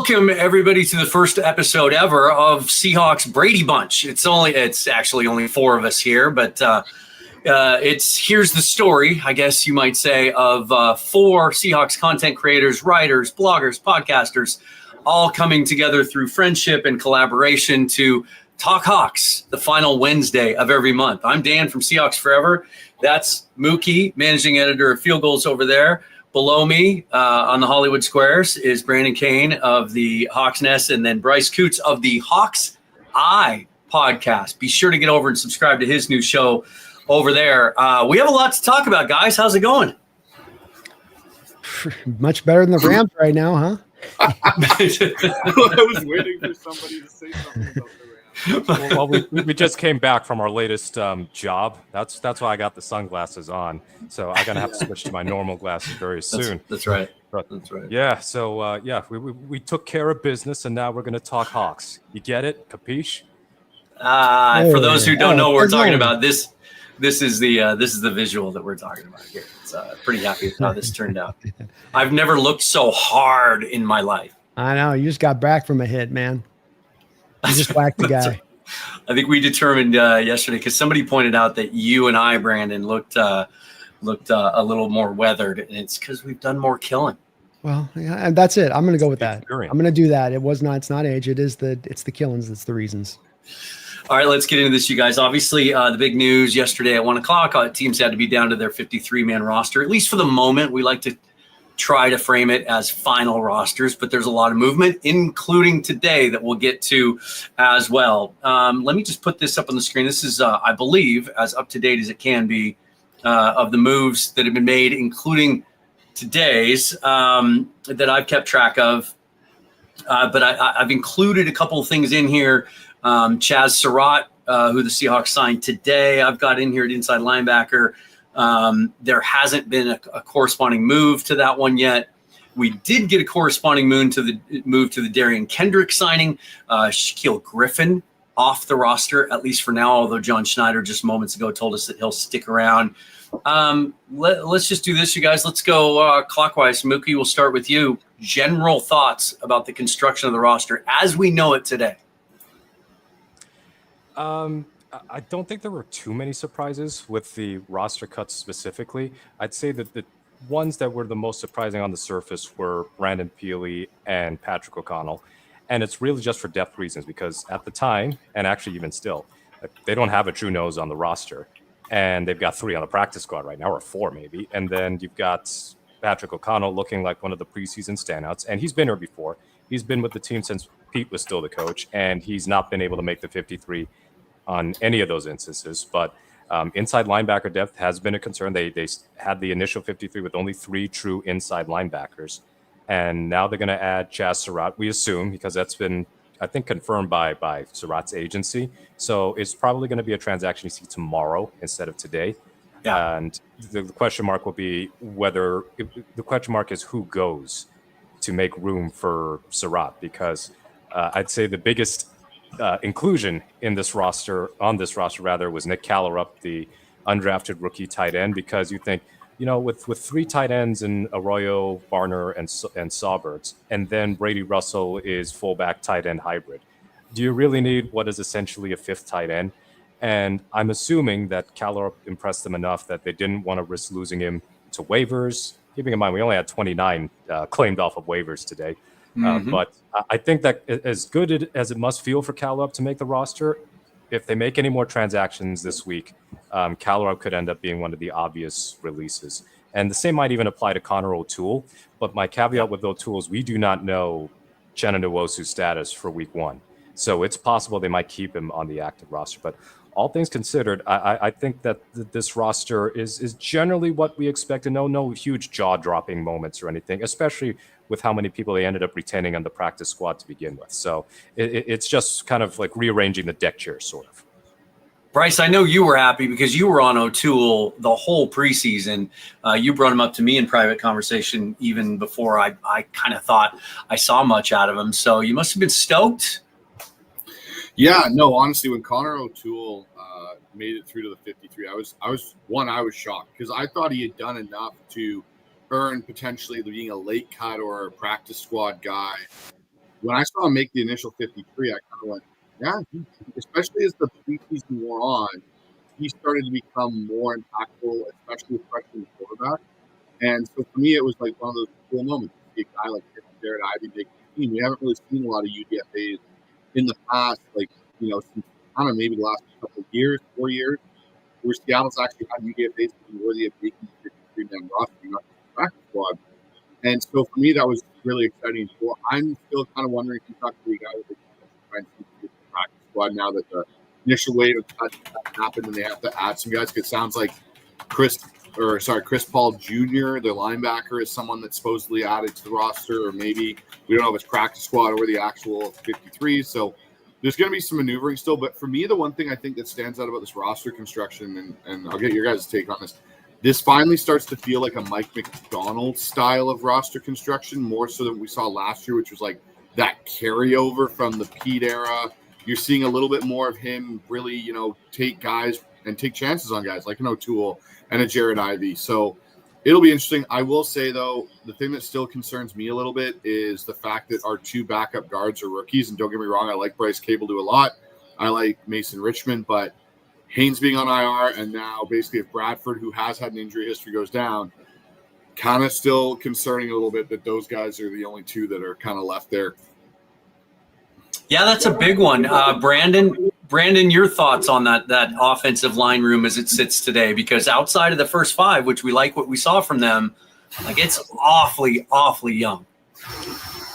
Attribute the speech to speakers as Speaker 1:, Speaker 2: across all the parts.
Speaker 1: welcome everybody to the first episode ever of Seahawks Brady Bunch. It's actually only four of us here, but here's the story, I guess you might say, of four Seahawks content creators, writers, bloggers, podcasters, all coming together through friendship and collaboration to talk Hawks the final Wednesday of every month. I'm Dan from Seahawks Forever. That's Mookie, managing editor of Field Goals over there. Below me on the Hollywood Squares is Brandon Kane of the Hawks Nest, and then Bryce Coutts of the Hawks Eye podcast. Be sure to get over and subscribe to his new show over there. We have a lot to talk about, guys. How's it going?
Speaker 2: Much better than the Rams right now, huh?
Speaker 3: I was waiting for somebody to say something about the Rams.
Speaker 4: Well, we just came back from our latest job. That's why I got the sunglasses on. So I'm gonna have to switch to my normal glasses very soon.
Speaker 1: That's right.
Speaker 4: But,
Speaker 1: That's right.
Speaker 4: Yeah. So we took care of business, and now we're gonna talk Hawks. You get it? Capiche?
Speaker 1: For those who don't know what we're talking about, this is the visual that we're talking about here. It's pretty happy with how this turned out. I've never looked so hard in my life.
Speaker 2: I know. You just got back from a hit, man. You just whacked the guy.
Speaker 1: I think we determined yesterday, because somebody pointed out that you and I, Brandon, looked a little more weathered, and it's because we've done more killing.
Speaker 2: Well, yeah, and that's it. I'm going to go with that.
Speaker 4: Experience.
Speaker 2: I'm going to do that. It's not age. It's the killings. That's the reasons.
Speaker 1: All right, let's get into this, you guys. Obviously, the big news yesterday at 1 o'clock, teams had to be down to their 53-man roster, at least for the moment. We like to try to frame it as final rosters, but there's a lot of movement, including today, that we'll get to as well. Let me just put this up on the screen. This is, I believe, as up-to-date as it can be, of the moves that have been made, including today's, that I've kept track of. But I've included a couple of things in here. Chaz Surratt, who the Seahawks signed today, I've got in here at inside linebacker. There hasn't been a corresponding move to that one yet. We did get a corresponding move to the Darian Kendrick signing. Shaquille Griffin off the roster, at least for now, although John Schneider just moments ago told us that he'll stick around. Let's just do this, you guys. Let's go clockwise. Mookie, we'll start with you. General thoughts about the construction of the roster as we know it today.
Speaker 4: I don't think there were too many surprises with the roster cuts specifically. I'd say that the ones that were the most surprising on the surface were Brandon Peely and Patrick O'Connell. And it's really just for depth reasons, because at the time, and actually even still, they don't have a true nose on the roster. And they've got 3 on the practice squad right now, or 4 maybe. And then you've got Patrick O'Connell looking like one of the preseason standouts. And he's been here before. He's been with the team since Pete was still the coach, and he's not been able to make the 53 on any of those instances. But inside linebacker depth has been a concern. They had the initial 53 with only 3 true inside linebackers. And now they're going to add Chaz Surratt, we assume, because that's been, I think, confirmed by Surratt's agency. So it's probably going to be a transaction you see tomorrow instead of today. Yeah. And the question mark will be the question mark is who goes to make room for Surratt, because I'd say the biggest inclusion in this roster, was Nick Callerup, the undrafted rookie tight end, because you think, with 3 tight ends in Arroyo, Barner, and Sawbirds, and then Brady Russell is fullback tight end hybrid. Do you really need what is essentially a 5th tight end? And I'm assuming that Callerup impressed them enough that they didn't want to risk losing him to waivers. Keeping in mind, we only had 29 claimed off of waivers today. But I think that as good as it must feel for Callerup to make the roster, if they make any more transactions this week, Callerup could end up being one of the obvious releases. And the same might even apply to Connor O'Toole. But my caveat with O'Toole is we do not know Chenna Nwosu's status for week 1. So it's possible they might keep him on the active roster. But all things considered, I think that this roster is generally what we expect to know. No huge jaw-dropping moments or anything, especially with how many people they ended up retaining on the practice squad to begin with. So it's just kind of like rearranging the deck chairs, sort of.
Speaker 1: Bryce, I know you were happy because you were on O'Toole the whole preseason. You brought him up to me in private conversation even before I kind of thought I saw much out of him. So you must have been stoked.
Speaker 3: Yeah, no, honestly, when Connor O'Toole made it through to the 53, I was shocked because I thought he had done enough to earn potentially being a late cut or a practice squad guy when I saw him make the initial 53, I kind of went, yeah, especially as the preseason wore on, he started to become more impactful, especially with freshman quarterback. And so for me, it was like one of those cool moments to see a guy like Jared Ivey make the team. We haven't really seen a lot of UDFAs in the past, like, since I don't know, maybe the last couple of years, 4 years, where Seattle's actually had UDFAs to be worthy of making the 53-man roster, not just the practice squad. And so for me, that was really exciting and cool. I'm still kind of wondering if you talk to the guy with the practice squad now that the initial wave of cuts happened and they have to add some guys. It sounds like Chris Paul Jr., the linebacker, is someone that's supposedly added to the roster, or maybe we don't know if it's practice squad or the actual 53. So there's going to be some maneuvering still. But for me, the one thing I think that stands out about this roster construction, and I'll get your guys' take on this finally starts to feel like a Mike McDonald style of roster construction, more so than we saw last year, which was like that carryover from the Pete era. You're seeing a little bit more of him really, take guys and take chances on guys like an O'Toole and a Jared Ivey. So it'll be interesting. I will say, though, the thing that still concerns me a little bit is the fact that our two backup guards are rookies. And don't get me wrong, I like Bryce Cable a lot. I like Mason Richmond, but Haynes being on IR, and now basically if Bradford, who has had an injury history, goes down, kind of still concerning a little bit that those guys are the only two that are kind of left there.
Speaker 1: Yeah, that's a big one. Brandon, your thoughts on that offensive line room as it sits today? Because outside of the first five, which we like what we saw from them, like it's awfully, awfully young.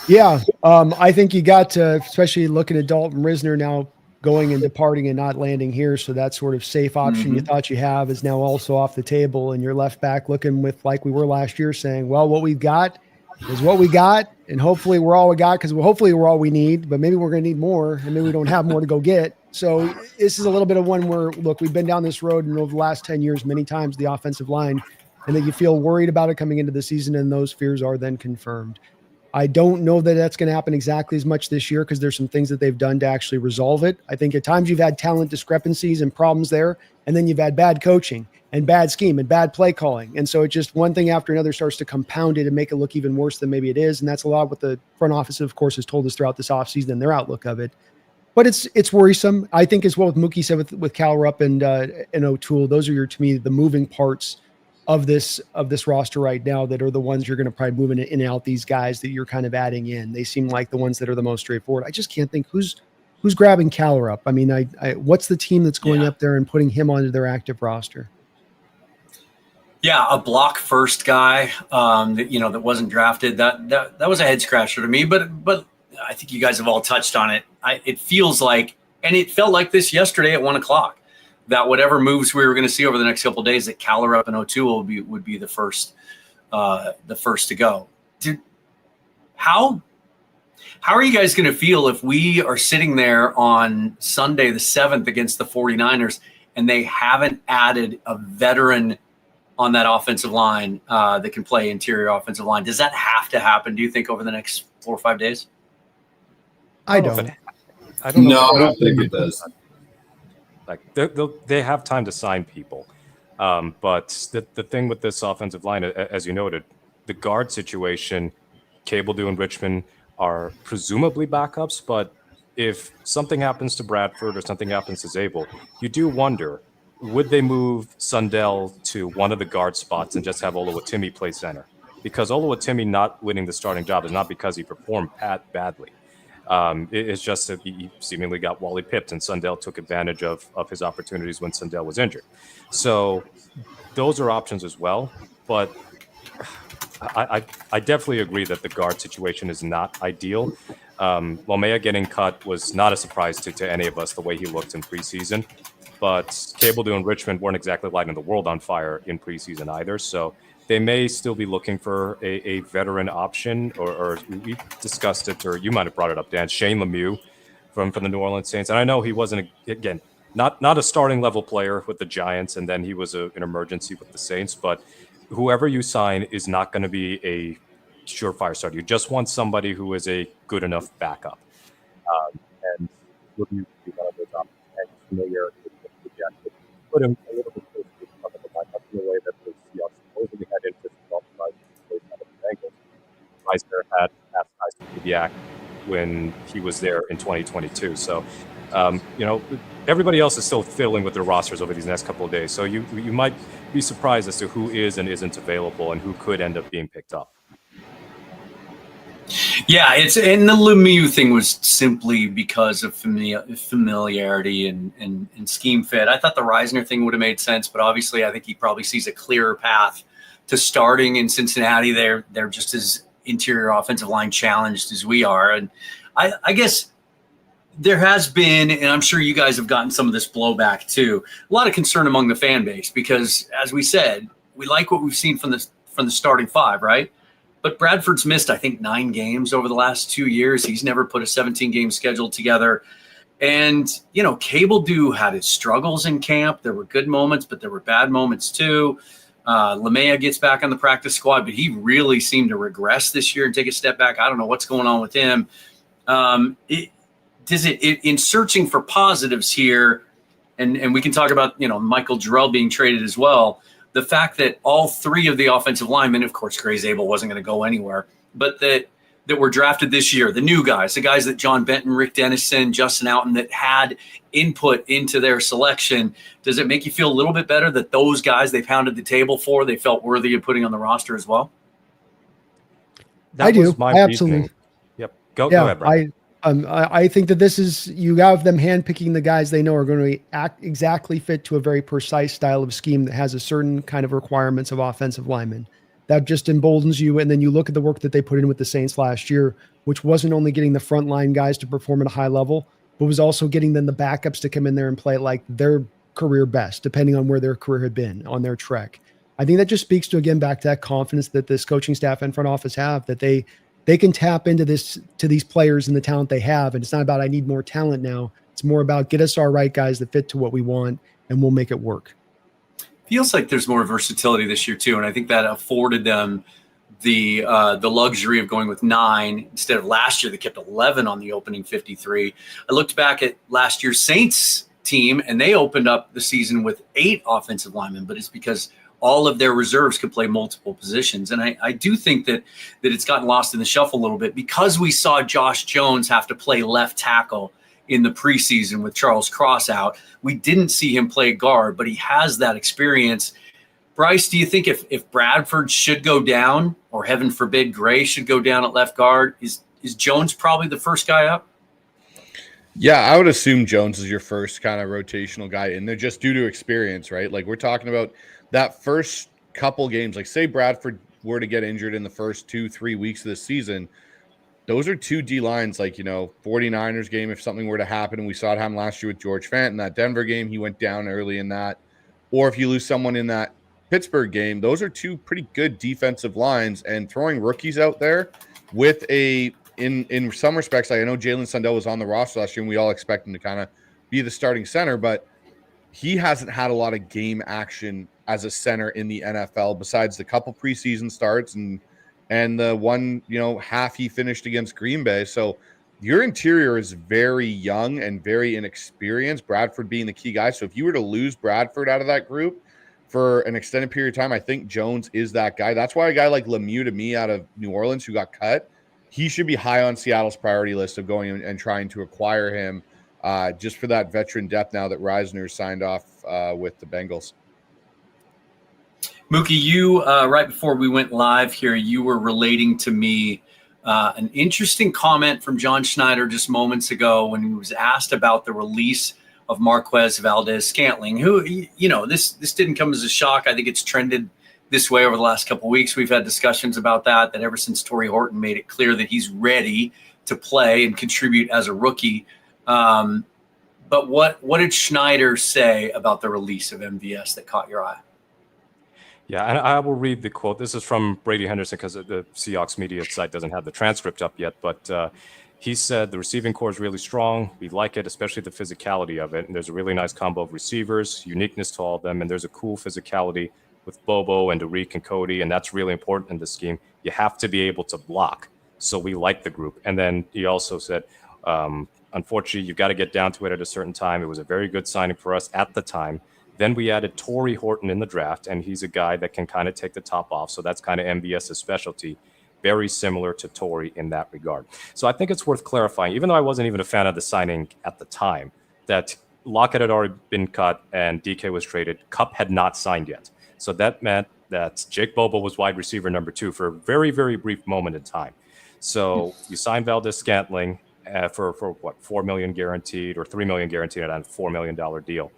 Speaker 2: Yeah, I think you got to, especially looking at Dalton Risner now going and departing and not landing here. So that sort of safe option you thought you have is now also off the table, and you're left back looking with, like we were last year, saying, well, what we've got is what we got, and hopefully we're all we got, because hopefully we're all we need, but maybe we're going to need more, and maybe we don't have more to go get. So this is a little bit of one where, look, we've been down this road in over the last 10 years many times, the offensive line, and that you feel worried about it coming into the season, and those fears are then confirmed. I don't know that that's going to happen exactly as much this year, because there's some things that they've done to actually resolve it. I think at times you've had talent discrepancies and problems there, and then you've had bad coaching and bad scheme and bad play calling. And so it just one thing after another starts to compound it and make it look even worse than maybe it is. And that's a lot what the front office, of course, has told us throughout this offseason and their outlook of it. But it's worrisome. I think as well with Mookie said with Cal Rupp and O'Toole, those are to me, the moving parts of this roster right now that are the ones you're going to probably moving in and out, these guys that you're kind of adding in. They seem like the ones that are the most straightforward. I just can't think who's grabbing Cal up. I mean, what's the team that's going up there and putting him onto their active roster?
Speaker 1: Yeah, a block first guy that wasn't drafted. That was a head scratcher to me, but I think you guys have all touched on it. It feels like, and it felt like this yesterday at 1:00, that whatever moves we were going to see over the next couple of days, that Callerup and O'Toole would be the first to go. Dude, how are you guys going to feel if we are sitting there on Sunday the 7th against the 49ers and they haven't added a veteran on that offensive line that can play interior offensive line? Does that have to happen, do you think, over the next 4 or 5 days?
Speaker 2: I don't.
Speaker 3: I don't think it does.
Speaker 4: Like they have time to sign people, but the thing with this offensive line, as you noted, the guard situation, Cable and Richmond are presumably backups. But if something happens to Bradford or something happens to Zabel, you do wonder, would they move Sundell to one of the guard spots and just have Oluwatimi play center? Because Oluwatimi not winning the starting job is not because he performed badly. It's just that he seemingly got Wally pipped, and Sundell took advantage of his opportunities when Sundell was injured. So those are options as well. But I definitely agree that the guard situation is not ideal. Lomea getting cut was not a surprise to any of us, the way he looked in preseason. But Cable and Richmond weren't exactly lighting the world on fire in preseason either. So they may still be looking for a veteran option, or we discussed it, or you might have brought it up, Dan, Shane Lemieux from the New Orleans Saints. And I know he wasn't, again, not a starting level player with the Giants, and then he was an emergency with the Saints. But whoever you sign is not going to be a surefire starter. You just want somebody who is a good enough backup. And Lemieux would be one of those options. And familiar with the Jets. Put him a little bit closer to some of the backups in the way that the Seahawks supposedly had interest in optimizing the Bengals. Meisner had asked Kubiak when he was there in 2022. So, everybody else is still fiddling with their rosters over these next couple of days. So you might be surprised as to who is and isn't available and who could end up being picked up.
Speaker 1: Yeah, and the Lemieux thing was simply because of familiarity and scheme fit. I thought the Reisner thing would have made sense, but obviously I think he probably sees a clearer path to starting in Cincinnati. They're just as interior offensive line challenged as we are. And I guess there has been, and I'm sure you guys have gotten some of this blowback too, a lot of concern among the fan base because, as we said, we like what we've seen from the starting five, right? But Bradford's missed, I think, 9 games over the last 2 years. He's never put a 17-game schedule together. And, Cable Dew had his struggles in camp. There were good moments, but there were bad moments too. LeMaya gets back on the practice squad, but he really seemed to regress this year and take a step back. I don't know what's going on with him. In searching for positives here, and we can talk about, Michael Jarrell being traded as well, the fact that all 3 of the offensive linemen, of course, Gray Zabel wasn't going to go anywhere, but that were drafted this year, the new guys, the guys that John Benton, Rick Dennison, Justin Outen, that had input into their selection, does it make you feel a little bit better that those guys they pounded the table for, they felt worthy of putting on the roster as well?
Speaker 2: I do. I absolutely.
Speaker 4: Yep. Go ahead, Brian.
Speaker 2: I think that this is, you have them handpicking the guys they know are going to act exactly fit to a very precise style of scheme that has a certain kind of requirements of offensive linemen. That just emboldens you. And then you look at the work that they put in with the Saints last year, which wasn't only getting the frontline guys to perform at a high level, but was also getting them the backups to come in there and play like their career best, depending on where their career had been on their trek. I think that just speaks to, again, back to that confidence that this coaching staff and front office have, that they can tap into these players and the talent they have. And it's not about, I need more talent now. It's more about, get us our right guys that fit to what we want, and we'll make it work.
Speaker 1: Feels like there's more versatility this year too. And I think that afforded them the luxury of going with 9 instead of last year. They kept 11 on the opening 53. I looked back at last year's Saints team and they opened up the season with 8 offensive linemen, but it's because all of their reserves could play multiple positions. And I do think that it's gotten lost in the shuffle a little bit because we saw Josh Jones have to play left tackle in the preseason with Charles Cross out. We didn't see him play guard, but he has that experience. Bryce, do you think if Bradford should go down, or heaven forbid Gray should go down at left guard, is Jones probably the first guy up?
Speaker 5: Yeah, I would assume Jones is your first kind of rotational guy in there just due to experience, right? Like we're talking about that first couple games, like say Bradford were to get injured in the first 2-3 weeks of the season, those are 2 D lines, like, 49ers game, if something were to happen, and we saw it happen last year with George Fant in that Denver game, he went down early in that, or if you lose someone in that Pittsburgh game, those are 2 pretty good defensive lines, and throwing rookies out there with in some respects, like I know Jalen Sundell was on the roster last year, and we all expect him to kind of be the starting center, but he hasn't had a lot of game action as a center in the NFL besides the couple preseason starts and the one, half he finished against Green Bay. So your interior is very young and very inexperienced, Bradford being the key guy. So if you were to lose Bradford out of that group for an extended period of time, I think Jones is that guy. That's why a guy like Lemieux, to me, out of New Orleans, who got cut, he should be high on Seattle's priority list of going and trying to acquire him just for that veteran depth now that Reisner signed off with the Bengals.
Speaker 1: Mookie, you, right before we went live here, you were relating to me an interesting comment from John Schneider just moments ago when he was asked about the release of Marquez Valdez-Scantling, who, this didn't come as a shock. I think it's trended this way over the last couple of weeks. We've had discussions about that ever since Torrey Horton made it clear that he's ready to play and contribute as a rookie. But what did Schneider say about the release of MVS that caught your eye?
Speaker 4: Yeah, and I will read the quote. This is from Brady Henderson because the Seahawks media site doesn't have the transcript up yet. But he said the receiving core is really strong. We like it, especially the physicality of it. And there's a really nice combo of receivers, uniqueness to all of them. And there's a cool physicality with Bobo and Derek and Cody. And that's really important in this scheme. You have to be able to block. So we like the group. And then he also said, unfortunately, you've got to get down to it at a certain time. It was a very good signing for us at the time. Then we added Torrey Horton in the draft, and he's a guy that can kind of take the top off. So that's kind of MVS's specialty. very similar to Torrey in that regard. So I think it's worth clarifying, even though I wasn't even a fan of the signing at the time, that Lockett had already been cut and DK was traded. Kupp had not signed yet. So that meant that Jake Bobo was wide receiver number 2 for a very, very brief moment in time. So you signed Valdez-Scantling for what, $4 million guaranteed or $3 million guaranteed on a $4 million deal.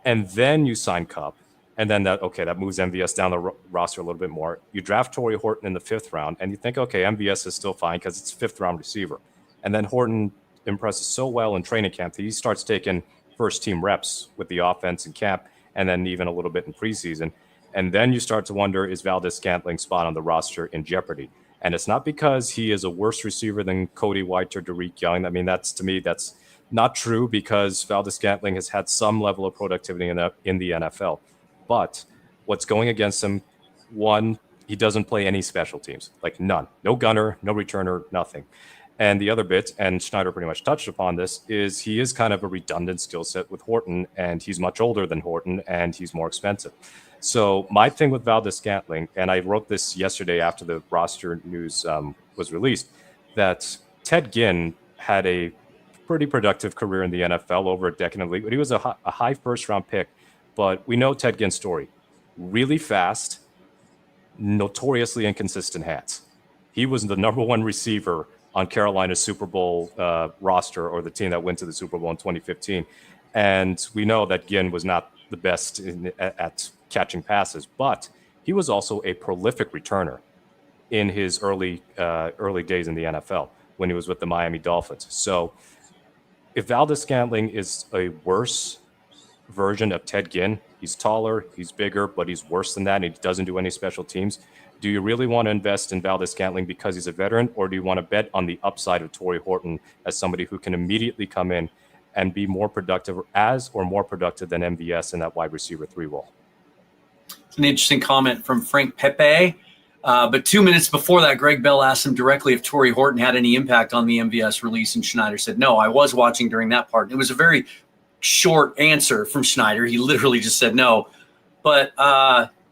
Speaker 4: And then you sign Kupp. And then that moves MVS down the roster a little bit more. You draft Torrey Horton in the 5th round, and you think, okay, MVS is still fine because it's a 5th round receiver. And then Horton impresses so well in training camp that he starts taking first team reps with the offense in camp, and then even a little bit in preseason. And then you start to wonder, is Valdez-Scantling's spot on the roster in jeopardy? And it's not because he is a worse receiver than Cody White or Derek Young. I mean, that's not true, because Valdez-Scantling has had some level of productivity in the NFL. But what's going against him, one, he doesn't play any special teams, like none. No gunner, no returner, nothing. And the other bit, and Schneider pretty much touched upon this, is he is kind of a redundant skill set with Horton, and he's much older than Horton, and he's more expensive. So my thing with Valdez-Scantling, and I wrote this yesterday after the roster news was released, that Ted Ginn had a pretty productive career in the NFL over a decade in the league, but he was a high first-round pick. But we know Ted Ginn's story. Really fast, notoriously inconsistent hands. He was the number 1 receiver on Carolina's Super Bowl roster, or the team that went to the Super Bowl in 2015. And we know that Ginn was not the best at catching passes, but he was also a prolific returner in his early days in the NFL when he was with the Miami Dolphins. So if Valdez-Scantling is a worse version of Ted Ginn, he's taller, he's bigger, but he's worse than that, and he doesn't do any special teams. Do you really want to invest in Valdez-Scantling because he's a veteran, or do you want to bet on the upside of Torrey Horton as somebody who can immediately come in and be more productive more productive than MVS in that wide receiver 3 role?
Speaker 1: It's an interesting comment from Frank Pepe. But 2 minutes before that, Greg Bell asked him directly if Torrey Horton had any impact on the MVS release, and Schneider said, no, I was watching during that part. It was a very short answer from Schneider. He literally just said no. But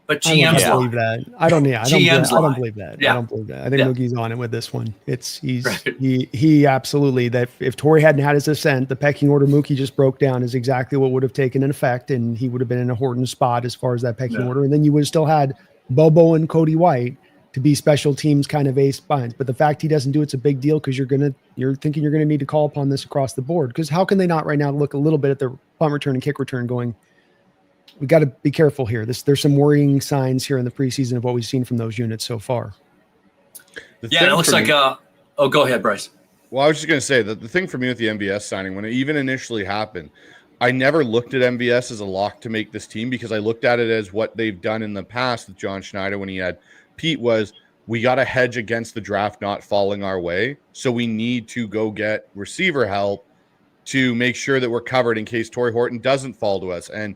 Speaker 1: GM's
Speaker 2: I don't believe that. I don't believe that.
Speaker 1: Yeah.
Speaker 2: I don't believe that. I think Mookie's on it with this one. He absolutely, that if Torrey hadn't had his ascent, the pecking order Mookie just broke down is exactly what would have taken an effect, and he would have been in a Horton spot as far as that pecking order. And then you would have still had Bobo and Cody White to be special teams kind of ace binds. But the fact he doesn't do it's a big deal, because you're thinking you're gonna need to call upon this across the board. Because how can they not right now look a little bit at their punt return and kick return going, we got to be careful here. There's some worrying signs here in the preseason of what we've seen from those units so far.
Speaker 1: It looks like go ahead, Bryce.
Speaker 5: Well, I was just going to say that the thing for me with the MVS signing, when it even initially happened, I never looked at MVS as a lock to make this team, because I looked at it as what they've done in the past with John Schneider when he had Pete, was we got to hedge against the draft not falling our way. So we need to go get receiver help to make sure that we're covered in case Torrey Horton doesn't fall to us. And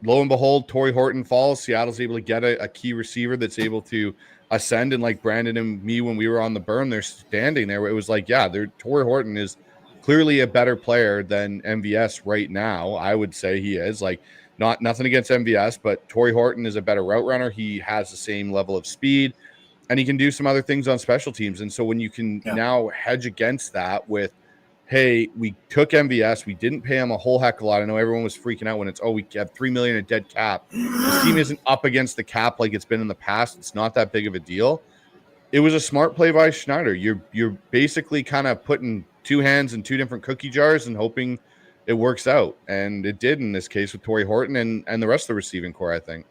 Speaker 5: lo and behold, Torrey Horton falls. Seattle's able to get a key receiver that's able to ascend. And like Brandon and me, when we were on the burn, they're standing there. It was like, Torrey Horton is clearly a better player than MVS right now. I would say he is. Like, nothing against MVS, but Torrey Horton is a better route runner. He has the same level of speed, and he can do some other things on special teams. And so when you can now hedge against that with, hey, we took MVS, we didn't pay him a whole heck of a lot. I know everyone was freaking out when it's, we have $3 million in dead cap. This team isn't up against the cap like it's been in the past. It's not that big of a deal. It was a smart play by Schneider. You're basically kind of putting two hands in two different cookie jars and hoping it works out. And it did in this case with Torrey Horton and the rest of the receiving core, I think.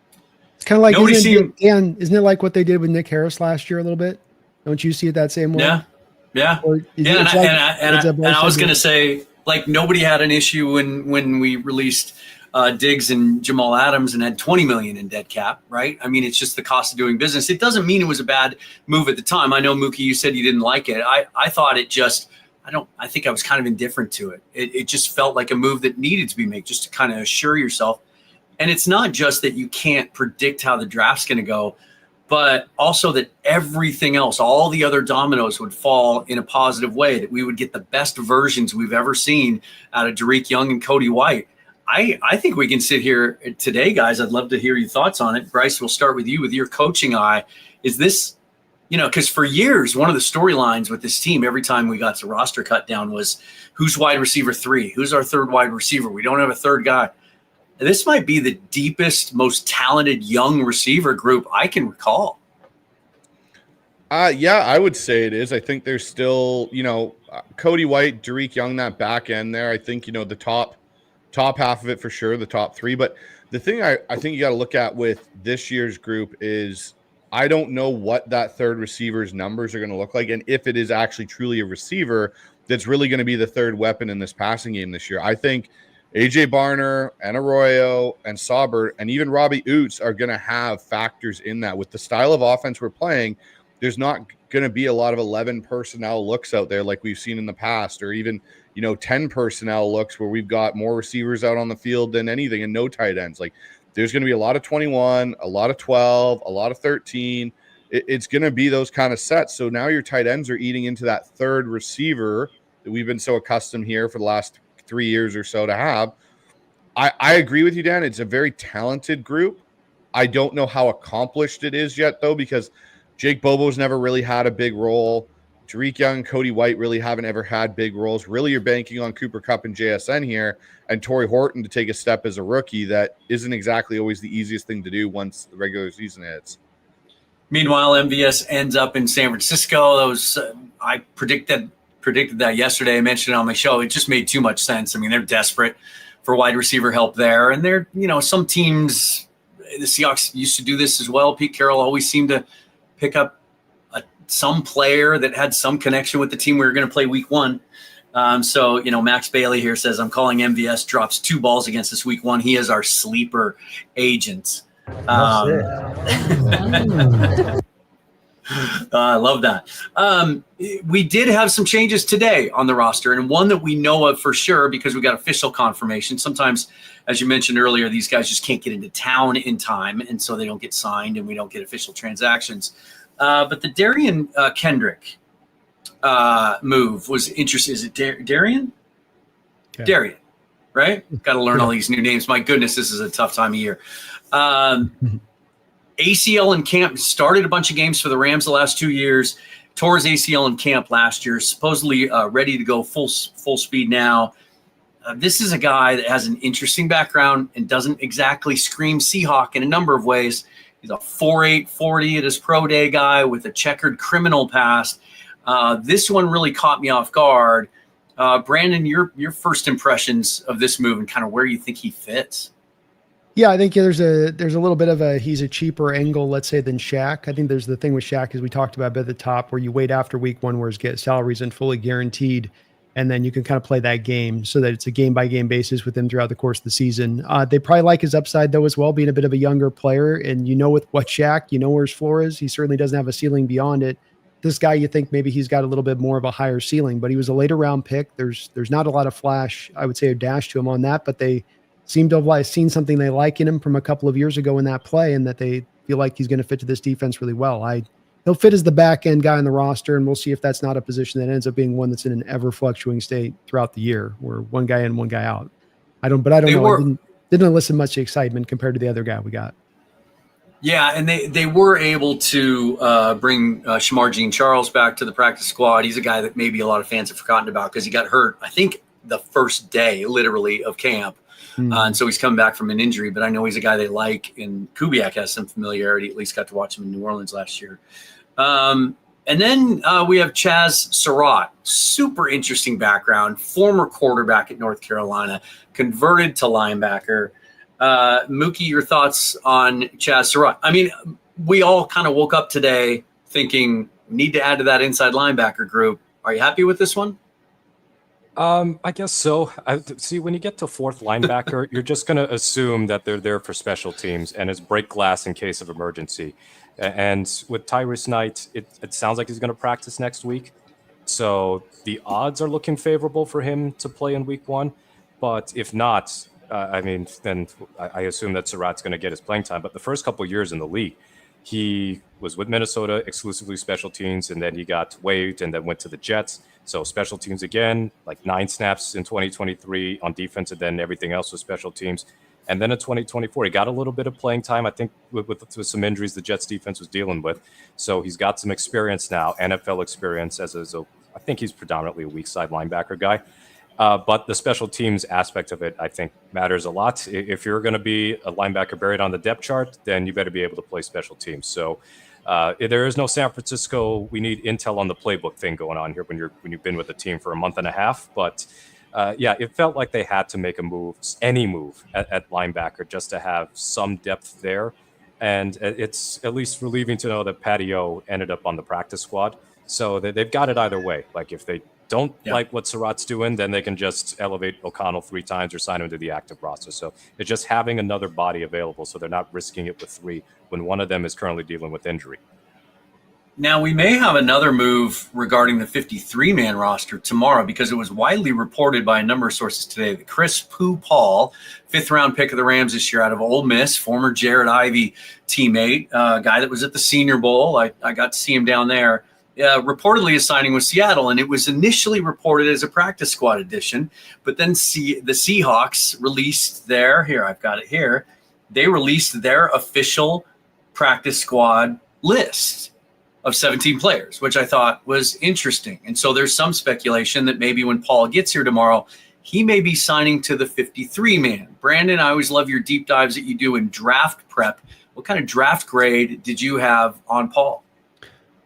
Speaker 2: It's kind of like, isn't it like what they did with Nick Harris last year a little bit? Don't you see it that same way?
Speaker 1: Yeah. I was going to say, like, nobody had an issue when we released Diggs and Jamal Adams and had $20 million in dead cap, right? I mean, it's just the cost of doing business. It doesn't mean it was a bad move at the time. I know, Mookie, you said you didn't like it. I thought it just, I think I was kind of indifferent to it. It just felt like a move that needed to be made just to kind of assure yourself. And it's not just that you can't predict how the draft's going to go, but also that everything else, all the other dominoes would fall in a positive way, that we would get the best versions we've ever seen out of Derek Young and Cody White. I think we can sit here today, guys. I'd love to hear your thoughts on it. Bryce, we'll start with you with your coaching eye. Is this because for years, one of the storylines with this team, every time we got to roster cut down, was who's wide receiver 3? Who's our third wide receiver? We don't have a third guy. This might be the deepest, most talented young receiver group I can recall.
Speaker 5: Yeah, I would say it is. I think there's still, Cody White, Derek Young, that back end there. I think, the top half of it for sure, the top 3. But the thing I think you got to look at with this year's group is I don't know what that third receiver's numbers are going to look like, and if it is actually truly a receiver that's really going to be the third weapon in this passing game this year. I think AJ Barner and Arroyo and Saubert and even Robbie Oots are going to have factors in that. With the style of offense we're playing, there's not going to be a lot of 11 personnel looks out there like we've seen in the past, or even, 10 personnel looks where we've got more receivers out on the field than anything and no tight ends. Like, there's going to be a lot of 21, a lot of 12, a lot of 13. It's going to be those kind of sets. So now your tight ends are eating into that third receiver that we've been so accustomed here for the last 3 years or so to have. I agree with you, Dan. It's a very talented group. I don't know how accomplished it is yet, though, because Jake Bobo's never really had a big role. Derek Young and Cody White really haven't ever had big roles. Really, you're banking on Cooper Kupp and JSN here, and Torrey Horton to take a step as a rookie. That isn't exactly always the easiest thing to do once the regular season hits.
Speaker 1: Meanwhile, MVS ends up in San Francisco. I predicted that yesterday. I mentioned it on my show. It just made too much sense. I mean, they're desperate for wide receiver help there, and they're some teams. The Seahawks used to do this as well. Pete Carroll always seemed to pick up some player that had some connection with the team we were going to play week 1. So, Max Bailey here says, I'm calling MVS drops 2 balls against us week 1. He is our sleeper agent. I love that. We did have some changes today on the roster, and one that we know of for sure because we got official confirmation. Sometimes, as you mentioned earlier, these guys just can't get into town in time, and so they don't get signed, and we don't get official transactions. But the Darian Kendrick move was interesting. Is it Darian? Okay. Darian, right? Got to learn all these new names. My goodness, this is a tough time of year. ACL in camp, started a bunch of games for the Rams the last 2 years. Tore his ACL in camp last year. Supposedly ready to go full speed now. This is a guy that has an interesting background and doesn't exactly scream Seahawk in a number of ways. He's a 4.8 40 at his pro day guy with a checkered criminal past. This one really caught me off guard. Brandon, your first impressions of this move and kind of where you think he fits.
Speaker 2: Yeah, I think there's a little bit of he's a cheaper angle, let's say, than Shaq. I think there's the thing with Shaq, as we talked about at the top, where you wait after week 1 where his salary isn't fully guaranteed, and then you can kind of play that game so that it's a game-by-game basis with him throughout the course of the season. They probably like his upside, though, as well, being a bit of a younger player. And with what Shaq, where his floor is. He certainly doesn't have a ceiling beyond it. This guy, you think maybe he's got a little bit more of a higher ceiling, but he was a later round pick. There's not a lot of flash, I would say, or dash to him on that, but they seem to have seen something they like in him from a couple of years ago in that play, and that they feel like he's going to fit to this defense really well. He'll fit as the back end guy on the roster, and we'll see if that's not a position that ends up being one that's in an ever fluctuating state throughout the year, where one guy in, one guy out. I don't know. I didn't elicit much excitement compared to the other guy we got.
Speaker 1: Yeah, and they were able to bring Shamar Jean-Charles back to the practice squad. He's a guy that maybe a lot of fans have forgotten about because he got hurt, I think, the first day, literally, of camp. And so he's coming back from an injury, but I know he's a guy they like, and Kubiak has some familiarity. At least got to watch him in New Orleans last year. And then we have Chaz Surratt, super interesting background, former quarterback at North Carolina, converted to linebacker. Mookie, your thoughts on Chaz Surratt? I mean, we all kind of woke up today thinking need to add to that inside linebacker group. Are you happy with this one?
Speaker 4: I guess so. See, when you get to fourth linebacker, you're just going to assume that they're there for special teams and it's break glass in case of emergency. And with Tyrese Knight, it sounds like he's going to practice next week. So the odds are looking favorable for him to play in week 1. But if not, then I assume that Surratt's going to get his playing time. But the first couple of years in the league, he was with Minnesota, exclusively special teams, and then he got waived and then went to the Jets. So special teams again, like 9 snaps in 2023 on defense, and then everything else was special teams. And then in 2024, he got a little bit of playing time, I think, with some injuries the Jets defense was dealing with. So he's got some experience now, NFL experience I think he's predominantly a weak side linebacker guy. But the special teams aspect of it, I think, matters a lot. If you're going to be a linebacker buried on the depth chart, then you better be able to play special teams. So there is no San Francisco, we need intel on the playbook thing going on here when you've been with the team for a month and a half. But yeah, it felt like they had to make any move at linebacker just to have some depth there. And it's at least relieving to know that Patty O ended up on the practice squad. So they've got it either way. Like if they don't like what Surratt's doing, then they can just elevate O'Connell 3 times or sign him to the active roster. So it's just having another body available so they're not risking it with 3 when one of them is currently dealing with injury.
Speaker 1: Now, we may have another move regarding the 53-man roster tomorrow because it was widely reported by a number of sources today that Chris Paul, 5th-round pick of the Rams this year out of Ole Miss, former Jared Ivey teammate, guy that was at the Senior Bowl. I got to see him down there. Reportedly is signing with Seattle, and it was initially reported as a practice squad addition, but then the Seahawks released I've got it here, they released their official practice squad list of 17 players, which I thought was interesting. And so there's some speculation that maybe when Paul gets here tomorrow, he may be signing to the 53-man. Brandon, I always love your deep dives that you do in draft prep. What kind of draft grade did you have on Paul?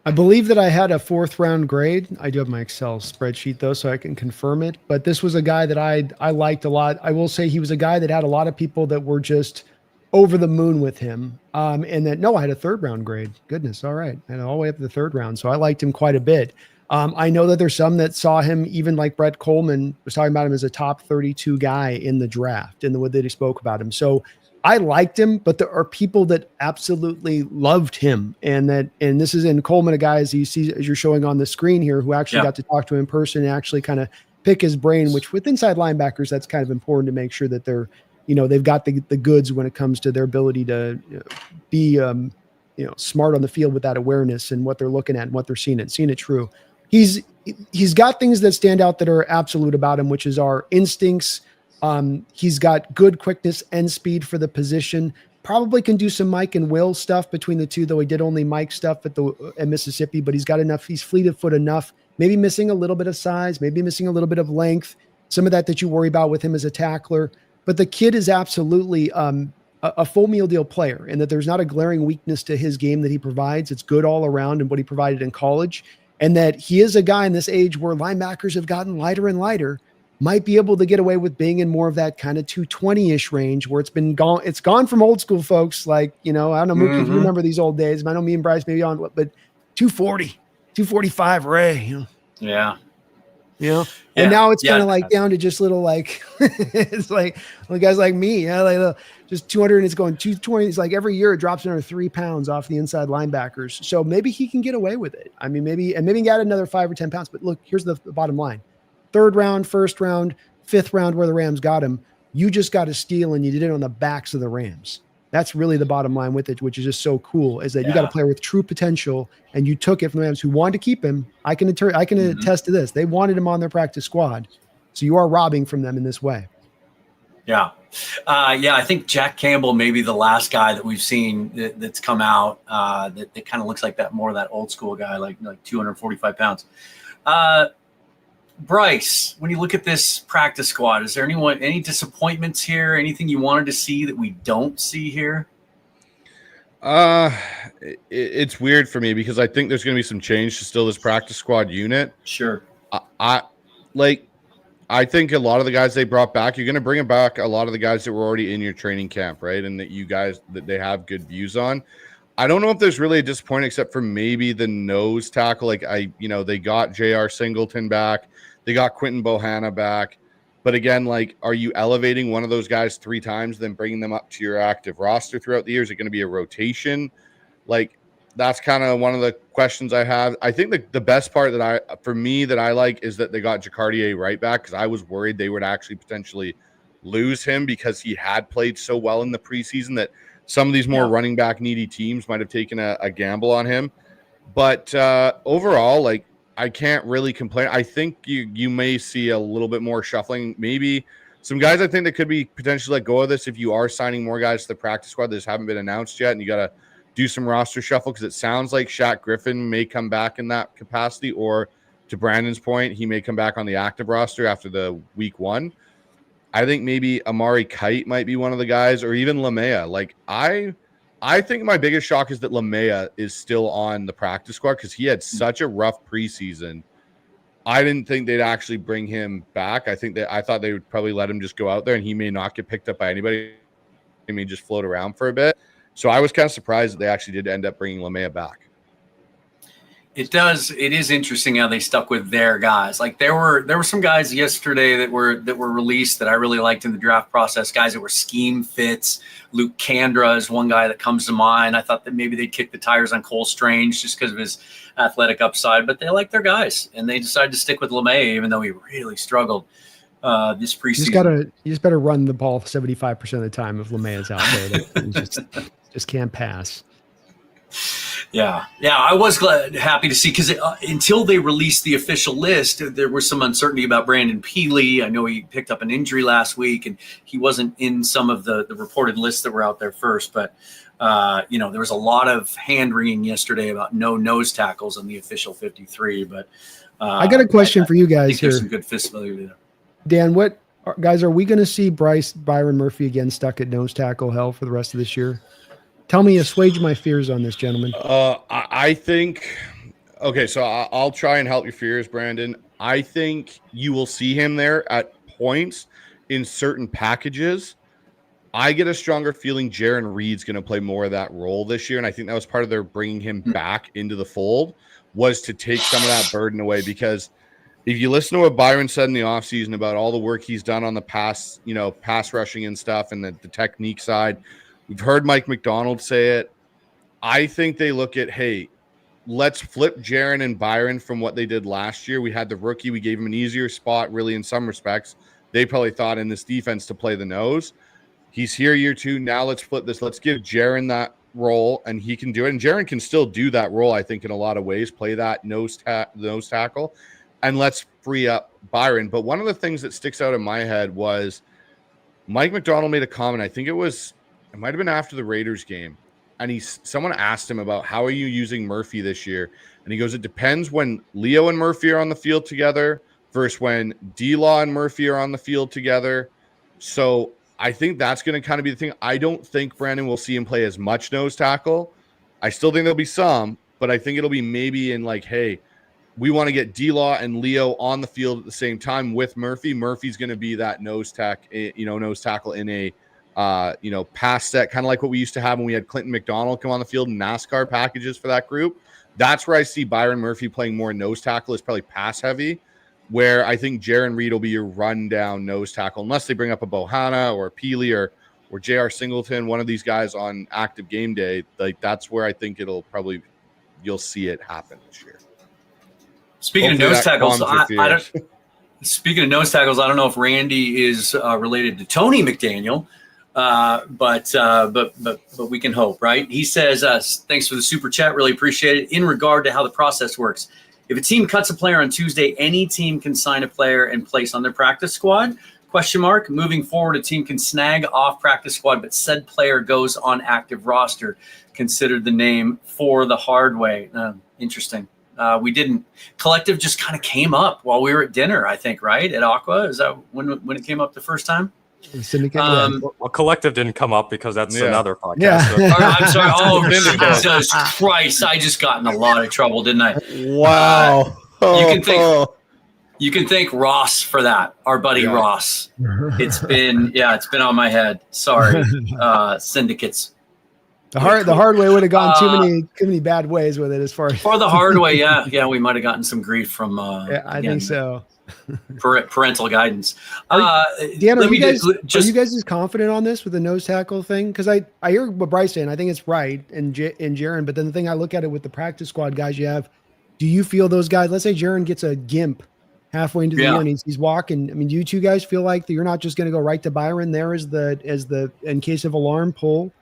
Speaker 2: I believe that I had a 4th-round grade. I do have my Excel spreadsheet, though, so I can confirm it. But this was a guy that I liked a lot. I will say he was a guy that had a lot of people that were just over the moon with him. And that, no, I had a 3rd-round grade. Goodness, all right. I had all the way up to the 3rd round, so I liked him quite a bit. I know that there's some that saw him, even like Brett Coleman was talking about him as a top 32 guy in the draft and the way that he spoke about him. So I liked him, but there are people that absolutely loved him. And this is in Coleman, a guy as you see, as you're showing on the screen here, who actually got to talk to him in person and actually kind of pick his brain, which with inside linebackers, that's kind of important to make sure that they're, they've got the goods when it comes to their ability to be, smart on the field with that awareness and what they're looking at and what they're seeing it true. He's got things that stand out that are absolute about him, which is our instincts. He's got good quickness and speed for the position. Probably can do some Mike and Will stuff between the two, though he did only Mike stuff at Mississippi, but he's got enough. He's fleet of foot enough, maybe missing a little bit of size, maybe missing a little bit of length, some of that you worry about with him as a tackler. But the kid is absolutely a full meal deal player, and that there's not a glaring weakness to his game that he provides. It's good all around and what he provided in college, and that he is a guy in this age where linebackers have gotten lighter and lighter, might be able to get away with being in more of that kind of 220-ish range where it's gone from old school folks. Like, I don't know, Mookie, if you remember these old days. I know me and Bryce maybe on, but 240, 245 Ray,
Speaker 1: Yeah.
Speaker 2: And now it's kind of like down to just little, like, it's like guys like me, like just 200 and it's going 220. It's like every year it drops another 3 pounds off the inside linebackers. So maybe he can get away with it. I mean, maybe he add another 5 or 10 pounds, but look, here's the bottom line. 3rd round, 1st round, 5th round, where the Rams got him. You just got to steal, and you did it on the backs of the Rams. That's really the bottom line with it, which is just so cool, is that you got a player with true potential, and you took it from the Rams who wanted to keep him. I can attest to this. They wanted him on their practice squad. So you are robbing from them in this way.
Speaker 1: Yeah. I think Jack Campbell may be the last guy that we've seen that's come out that kind of looks like that, more of that old school guy, like 245 pounds. Bryce, when you look at this practice squad, is there any disappointments here? Anything you wanted to see that we don't see here?
Speaker 5: It's weird for me because I think there's going to be some change to still this practice squad unit.
Speaker 1: Sure.
Speaker 5: I think a lot of the guys they brought back, you're going to bring back a lot of the guys that were already in your training camp, right? And that they have good views on. I don't know if there's really a disappointment except for maybe the nose tackle. They got J.R. Singleton back. They got Quentin Bohanna back. But again, are you elevating one of those guys 3 times, then bringing them up to your active roster throughout the year? Is it going to be a rotation? That's kind of one of the questions I have. I think the best part that I like is that they got Jacardier right back, because I was worried they would actually potentially lose him because he had played so well in the preseason that some of these more running back needy teams might have taken a gamble on him. But overall, I can't really complain. I think you may see a little bit more shuffling. Maybe some guys I think that could be potentially let go of this if you are signing more guys to the practice squad that just haven't been announced yet, and you got to do some roster shuffle because it sounds like Shaq Griffin may come back in that capacity, or to Brandon's point, he may come back on the active roster after the week 1. I think maybe Amari Kite might be one of the guys, or even Lamea. Like I think my biggest shock is that Lamea is still on the practice squad because he had such a rough preseason. I didn't think they'd actually bring him back. I thought they would probably let him just go out there, and he may not get picked up by anybody. He may just float around for a bit. So I was kind of surprised that they actually did end up bringing Lamea back.
Speaker 1: It is interesting how they stuck with their guys. Like there were some guys yesterday that were released that I really liked in the draft process, guys that were scheme fits. Luke Kandra is one guy that comes to mind. I thought that maybe they'd kick the tires on Cole Strange just because of his athletic upside, but they like their guys and they decided to stick with LeMay even though he really struggled this preseason.
Speaker 2: You just better run the ball 75% of the time if LeMay is out there. just can't pass.
Speaker 1: Yeah, I was happy to see because until they released the official list, there was some uncertainty about Brandon Peely. I know he picked up an injury last week, and he wasn't in some of the reported lists that were out there first. But there was a lot of hand-wringing yesterday about no nose tackles on the official 53. But
Speaker 2: I got a question for you guys. I think
Speaker 1: there's some good visibility there.
Speaker 2: Dan, guys, are we going to see Byron Murphy again stuck at nose tackle hell for the rest of this year? Tell me, assuage my fears on this, gentlemen.
Speaker 5: I think – okay, so I'll try and help your fears, Brandon. I think you will see him there at points in certain packages. I get a stronger feeling Jaron Reed's going to play more of that role this year, and I think that was part of their bringing him back into the fold was to take some of that burden away because if you listen to what Byron said in the offseason about all the work he's done on the pass rushing and stuff and the technique side – we've heard Mike McDonald say it. I think they look at, hey, let's flip Jaron and Byron from what they did last year. We had the rookie. We gave him an easier spot, really, in some respects. They probably thought in this defense to play the nose. He's here year 2. Now let's flip this. Let's give Jaron that role, and he can do it. And Jaron can still do that role, I think, in a lot of ways, play that nose tackle. And let's free up Byron. But one of the things that sticks out in my head was Mike McDonald made a comment. I think it might have been after the Raiders game. And someone asked him about how are you using Murphy this year? And he goes, it depends when Leo and Murphy are on the field together versus when D-Law and Murphy are on the field together. So I think that's going to kind of be the thing. I don't think Brandon will see him play as much nose tackle. I still think there'll be some, but I think it'll be maybe in like, hey, we want to get D-Law and Leo on the field at the same time with Murphy. Murphy's going to be that nose tackle in a pass set, kind of like what we used to have when we had Clinton McDonald come on the field in NASCAR packages for that group. That's where I see Byron Murphy playing more nose tackle is probably pass heavy, where I think Jaron Reed will be your rundown nose tackle, unless they bring up a Bohanna or a Peely or J.R. Singleton, one of these guys on active game day. Like that's where I think you'll see it happen this year.
Speaker 1: Speaking of nose tackles, Speaking of nose tackles, I don't know if Randy is related to Tony McDaniel, but we can hope, right? He says, thanks for the super chat. Really appreciate it. In regard to how the process works, if a team cuts a player on Tuesday, any team can sign a player and place on their practice squad? ? Moving forward, a team can snag off practice squad, but said player goes on active roster. Considered the name for the hard way. Interesting. We didn't. Collective just kind of came up while we were at dinner, I think, right? At Aqua. Is that when it came up the first time?
Speaker 2: Syndicate,
Speaker 4: well, Collective didn't come up because that's another podcast.
Speaker 2: Yeah.
Speaker 4: So.
Speaker 1: I'm sorry. Oh, Jesus Christ. I just got in a lot of trouble, didn't I?
Speaker 5: Wow.
Speaker 1: You can thank Ross for that. Our buddy Ross. It's been on my head. Sorry. Syndicates.
Speaker 2: The hard way would have gone too many bad ways with it as far as
Speaker 1: for the hard way. Yeah, we might have gotten some grief from.
Speaker 2: I think so.
Speaker 1: Parental guidance.
Speaker 2: Dan, are you guys as confident on this with the nose tackle thing? Because I hear what Bryce saying. I think it's right and Jaron. But then the thing I look at it with the practice squad guys you have, do you feel those guys? Let's say Jaron gets a gimp halfway into the year and he's walking. I mean, do you two guys feel like that you're not just going to go right to Byron there as the in case of alarm pull?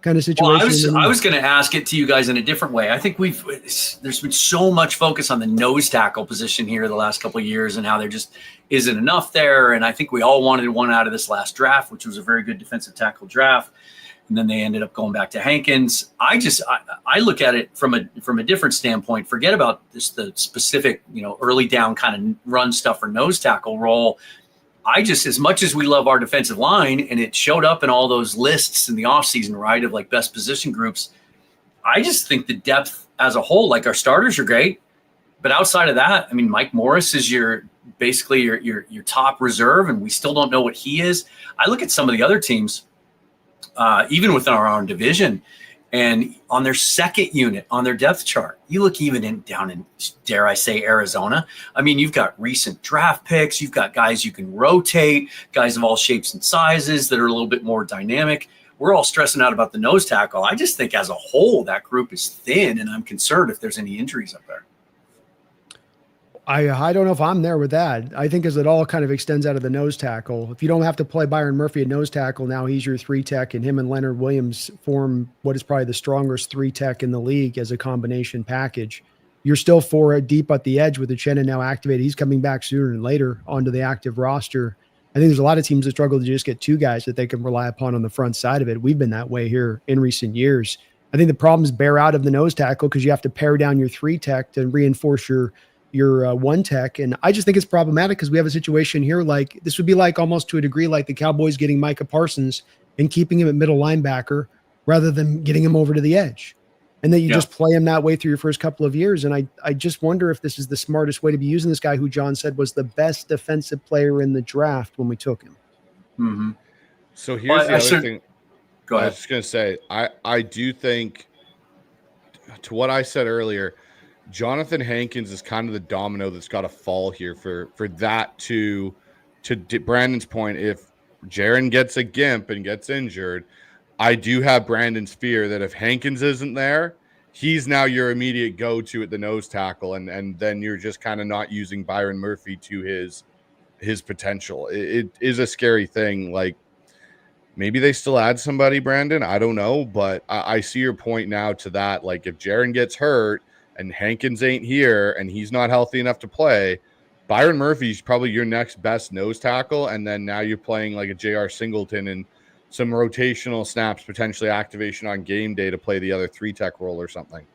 Speaker 2: kind of situation.
Speaker 1: Well, I was going to ask it to you guys in a different way. I think there's been so much focus on the nose tackle position here the last couple of years and how there just isn't enough there. And I think we all wanted one out of this last draft, which was a very good defensive tackle draft. And then they ended up going back to Hankins. I look at it from a different standpoint. Forget about the specific, early down kind of run stuff or nose tackle role. As much as we love our defensive line, and it showed up in all those lists in the offseason, right, of like best position groups, I just think the depth as a whole, like our starters are great. But outside of that, I mean, Mike Morris is basically your top reserve, and we still don't know what he is. I look at some of the other teams, even within our own division, and on their second unit, on their depth chart, you look even down in, dare I say, Arizona. I mean, you've got recent draft picks. You've got guys you can rotate, guys of all shapes and sizes that are a little bit more dynamic. We're all stressing out about the nose tackle. I just think as a whole, that group is thin, and I'm concerned if there's any injuries up there.
Speaker 2: I don't know if I'm there with that. I think as it all kind of extends out of the nose tackle, if you don't have to play Byron Murphy at nose tackle, now he's your 3-tech, and him and Leonard Williams form what is probably the strongest 3-tech in the league as a combination package. You're still 4 deep at the edge with Uchenna now activated. He's coming back sooner than later onto the active roster. I think there's a lot of teams that struggle to just get 2 guys that they can rely upon on the front side of it. We've been that way here in recent years. I think the problems bear out of the nose tackle because you have to pare down your 3-tech to reinforce your 1-tech. And I just think it's problematic because we have a situation here like this would be like almost to a degree like the Cowboys getting Micah Parsons and keeping him at middle linebacker rather than getting him over to the edge. And then you just play him that way through your first couple of years. And I just wonder if this is the smartest way to be using this guy who John said was the best defensive player in the draft when we took him.
Speaker 1: Mm-hmm.
Speaker 5: So here's the other thing.
Speaker 1: Go ahead.
Speaker 5: I was just going to say, I do think, to what I said earlier, Jonathan Hankins is kind of the domino that's got to fall here for that to Brandon's point. If Jaron gets a gimp and gets injured, I do have Brandon's fear that if Hankins isn't there, he's now your immediate go-to at the nose tackle, and then you're just kind of not using Byron Murphy to his potential. It is a scary thing. Like, maybe they still add somebody, Brandon. I don't know, but I see your point now to that. Like, if Jaron gets hurt and Hankins ain't here and he's not healthy enough to play, Byron Murphy's probably your next best nose tackle. And then now you're playing like a J.R. Singleton and some rotational snaps, potentially activation on game day to play the other 3-tech role or something.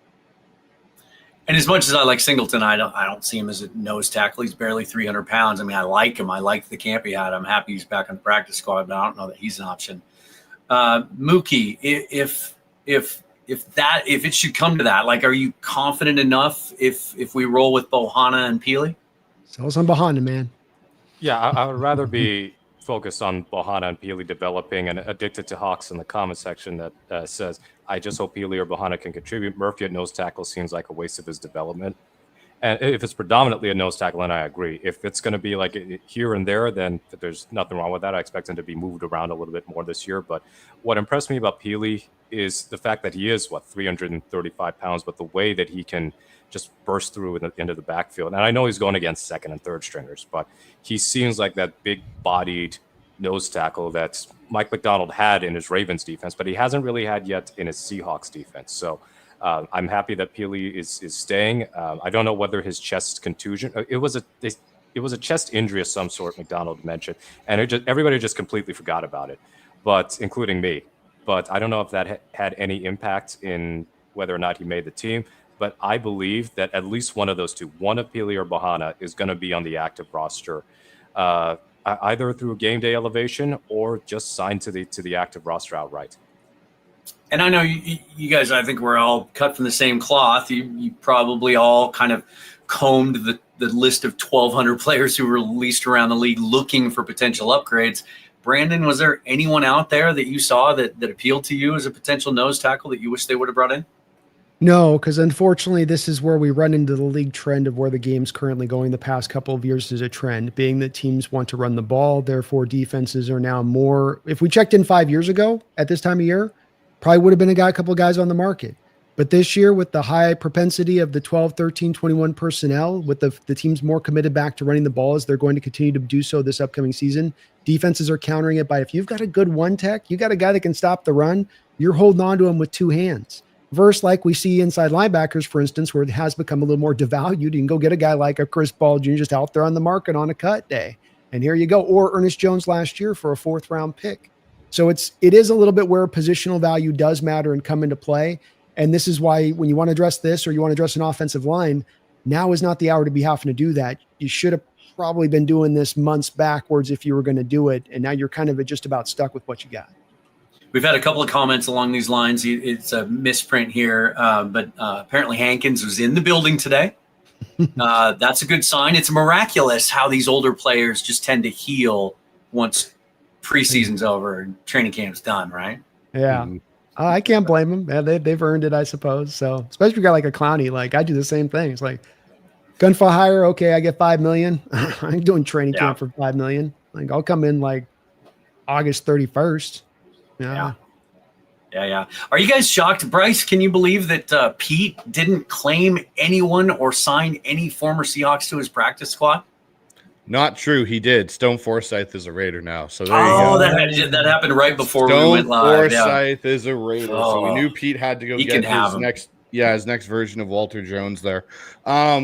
Speaker 1: And as much as I like Singleton, I don't see him as a nose tackle. He's barely 300 pounds. I mean, I like him. I like the camp he had. I'm happy he's back on the practice squad, but I don't know that he's an option. Mookie, if it should come to that, like, are you confident enough if we roll with Bohanna and Peely?
Speaker 2: Sell some Bohanna, man.
Speaker 4: Yeah, I would rather be focused on Bohanna and Peely developing, and Addicted to Hawks in the comment section that says, I just hope Peely or Bohanna can contribute. Murphy at nose tackle seems like a waste of his development. And if it's predominantly a nose tackle, then I agree. If it's going to be like here and there, then there's nothing wrong with that. I expect him to be moved around a little bit more this year. But what impressed me about Peely is the fact that he is, 335 pounds, but the way that he can just burst through into the backfield. And I know he's going against second and third stringers, but he seems like that big-bodied nose tackle that Mike McDonald had in his Ravens defense, but he hasn't really had yet in his Seahawks defense. So I'm happy that Peely is staying. I don't know whether his chest contusion, it was a chest injury of some sort, McDonald mentioned, and everybody just completely forgot about it, but including me. But I don't know if that had any impact in whether or not he made the team. But I believe that at least one of those two, one of Peely or Bohanna, is going to be on the active roster, either through a game day elevation or just signed to the active roster outright.
Speaker 1: And I know you guys, I think we're all cut from the same cloth. You probably all kind of combed the list of 1,200 players who were released around the league looking for potential upgrades. Brandon, was there anyone out there that you saw that appealed to you as a potential nose tackle that you wish they would have brought in?
Speaker 2: No, because unfortunately, this is where we run into the league trend of where the game's currently going the past couple of years is a trend, being that teams want to run the ball. Therefore, defenses are now more – if we checked in 5 years ago at this time of year, probably would have been a couple of guys on the market. But this year, with the high propensity of the 12, 13, 21 personnel, with the teams more committed back to running the ball as they're going to continue to do so this upcoming season, defenses are countering it by, if you've got a good one tech, you got a guy that can stop the run, you're holding on to him with two hands. Versus like we see inside linebackers, for instance, where it has become a little more devalued. You can go get a guy like a Chris Paul Jr. just out there on the market on a cut day. And here you go. Or Ernest Jones last year for a 4th round pick. So it is a little bit where positional value does matter and come into play. And this is why when you want to address this or you want to address an offensive line, now is not the hour to be having to do that. You should have probably been doing this months backwards if you were going to do it. And now you're kind of just about stuck with what you got.
Speaker 1: We've had a couple of comments along these lines. It's a misprint here, but apparently Hankins was in the building today. That's a good sign. It's miraculous how these older players just tend to heal once preseason's over and training camp's done, right?
Speaker 2: Yeah. I can't blame them. Yeah, they've earned it, I suppose. So, especially if you got like a Clowney, like I do the same thing. It's like gun for hire. Okay, I get $5 million. I'm doing training camp for $5 million. Like I'll come in like August 31st. Yeah.
Speaker 1: Are you guys shocked, Bryce? Can you believe that Pete didn't claim anyone or sign any former Seahawks to his practice squad?
Speaker 5: Not true. He did. Stone Forsythe is a Raider now. So there you go.
Speaker 1: That happened right before
Speaker 5: Stone
Speaker 1: we went live.
Speaker 5: Forsythe is a Raider. So we knew Pete had to go get his next version of Walter Jones there.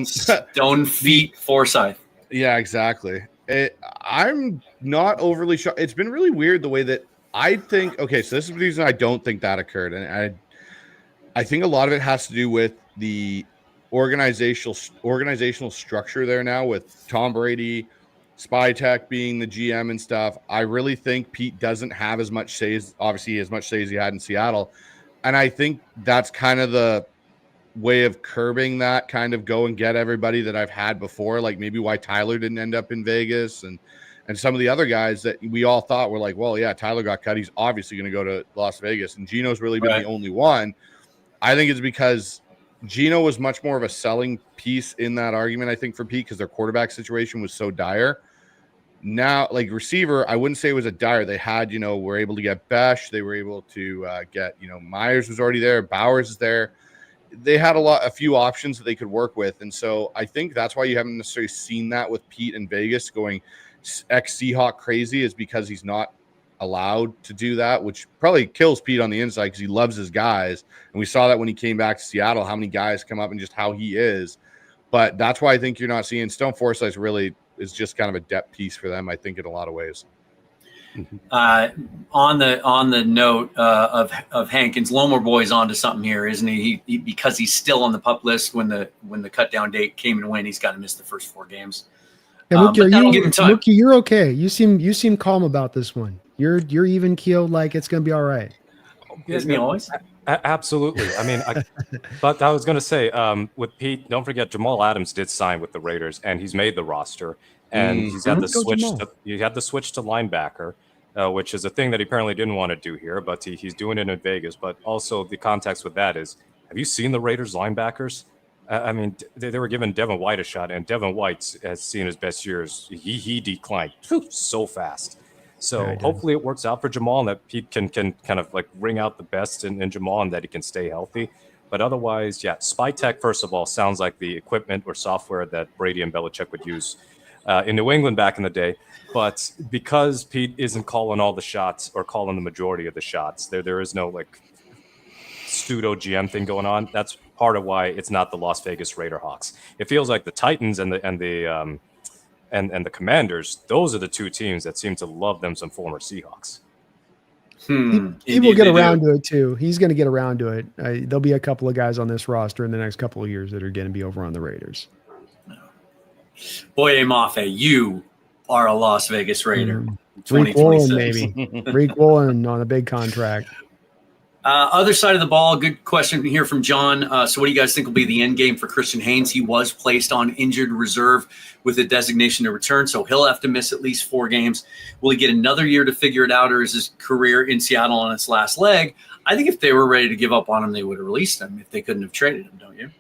Speaker 1: Stone Feet Forsythe.
Speaker 5: Yeah, exactly. I'm not overly shocked. It's been really weird the way that I think. Okay, so this is the reason I don't think that occurred, and I think a lot of it has to do with the organizational structure there now with Tom Brady, Spytech being the GM and stuff. I really think Pete doesn't have as much say as he had in Seattle. And I think that's kind of the way of curbing that, kind of go and get everybody that I've had before, like maybe why Tyler didn't end up in Vegas and some of the other guys that we all thought were like, well, yeah, Tyler got cut. He's obviously going to go to Las Vegas. And Gino's really been the only one. I think it's because Gino was much more of a selling piece in that argument, I think, for Pete, because their quarterback situation was so dire. Now, like receiver, I wouldn't say it was a dire. They had, were able to get Besh. They were able to get, Myers was already there. Bowers is there. They had a few options that they could work with. And so I think that's why you haven't necessarily seen that with Pete in Vegas going ex-Seahawk crazy, is because he's not allowed to do that, which probably kills Pete on the inside because he loves his guys. And we saw that when he came back to Seattle, how many guys come up and just how he is. But that's why I think you're not seeing Stone Forsythe really is just kind of a depth piece for them, I think, in a lot of ways.
Speaker 1: On the note of Hankins, Lomar Boy's onto something here, isn't he? He because he's still on the PUP list when the cutdown date came and went, he's got to miss the first 4 games.
Speaker 2: Yeah, Mookie, you're okay. You seem calm about this one. You're even keeled, like it's going to be all right.
Speaker 1: Isn't he always?
Speaker 4: Absolutely. I mean, but I was going to say, with Pete, don't forget Jamal Adams did sign with the Raiders, and he's made the roster, and he's had the switch. He had the switch to linebacker, which is a thing that he apparently didn't want to do here, but he's doing it in Vegas. But also the context with that is, have you seen the Raiders linebackers? I mean, they were giving Devin White a shot, and Devin White has seen his best years. He declined so fast. So hopefully it works out for Jamal, and that Pete can kind of like wring out the best in Jamal, and that he can stay healthy. But otherwise, yeah, Spytech, first of all, sounds like the equipment or software that Brady and Belichick would use in New England back in the day. But because Pete isn't calling all the shots or calling the majority of the shots, there is no like pseudo GM thing going on. That's part of why it's not the Las Vegas Raider Hawks. It feels like the Titans and the Commanders, those are the two teams that seem to love them some former Seahawks.
Speaker 2: He will get around to it too. He's going to get around to it. There'll be a couple of guys on this roster in the next couple of years that are going to be over on the Raiders.
Speaker 1: Boye Mafe, you are a Las Vegas Raider.
Speaker 2: Reek Woolen, maybe. Reek Woolen on a big contract.
Speaker 1: Other side of the ball, good question here from John. So what do you guys think will be the end game for Christian Haynes? He was placed on injured reserve with a designation to return, so he'll have to miss at least 4 games. Will he get another year to figure it out, or is his career in Seattle on its last leg? I think if they were ready to give up on him, they would have released him if they couldn't have traded him, don't you?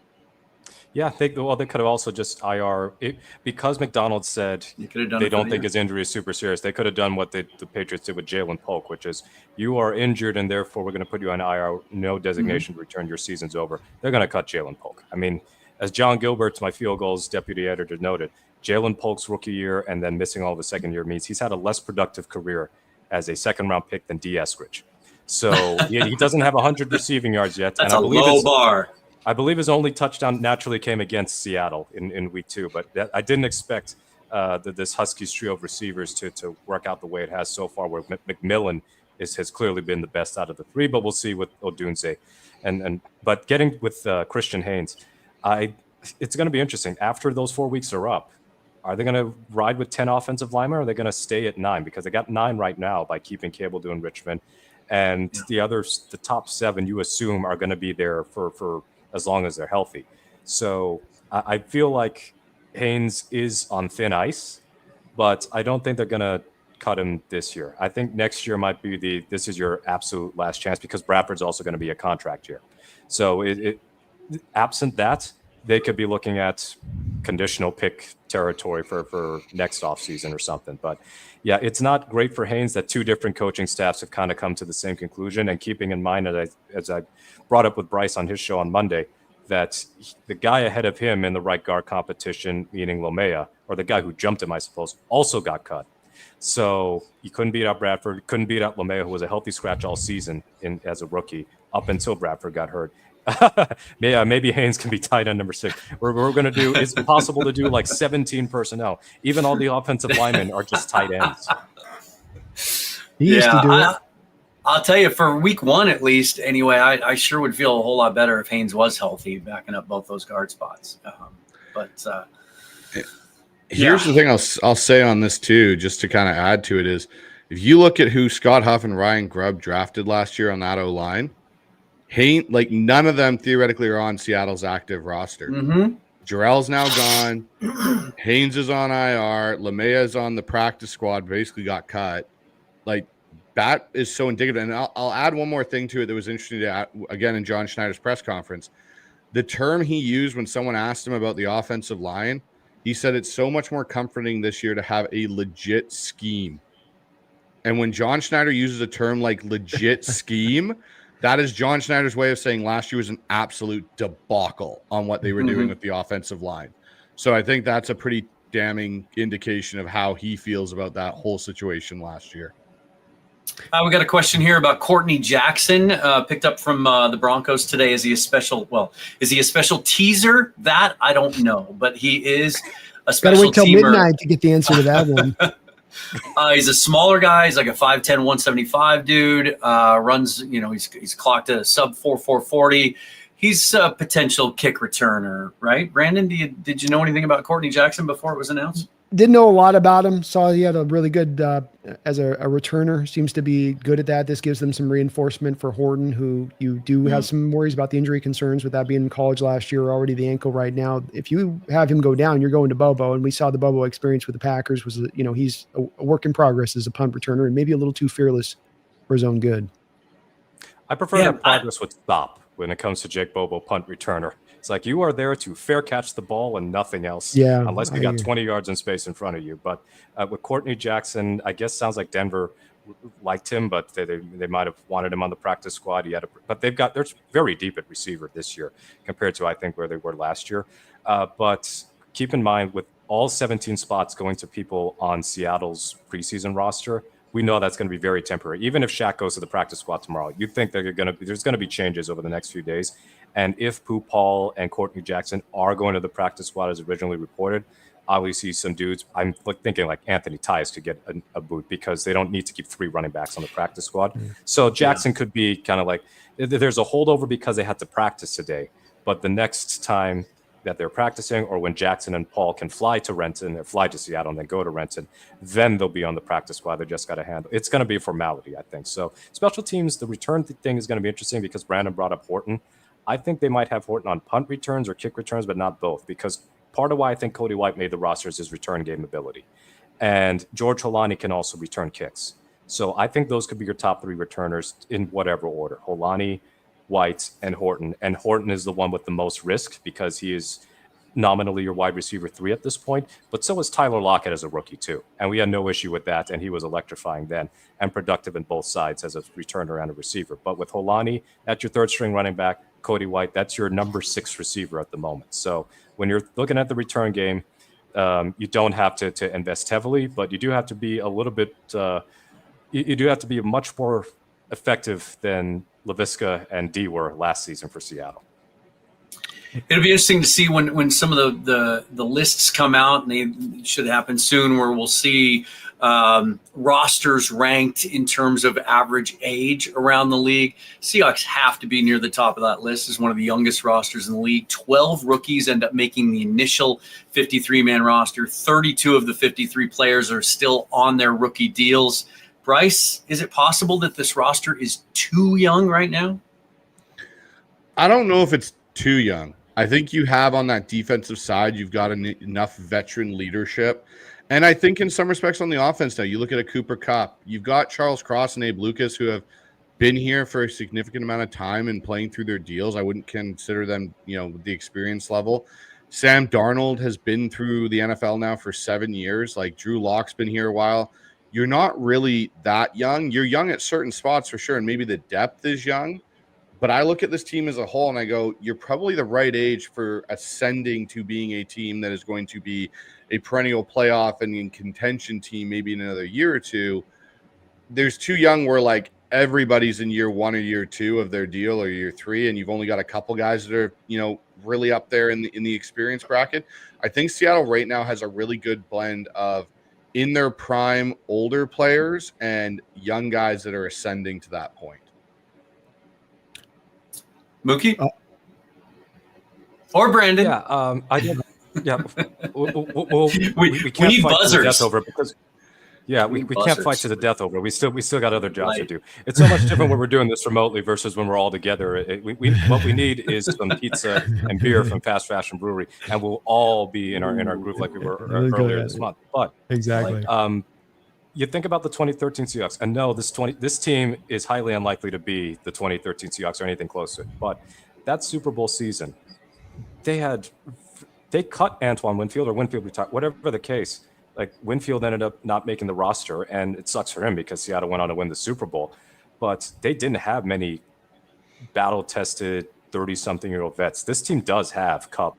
Speaker 4: Yeah, they could have also just IR it, because McDonald said they don't think his injury is super serious. They could have done what the Patriots did with Jalen Polk, which is you are injured and therefore we're going to put you on IR, no designation to return. Your season's over. They're going to cut Jalen Polk. I mean, as John Gilbert, my field goals deputy editor, noted, Jalen Polk's rookie year and then missing all of his second year means he's had a less productive career as a second-round pick than D. Eskridge. So he doesn't have 100 receiving yards yet.
Speaker 1: That's a low bar.
Speaker 4: I believe his only touchdown naturally came against Seattle in week 2, but I didn't expect this Huskies trio of receivers to work out the way it has so far, where McMillan has clearly been the best out of the 3, but we'll see with Odunze. But getting with Christian Haynes, it's going to be interesting. After those 4 weeks are up, are they going to ride with 10 offensive linemen, or are they going to stay at 9? Because they got 9 right now by keeping Cable doing Richmond. And the top 7, you assume, are going to be there for as long as they're healthy. So I feel like Haynes is on thin ice, but I don't think they're going to cut him this year. I think next year might be this is your absolute last chance, because Bradford's also going to be a contract year. So absent that, they could be looking at conditional pick territory for next offseason or something. But yeah, it's not great for Haynes that 2 different coaching staffs have kind of come to the same conclusion. And keeping in mind, as I brought up with Bryce on his show on Monday, that the guy ahead of him in the right guard competition, meaning Lomea, or the guy who jumped him, I suppose, also got cut. So he couldn't beat out Bradford, couldn't beat out Lomea, who was a healthy scratch all season as a rookie, up until Bradford got hurt. Maybe Haynes can be tight end number 6. We're going to do, it's possible to do like 17 personnel. Even all the offensive linemen are just tight ends.
Speaker 2: He used to do it.
Speaker 1: I'll tell you, for week 1 at least, anyway, I sure would feel a whole lot better if Haynes was healthy, backing up both those guard spots.
Speaker 5: Here's the thing I'll say on this too, just to kind of add to it, is if you look at who Scott Huff and Ryan Grubb drafted last year on that O-line, like none of them theoretically are on Seattle's active roster. Jarrell's now gone. Haynes is on IR. Lamea is on the practice squad, basically got cut. Like, that is so indicative. And I'll add one more thing to it that was interesting to add, again, in John Schneider's press conference. The term he used when someone asked him about the offensive line, he said it's so much more comforting this year to have a legit scheme. And when John Schneider uses a term like legit scheme, that is John Schneider's way of saying last year was an absolute debacle on what they were doing with the offensive line. So I think that's a pretty damning indication of how he feels about that whole situation last year.
Speaker 1: We got a question here about Courtney Jackson, picked up from the Broncos today. Is he a special teaser? That I don't know, but he is a special
Speaker 2: teamer. Got to wait till midnight to get the answer to that one.
Speaker 1: He's a smaller guy. He's like a 5'10", 175 dude. Runs, he's clocked a sub 4.40. He's a potential kick returner, right? Brandon, did you know anything about Courtney Jackson before it was announced?
Speaker 2: Didn't know a lot about him. Saw he had a really good, as a returner, seems to be good at that. This gives them some reinforcement for Horton, who you do have some worries about the injury concerns with that being in college last year, already the ankle right now. If you have him go down, you're going to Bobo. And we saw the Bobo experience with the Packers was, he's a work in progress as a punt returner and maybe a little too fearless for his own good.
Speaker 4: I prefer that progress would stop when it comes to Jake Bobo, punt returner. It's like you are there to fair catch the ball and nothing else, unless you got 20 yards in space in front of you. But with Courtney Jackson, I guess sounds like Denver liked him, but they might have wanted him on the practice squad. But they're very deep at receiver this year compared to I think where they were last year. But keep in mind, with all 17 spots going to people on Seattle's preseason roster, we know that's going to be very temporary. Even if Shaq goes to the practice squad tomorrow, you think there's going to be changes over the next few days. And if Pooh Paul and Courtney Jackson are going to the practice squad as originally reported, obviously some dudes, I'm thinking like Anthony Tyus could get a boot because they don't need to keep 3 running backs on the practice squad. So Jackson could be kind of like, there's a holdover because they had to practice today. But the next time that they're practicing, or when Jackson and Paul can fly to Renton or fly to Seattle and then go to Renton, then they'll be on the practice squad. They just got to handle. It's going to be a formality, I think. So special teams, the return thing is going to be interesting because Brandon brought up Horton. I think they might have Horton on punt returns or kick returns, but not both, because part of why I think Cody White made the roster is his return game ability. And George Holani can also return kicks. So I think those could be your top 3 returners in whatever order. Holani, White, and Horton. And Horton is the one with the most risk because he is nominally your wide receiver 3 at this point, but so was Tyler Lockett as a rookie too. And we had no issue with that. And he was electrifying then and productive in both sides as a returner and a receiver. But with Holani, that's your third string running back. Cody White, that's your number 6 receiver at the moment. So when you're looking at the return game, you don't have to invest heavily, but you do have to be a little bit, you do have to be much more effective than LaVisca and D were last season for Seattle.
Speaker 1: It'll be interesting to see when some of the lists come out, and they should happen soon, where we'll see rosters ranked in terms of average age around the league. Seahawks have to be near the top of that list as one of the youngest rosters in the league. 12 rookies end up making the initial 53-man roster. 32 of the 53 players are still on their rookie deals. Bryce, is it possible that this roster is too young right now?
Speaker 5: I don't know if it's too young. I think you have on that defensive side, you've got enough veteran leadership. And I think in some respects on the offense now, you look at a Cooper Kupp, you've got Charles Cross and Abe Lucas who have been here for a significant amount of time and playing through their deals. I wouldn't consider them, the experience level. Sam Darnold has been through the NFL now for 7 years. Like Drew Lock's been here a while. You're not really that young. You're young at certain spots for sure, and maybe the depth is young. But I look at this team as a whole and I go, you're probably the right age for ascending to being a team that is going to be a perennial playoff and in contention team maybe in another year or two. There's too young where like everybody's in year 1 or year 2 of their deal or year 3, and you've only got a couple guys that are, really up there in the experience bracket. I think Seattle right now has a really good blend of in their prime older players and young guys that are ascending to that point.
Speaker 1: Mookie? Or Brandon?
Speaker 4: Yeah, I did. Yeah, we can't
Speaker 1: need
Speaker 4: fight
Speaker 1: buzzers.
Speaker 4: to the death over it because we can't fight to the death over it. We still got other jobs to do. It's so much different when we're doing this remotely versus when we're all together. What we need is some pizza and beer from Fast Fashion Brewery, and we'll all be in our group like we were earlier this month. But
Speaker 2: Exactly.
Speaker 4: you think about the 2013 Seahawks, and no, this team is highly unlikely to be the 2013 Seahawks or anything close to it. But that Super Bowl season, they cut Antoine Winfield, or Winfield retired, whatever the case. Like Winfield ended up not making the roster, and it sucks for him because Seattle went on to win the Super Bowl. But they didn't have many battle-tested 30-something-year-old vets. This team does have Kupp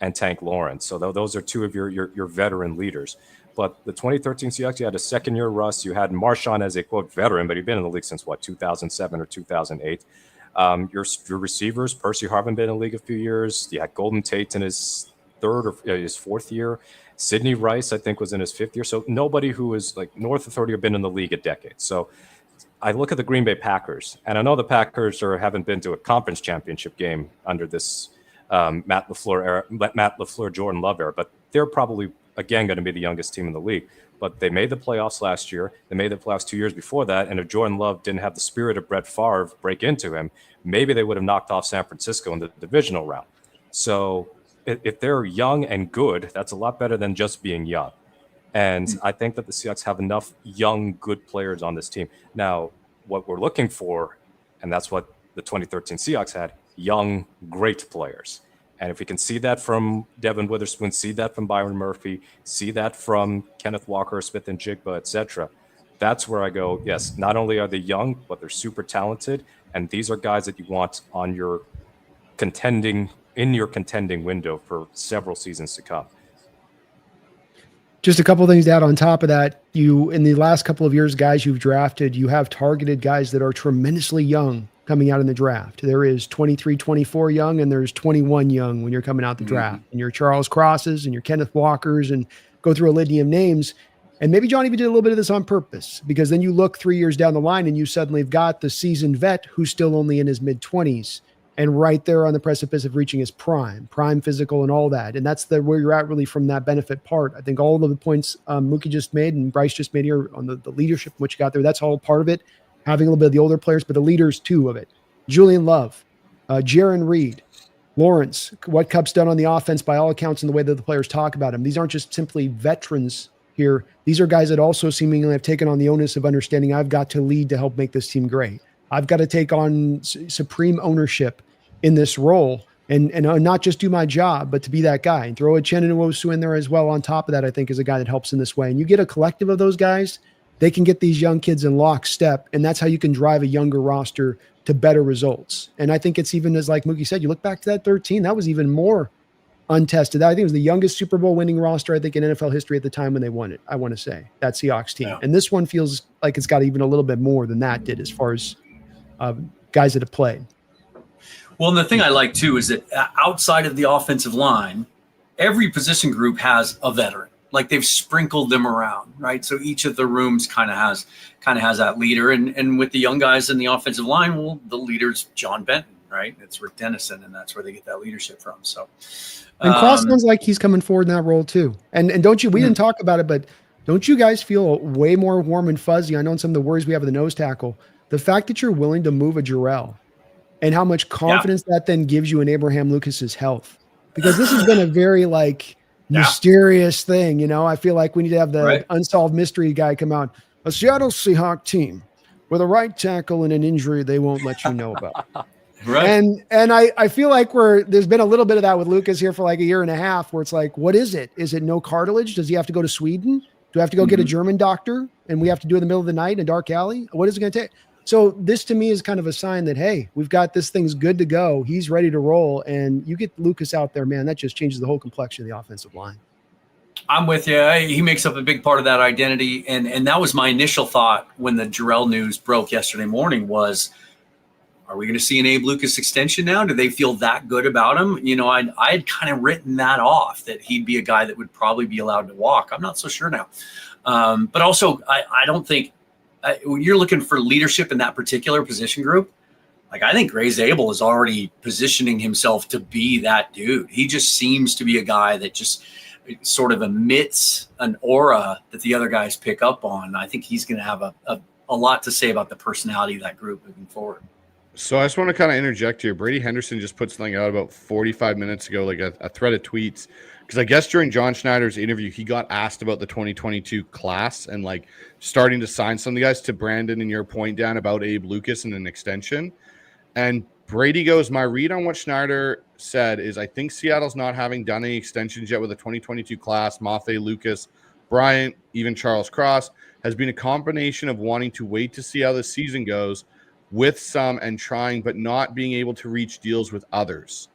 Speaker 4: and Tank Lawrence, so those are two of your veteran leaders. But the 2013 Seahawks, you had a second-year Russ. You had Marshawn as a, quote, veteran, but he'd been in the league since, 2007 or 2008. Your receivers, Percy Harvin been in the league a few years. You had Golden Tate in his third or his fourth year. Sidney Rice, I think, was in his fifth year. So nobody who is like north of 30 have been in the league a decade. So I look at the Green Bay Packers, and I know the Packers haven't been to a conference championship game under this Matt LaFleur, Jordan Love era, but they're probably, again, going to be the youngest team in the league. But they made the playoffs last year. They made the playoffs 2 years before that. And if Jordan Love didn't have the spirit of Brett Favre break into him, maybe they would have knocked off San Francisco in the divisional round. So if they're young and good, that's a lot better than just being young. And I think that the Seahawks have enough young, good players on this team. Now, what we're looking for, and that's what the 2013 Seahawks had, young, great players. And if we can see that from Devin Witherspoon, see that from Byron Murphy, see that from Kenneth Walker, Smith and Jigba, etc., that's where I go, yes, not only are they young, but they're super talented. And these are guys that you want on your contending window for several seasons to come.
Speaker 2: Just a couple of things to add on top of that. You, in the last couple of years, guys you've drafted, you have targeted guys that are tremendously young coming out in the draft. There is 23, 24 young, and there's 21 young when you're coming out the draft. And your Charles Crosses and your Kenneth Walkers, and go through a litany of names. And maybe John even did a little bit of this on purpose, because then you look 3 years down the line and you suddenly have got the seasoned vet who's still only in his mid-20s. And right there on the precipice of reaching his prime physical and all that. And that's where you're at really from that benefit part. I think all of the points Mookie just made and Bryce just made here on the leadership, which you got there, that's all part of it. Having a little bit of the older players, but the leaders too of it. Julian Love, Jaron Reed, Lawrence, what Kupp's done on the offense by all accounts and the way that the players talk about him. These aren't just simply veterans here. These are guys that also seemingly have taken on the onus of understanding I've got to lead to help make this team great. I've got to take on supreme ownership in this role and not just do my job, but to be that guy and throw a Chen and Nwosu in there as well. On top of that, I think is a guy that helps in this way. And you get a collective of those guys, they can get these young kids in lockstep, and that's how you can drive a younger roster to better results. And I think it's even as like Mookie said, you look back to that 13, that was even more untested. I think it was the youngest Super Bowl winning roster, I think, in NFL history at the time when they won it, I want to say, that Seahawks team. Yeah. And this one feels like it's got even a little bit more than that did as far as guys that have played.
Speaker 1: Well, and the thing I like, too, is that outside of the offensive line, every position group has a veteran. Like they've sprinkled them around, right? So each of the rooms kind of has that leader. And with the young guys in the offensive line, well, the leader's John Benton, right? It's Rick Dennison, and that's where they get that leadership from. So,
Speaker 2: and Cross sounds like he's coming forward in that role too. And don't you? We didn't talk about it, but don't you guys feel way more warm and fuzzy? I know some of the worries we have with the nose tackle, the fact that you're willing to move a Jarrell, and how much confidence that then gives you in Abraham Lucas's health, because this has been a very mysterious thing. I feel like we need to have the unsolved mystery guy come out. A Seattle Seahawks team with a right tackle and an injury they won't let you know about.
Speaker 1: Right.
Speaker 2: And I feel like there's been a little bit of that with Lucas here for like a year and a half, where it's like, what is it? Is it no cartilage? Does he have to go to Sweden? Do I have to go get a German doctor and we have to do it in the middle of the night in a dark alley? What is it going to take? So this to me is kind of a sign that, hey, we've got this thing's good to go. He's ready to roll. And you get Lucas out there, man, that just changes the whole complexion of the offensive line.
Speaker 1: I'm with you. He makes up a big part of that identity. And that was my initial thought when the Jarrell news broke yesterday morning was, are we going to see an Abe Lucas extension now? Do they feel that good about him? I had kind of written that off, that he'd be a guy that would probably be allowed to walk. I'm not so sure now. But also, I don't think when you're looking for leadership in that particular position group, like I think Ray Zabel is already positioning himself to be that dude. He just seems to be a guy that just sort of emits an aura that the other guys pick up on. I think he's going to have a lot to say about the personality of that group moving forward.
Speaker 5: So I just want to kind of interject here. Brady Henderson just put something out about 45 minutes ago, like a thread of tweets. Because I guess during John Schneider's interview, he got asked about the 2022 class and like starting to sign some of the guys. To Brandon and your point, Dan, about Abe Lucas and an extension. And Brady goes, my read on what Schneider said is I think Seattle's not having done any extensions yet with the 2022 class. Mafe, Lucas, Bryant, even Charles Cross has been a combination of wanting to wait to see how the season goes with some and trying, but not being able to reach deals with others.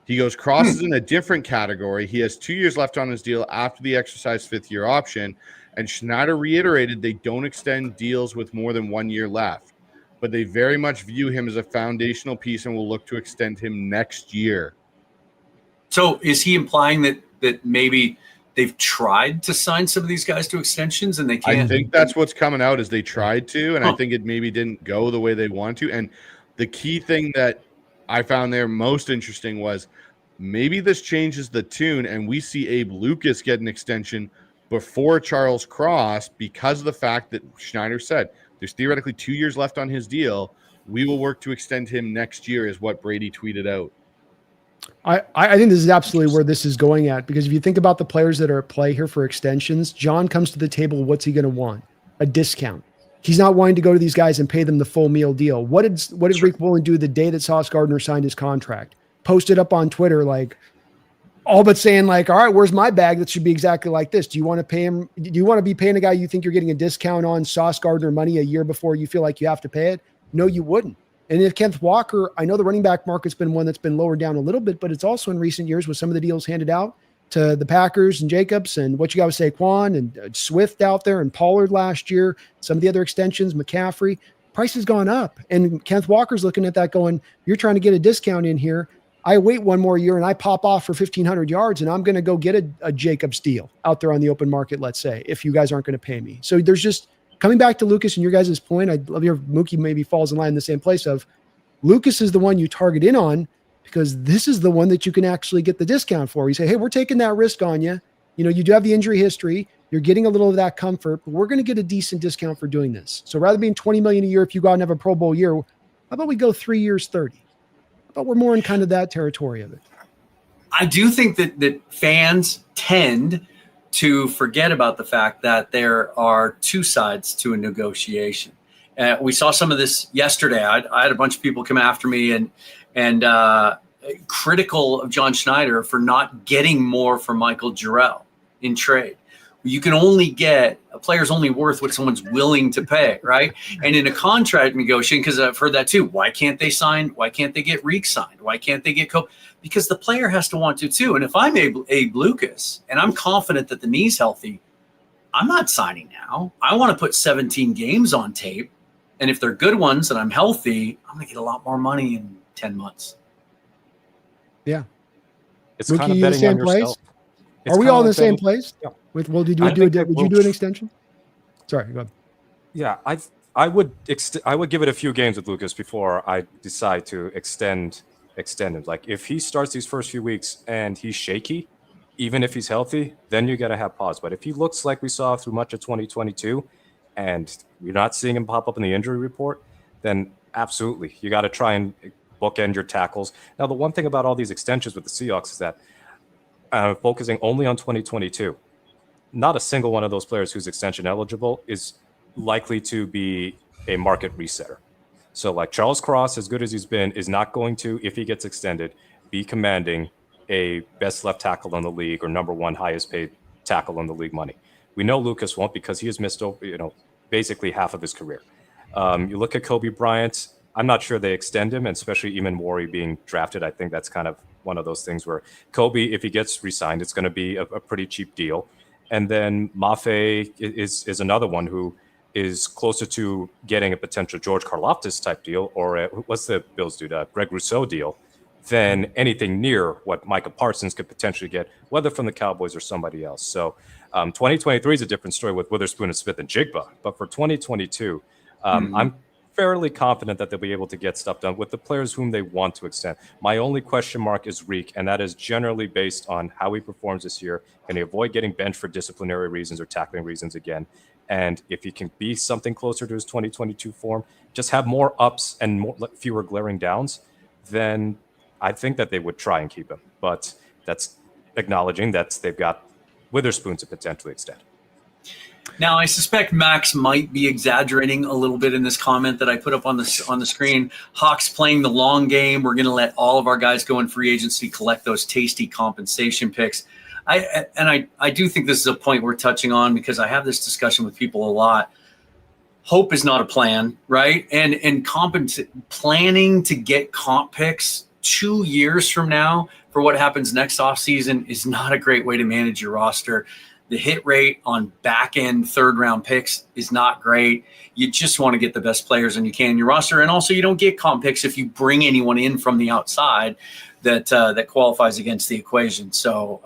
Speaker 5: He goes, Cross is in a different category. He has 2 years left on his deal after the exercised fifth-year option, and Schneider reiterated they don't extend deals with more than 1 year left, but they very much view him as a foundational piece and will look to extend him next year.
Speaker 1: So is he implying that maybe they've tried to sign some of these guys to extensions and they can't?
Speaker 5: I think that's what's coming out is they tried to, and I think it maybe didn't go the way they want to. And the key thing that I found there most interesting was maybe this changes the tune and we see Abe Lucas get an extension before Charles Cross because of the fact that Schneider said there's theoretically 2 years left on his deal. We will work to extend him next year is what Brady tweeted out.
Speaker 2: I think this is absolutely where this is going at, because if you think about the players that are at play here for extensions, John comes to the table. What's he going to want? A discount. He's not wanting to go to these guys and pay them the full meal deal. What did Rick Woolen do the day that Sauce Gardner signed his contract? Posted up on Twitter, like all but saying like, all right, where's my bag? That should be exactly like this. Do you want to pay him? Do you want to be paying a guy you think you're getting a discount on Sauce Gardner money a year before you feel like you have to pay it? No, you wouldn't. And if Kenneth Walker, I know the running back market's been one that's been lowered down a little bit, but it's also in recent years with some of the deals handed out to the Packers and Jacobs and what you got with Saquon and Swift out there and Pollard last year, some of the other extensions, McCaffrey, price has gone up. And Kenneth Walker's looking at that going, you're trying to get a discount in here. I wait one more year and I pop off for 1,500 yards and I'm going to go get a Jacobs deal out there on the open market, let's say, if you guys aren't going to pay me. So there's just, coming back to Lucas and your guys' point, I'd love your Mookie maybe falls in line in the same place of Lucas is the one you target in on because this is the one that you can actually get the discount for. You say, hey, we're taking that risk on you. You know, you do have the injury history. You're getting a little of that comfort, but we're going to get a decent discount for doing this. So rather than being $20 million a year, if you go out and have a Pro Bowl year, how about we go 3 years, 30? How about we're more in kind of that territory of it?
Speaker 1: I do think that fans tend to forget about the fact that there are two sides to a negotiation. We saw some of this yesterday. I had a bunch of people come after me and critical of John Schneider for not getting more for Michael Jarrell in trade. You can only get a player's only worth what someone's willing to pay, right? And in a contract negotiation, because I've heard that too, why can't they sign? Why can't they get Reek signed? Why can't they get Because the player has to want to too. And if I'm Abe Lucas and I'm confident that the knee's healthy, I'm not signing now. I want to put 17 games on tape. And if they're good ones and I'm healthy, I'm going to get a lot more money in 10 months.
Speaker 2: Yeah.
Speaker 4: It's
Speaker 2: Mookie,
Speaker 4: kind of
Speaker 2: you in the
Speaker 4: betting
Speaker 2: same
Speaker 4: on
Speaker 2: place?
Speaker 4: yourself. It's
Speaker 2: Are we
Speaker 4: kinda
Speaker 2: all in the
Speaker 4: like
Speaker 2: same
Speaker 4: betting-
Speaker 2: place?
Speaker 4: Yeah.
Speaker 2: Would you
Speaker 4: I think that
Speaker 2: would you do an extension? Sorry, go ahead.
Speaker 4: Yeah, I would give it a few games with Lucas before I decide to extend him. Like if he starts these first few weeks and he's shaky, even if he's healthy, then you got to have pause. But if he looks like we saw through much of 2022 and you're not seeing him pop up in the injury report, then absolutely, you got to try and bookend your tackles. Now, the one thing about all these extensions with the Seahawks is that focusing only on 2022, not a single one of those players who's extension eligible is likely to be a market resetter. So like Charles Cross, as good as he's been, is not going to, if he gets extended, be commanding a best left tackle in the league or number one highest paid tackle in the league money. We know Lucas won't because he has missed, basically half of his career. You look at Kobe Bryant, I'm not sure they extend him, and especially Eamon Warry being drafted. I think that's kind of one of those things where Kobe, if he gets re-signed, it's going to be a pretty cheap deal. And then Mafe is another one who is closer to getting a potential George Karlaftis type deal, or what's the Bills dude, Greg Rousseau deal, than anything near what Micah Parsons could potentially get, whether from the Cowboys or somebody else. So 2023 is a different story with Witherspoon and Smith and Jigba. But for 2022, I'm fairly confident that they'll be able to get stuff done with the players whom they want to extend. My only question mark is Reek, and that is generally based on how he performs this year. Can he avoid getting benched for disciplinary reasons or tackling reasons again? And if he can be something closer to his 2022 form, just have more ups and fewer glaring downs, then I think that they would try and keep him. But that's acknowledging that they've got Witherspoon to potentially extend.
Speaker 1: Now, I suspect Max might be exaggerating a little bit in this comment that I put up on the screen. Hawks playing the long game. We're going to let all of our guys go in free agency, collect those tasty compensation picks. I do think this is a point we're touching on because I have this discussion with people a lot. Hope is not a plan, right? And planning to get comp picks 2 years from now for what happens next offseason is not a great way to manage your roster. The hit rate on back-end third-round picks is not great. You just want to get the best players and you can in your roster. And also you don't get comp picks if you bring anyone in from the outside that qualifies against the equation. So,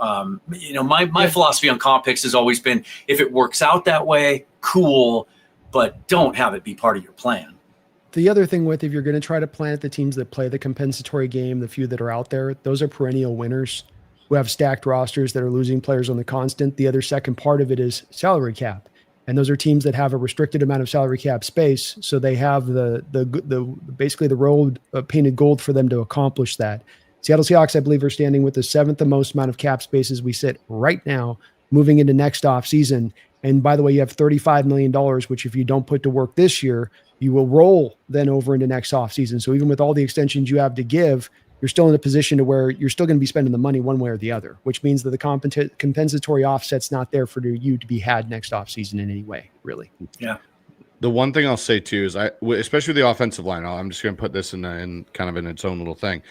Speaker 1: my philosophy on comp picks has always been if it works out that way, cool, but don't have it be part of your plan.
Speaker 2: The other thing if you're going to try to plant the teams that play the compensatory game, the few that are out there, those are perennial winners who have stacked rosters that are losing players on the constant. The other second part of it is salary cap. And those are teams that have a restricted amount of salary cap space. So they have the basically the road painted gold for them to accomplish that. Seattle Seahawks, I believe, are standing with the seventh most amount of cap space as we sit right now, moving into next offseason. And by the way, you have $35 million, which if you don't put to work this year, you will roll then over into next offseason. So even with all the extensions you have to give, you're still in a position to where you're still going to be spending the money one way or the other, which means that the compensatory offset's not there for you to be had next offseason in any way, really.
Speaker 1: Yeah.
Speaker 5: The one thing I'll say too is especially the offensive line, I'm just going to put this in kind of in its own little thing.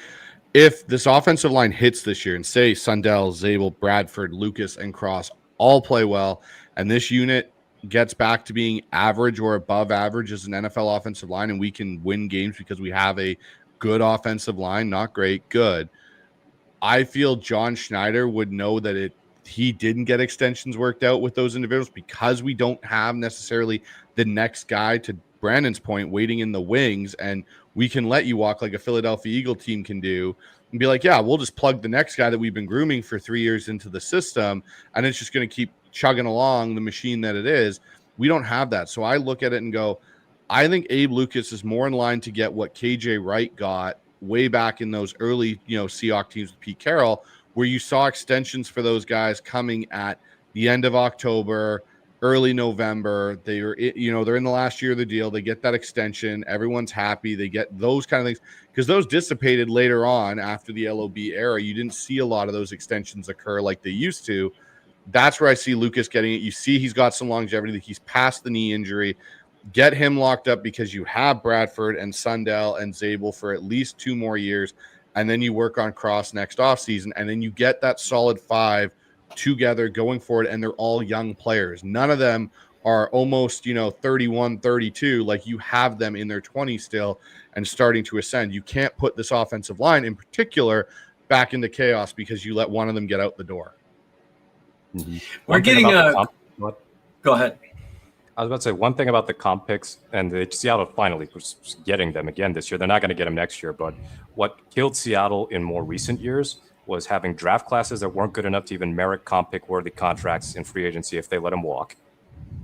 Speaker 5: If this offensive line hits this year and say Sundell, Zabel, Bradford, Lucas, and Cross all play well, and this unit gets back to being average or above average as an NFL offensive line, and we can win games because we have a good offensive line, not great, good. I feel John Schneider would know that he didn't get extensions worked out with those individuals because we don't have necessarily the next guy, to Brandon's point, waiting in the wings, and we can let you walk like a Philadelphia Eagle team can do and be like, yeah, we'll just plug the next guy that we've been grooming for 3 years into the system, and it's just going to keep chugging along the machine that it is. We don't have that. So I look at it and go, I think Abe Lucas is more in line to get what KJ Wright got way back in those early, Seahawks teams with Pete Carroll, where you saw extensions for those guys coming at the end of October, early November. They're in the last year of the deal. They get that extension. Everyone's happy. They get those kind of things because those dissipated later on after the LOB era. You didn't see a lot of those extensions occur like they used to. That's where I see Lucas getting it. You see he's got some longevity. He's past the knee injury. Get him locked up because you have Bradford and Sundell and Zabel for at least 2 more years. And then you work on Cross next offseason. And then you get that solid 5 together going forward. And they're all young players. None of them are almost, 31, 32. Like you have them in their 20s still and starting to ascend. You can't put this offensive line in particular back into chaos because you let one of them get out the door.
Speaker 4: Mm-hmm.
Speaker 1: We're getting a. Go ahead.
Speaker 4: I was about to say one thing about the comp picks, and Seattle finally was getting them again this year. They're not going to get them next year, but what killed Seattle in more recent years was having draft classes that weren't good enough to even merit comp pick worthy contracts in free agency if they let them walk.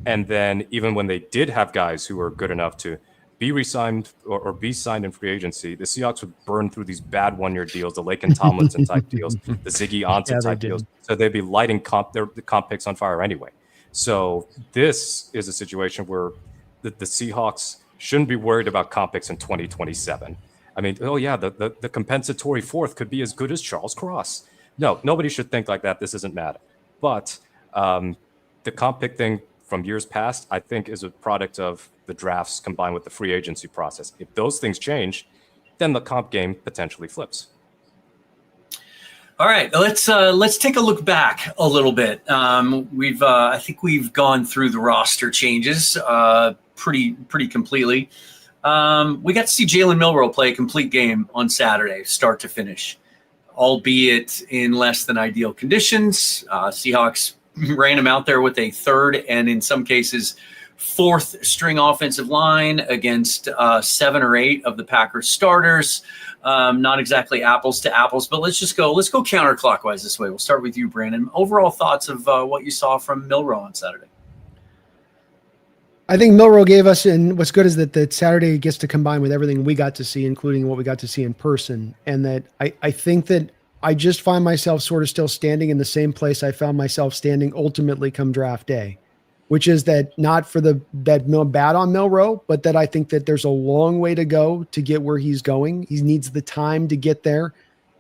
Speaker 4: And then even when they did have guys who were good enough to be re-signed or be signed in free agency, the Seahawks would burn through these bad one-year deals, the Laken Tomlinson type deals, the Ziggy Ansah type deals. So they'd be lighting the comp picks on fire anyway. So this is a situation where the Seahawks shouldn't be worried about comp picks in 2027. I mean, the compensatory fourth could be as good as Charles Cross. No, nobody should think like that. This isn't mad. But the comp pick thing from years past, I think, is a product of the drafts combined with the free agency process. If those things change, then the comp game potentially flips.
Speaker 1: All right, let's take a look back a little bit. I think we've gone through the roster changes pretty completely. We got to see Jalen Milroe play a complete game on Saturday, start to finish, albeit in less than ideal conditions. Seahawks ran him out there with a third and in some cases 4th string offensive line against 7 or 8 of the Packers starters. Not exactly apples to apples, but let's go counterclockwise this way. We'll start with you, Brandon. Overall thoughts of what you saw from Milroe on Saturday?
Speaker 2: I think Milroe gave us, and what's good is that Saturday gets to combine with everything we got to see, including what we got to see in person. And that I think that I just find myself sort of still standing in the same place I found myself standing ultimately come draft day, which is that not for that bad on Milroe, but that I think that there's a long way to go to get where he's going. He needs the time to get there.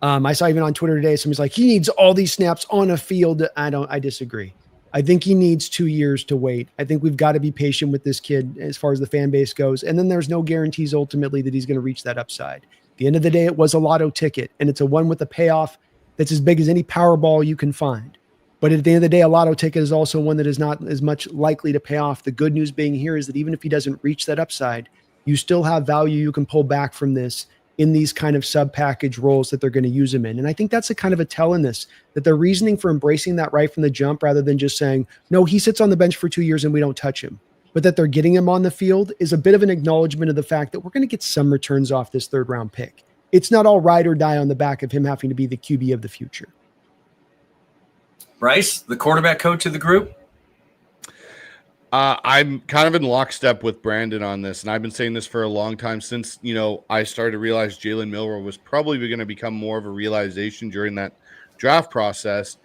Speaker 2: I saw even on Twitter today, somebody's like, he needs all these snaps on a field. I disagree. I think he needs 2 years to wait. I think we've got to be patient with this kid as far as the fan base goes. And then there's no guarantees ultimately that he's going to reach that upside. At the end of the day, it was a lotto ticket, and it's a one with a payoff that's as big as any Powerball you can find. But at the end of the day, a lotto ticket is also one that is not as much likely to pay off. The good news being here is that even if he doesn't reach that upside, you still have value you can pull back from this in these kind of sub-package roles that they're going to use him in. And I think that's a kind of a tell in this, that they're reasoning for embracing that right from the jump rather than just saying, no, he sits on the bench for 2 years and we don't touch him. But that they're getting him on the field is a bit of an acknowledgement of the fact that we're going to get some returns off this 3rd round pick. It's not all ride or die on the back of him having to be the QB of the future.
Speaker 1: Bryce, the quarterback coach of the group?
Speaker 5: I'm kind of in lockstep with Brandon on this, and I've been saying this for a long time since, I started to realize Jalen Milroe was probably going to become more of a realization during that draft process.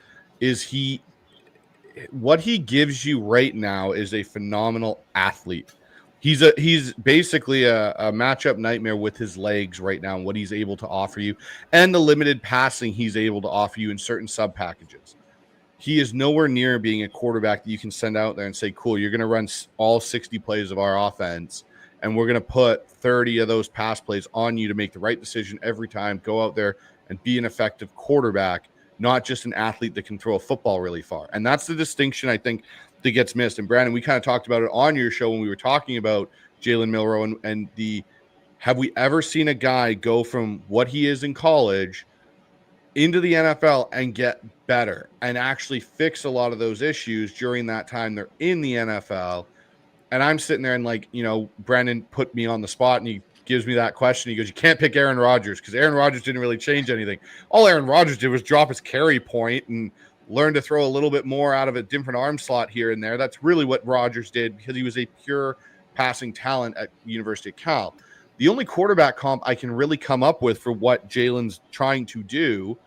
Speaker 5: What he gives you right now is a phenomenal athlete. He's basically a matchup nightmare with his legs right now and what he's able to offer you and the limited passing he's able to offer you in certain sub packages. He is nowhere near being a quarterback that you can send out there and say, cool, you're going to run all 60 plays of our offense, and we're going to put 30 of those pass plays on you to make the right decision every time, go out there and be an effective quarterback, not just an athlete that can throw a football really far. And that's the distinction I think that gets missed. And Brandon, we kind of talked about it on your show when we were talking about Jalen Milroe and have we ever seen a guy go from what he is in college into the NFL and get better and actually fix a lot of those issues during that time they're in the NFL? And I'm sitting there and Brandon put me on the spot and he gives me that question. He goes, you can't pick Aaron Rodgers because Aaron Rodgers didn't really change anything. All Aaron Rodgers did was drop his carry point and learn to throw a little bit more out of a different arm slot here and there. That's really what Rodgers did because he was a pure passing talent at University of Cal. The only quarterback comp I can really come up with for what Jalen's trying to do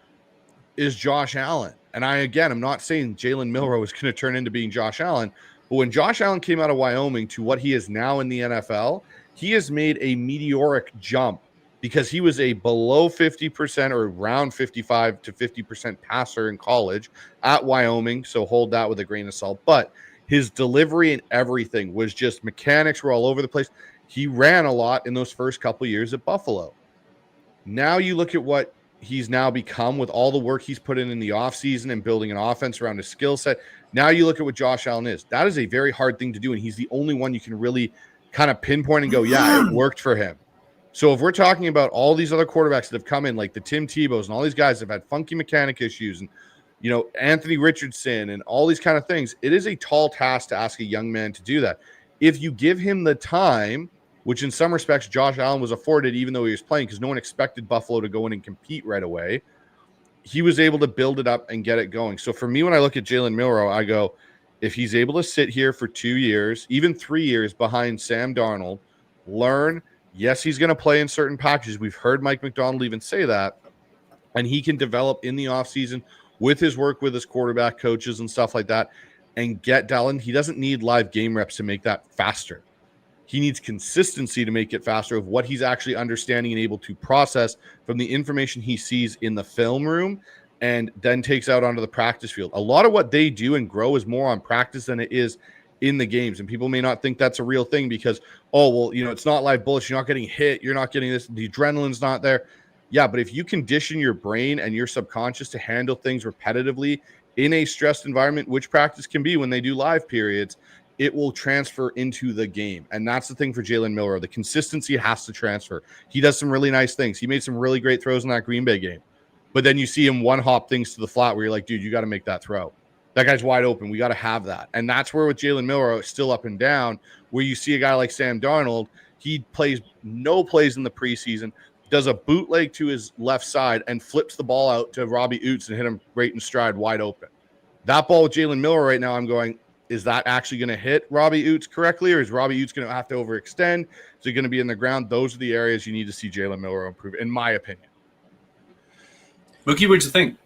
Speaker 5: is Josh Allen. And I'm not saying Jalen Milroe is going to turn into being Josh Allen, But when Josh Allen came out of Wyoming to what he is now in the NFL, he has made a meteoric jump because he was a below 50% or around 55 to 50% passer in college at Wyoming. So hold that with a grain of salt. But his delivery and everything was just mechanics were all over the place. He ran a lot in those first couple of years at Buffalo. Now you look at what he's now become with all the work he's put in the offseason and building an offense around his skill set. Now you look at what Josh Allen is. That is a very hard thing to do, and he's the only one you can really kind of pinpoint and go, yeah, it worked for him. So if we're talking about all these other quarterbacks that have come in, like the Tim Tebows and all these guys that have had funky mechanic issues and, you know, Anthony Richardson and all these kind of things, it is a tall task to ask a young man to do that. If you give him the time, which in some respects Josh Allen was afforded even though he was playing because no one expected Buffalo to go in and compete right away, he was able to build it up and get it going. So for me, when I look at Jalen Milroe, I go, if he's able to sit here for 2 years, even 3 years behind Sam Darnold, learn, yes, he's going to play in certain packages. We've heard Mike McDonald even say that, and he can develop in the offseason with his work with his quarterback coaches and stuff like that and get Dallin. He doesn't need live game reps to make that faster. He needs consistency to make it faster of what he's actually understanding and able to process from the information he sees in the film room and then takes out onto the practice field. A lot of what they do and grow is more on practice than it is in the games. And people may not think that's a real thing because, oh, well, you know, it's not live bullets. You're not getting hit. You're not getting this. The adrenaline's not there. Yeah, but if you condition your brain and your subconscious to handle things repetitively in a stressed environment, which practice can be when they do live periods, it will transfer into the game. And that's the thing for Jalen Milroe. The consistency has to transfer. He does some really nice things. He made some really great throws in that Green Bay game. But then you see him one-hop things to the flat where you're like, dude, you got to make that throw. That guy's wide open. We got to have that. And that's where with Jalen Milroe, it's still up and down, where you see a guy like Sam Darnold, he plays no plays in the preseason, does a bootleg to his left side and flips the ball out to Robbie Oates and hit him right in stride wide open. That ball with Jalen Milroe right now, I'm going, is that actually going to hit Robbie Oates correctly, or is Robbie Oates going to have to overextend? Is it going to be in the ground? Those are the areas you need to see Jalen Milroe improve, in my opinion.
Speaker 1: Mookie, what'd you think?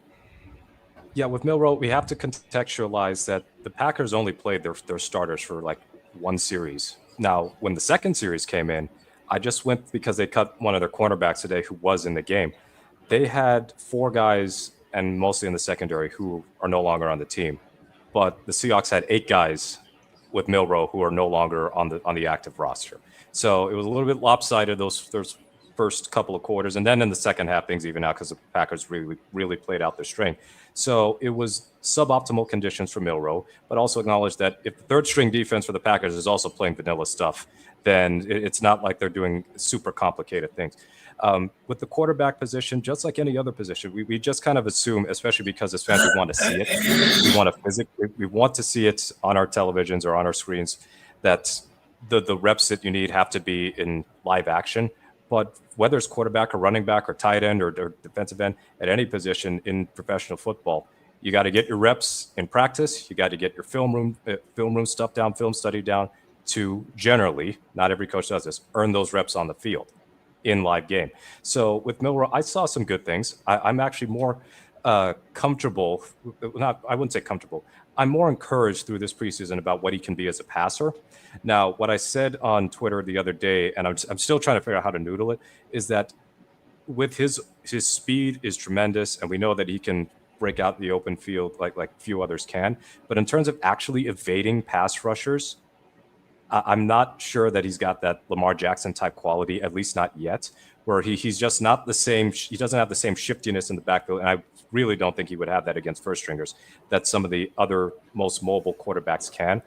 Speaker 4: Yeah, with Milroe, we have to contextualize that the Packers only played their starters for like one series. Now, when the second series came in, I just went because they cut one of their cornerbacks today who was in the game. They had 4 guys, and mostly in the secondary, who are no longer on the team. But the Seahawks had 8 guys with Milroe who are no longer on the active roster. So it was a little bit lopsided those first couple of quarters. And then in the second half, things even out because the Packers really played out their string. So it was suboptimal conditions for Milroe, but also acknowledge that if the third string defense for the Packers is also playing vanilla stuff, then it's not like they're doing super complicated things. With the quarterback position, just like any other position, we just kind of assume, especially because as fans, we want to see it. We want to see it on our televisions or on our screens, that the reps that you need have to be in live action. But whether it's quarterback or running back or tight end or defensive end, at any position in professional football, you got to get your reps in practice. You got to get your film room stuff down, film study down, to generally, not every coach does this, earn those reps on the field in live game. So with Milroe, I saw some good things. I'm actually more comfortable. I wouldn't say comfortable. I'm more encouraged through this preseason about what he can be as a passer. Now, what I said on Twitter the other day, and I'm still trying to figure out how to noodle it, is that with his speed is tremendous, and we know that he can break out the open field like few others can. But in terms of actually evading pass rushers, I'm not sure that he's got that Lamar Jackson type quality, at least not yet, where he's just not the same. He doesn't have the same shiftiness in the backfield. And I really don't think he would have that against first stringers that some of the other most mobile quarterbacks can.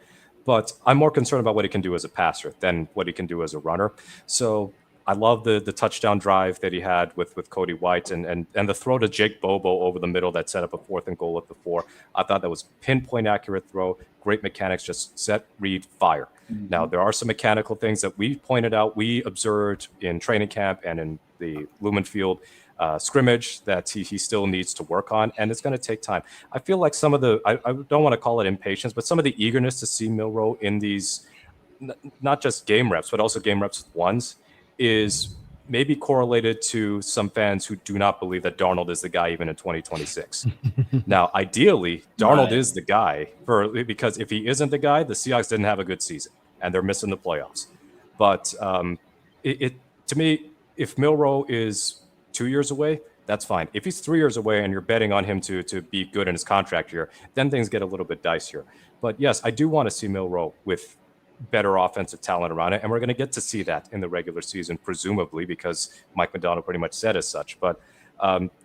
Speaker 4: But I'm more concerned about what he can do as a passer than what he can do as a runner. So I love the touchdown drive that he had with Cody White and the throw to Jake Bobo over the middle that set up a 4th and goal at the 4. I thought that was pinpoint accurate throw, great mechanics, just set, read, fire. Mm-hmm. Now, there are some mechanical things that we pointed out, we observed in training camp and in the Lumen Field scrimmage that he still needs to work on, and it's going to take time. I feel like some of the, I don't want to call it impatience, but some of the eagerness to see Milroe in these, not just game reps, but also game reps with ones, is maybe correlated to some fans who do not believe that Darnold is the guy even in 2026. Now, ideally, Darnold is the guy because if he isn't the guy, the Seahawks didn't have a good season and they're missing the playoffs. But to me, if Milroe is 2 years away, that's fine. If he's 3 years away and you're betting on him to be good in his contract year, then things get a little bit dicier. But yes, I do want to see Milroe with better offensive talent around it. And we're going to get to see that in the regular season, presumably, because Mike McDonald pretty much said as such. But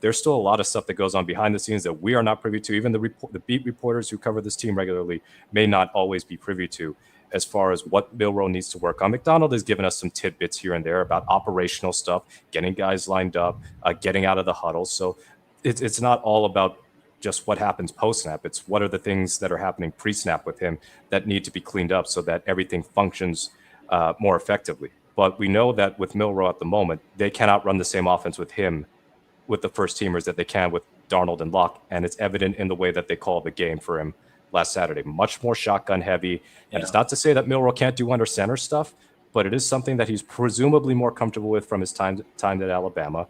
Speaker 4: there's still a lot of stuff that goes on behind the scenes that we are not privy to. Even the beat reporters who cover this team regularly may not always be privy to as far as what Milroe needs to work on. McDonald has given us some tidbits here and there about operational stuff, getting guys lined up, getting out of the huddle. So it's not all about just what happens post-snap. It's what are the things that are happening pre-snap with him that need to be cleaned up so that everything functions more effectively. But we know that with Milroe at the moment, they cannot run the same offense with him, with the first teamers that they can with Darnold and Locke. And it's evident in the way that they call the game for him last Saturday. Much more shotgun heavy. And it's not to say that Milroe can't do under center stuff, but it is something that he's presumably more comfortable with from his time at Alabama.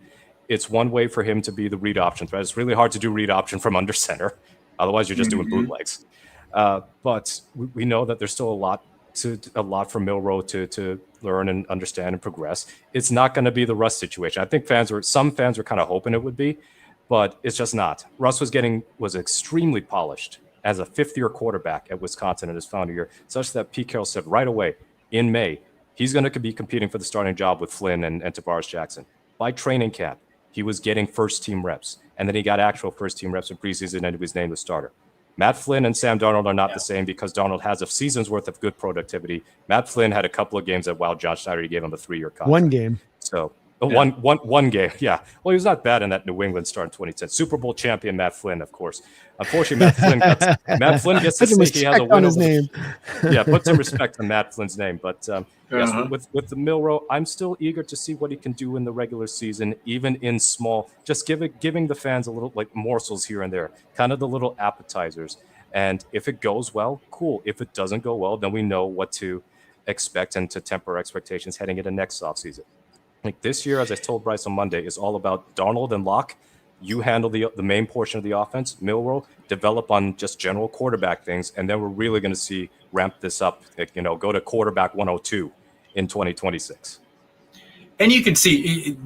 Speaker 4: It's one way for him to be the read option threat. It's really hard to do read option from under center. Otherwise, you're just doing bootlegs. But we know that there's still a lot for Milroe to learn and understand and progress. It's not going to be the Russ situation. I think some fans were kind of hoping it would be, but it's just not. Russ was extremely polished as a fifth-year quarterback at Wisconsin in his final year, such that Pete Carroll said right away in May, he's going to be competing for the starting job with Flynn and Tavares Jackson. By training camp, he was getting first-team reps, and then he got actual first-team reps in preseason, and he was named the starter. Matt Flynn and Sam Darnold are not the same because Darnold has a season's worth of good productivity. Matt Flynn had a couple of games that John Schneider gave him a 3-year contract.
Speaker 2: One game.
Speaker 4: So one game, yeah. Well, he was not bad in that New England start in 2010. Super Bowl champion Matt Flynn, of course. Unfortunately, Matt Flynn gets to say he has a win
Speaker 2: on his name.
Speaker 4: Yeah, put some respect on Matt Flynn's name. But yes, with the Milroe, I'm still eager to see what he can do in the regular season, even in small, just giving the fans a little like morsels here and there, kind of the little appetizers. And if it goes well, cool. If it doesn't go well, then we know what to expect and to temper expectations heading into next offseason. Like this year, as I told Bryce on Monday, is all about Darnold and Locke. You handle the main portion of the offense. Milroe, develop on just general quarterback things, and then we're really going to ramp this up. Go to quarterback 102 in 2026.
Speaker 1: And you can see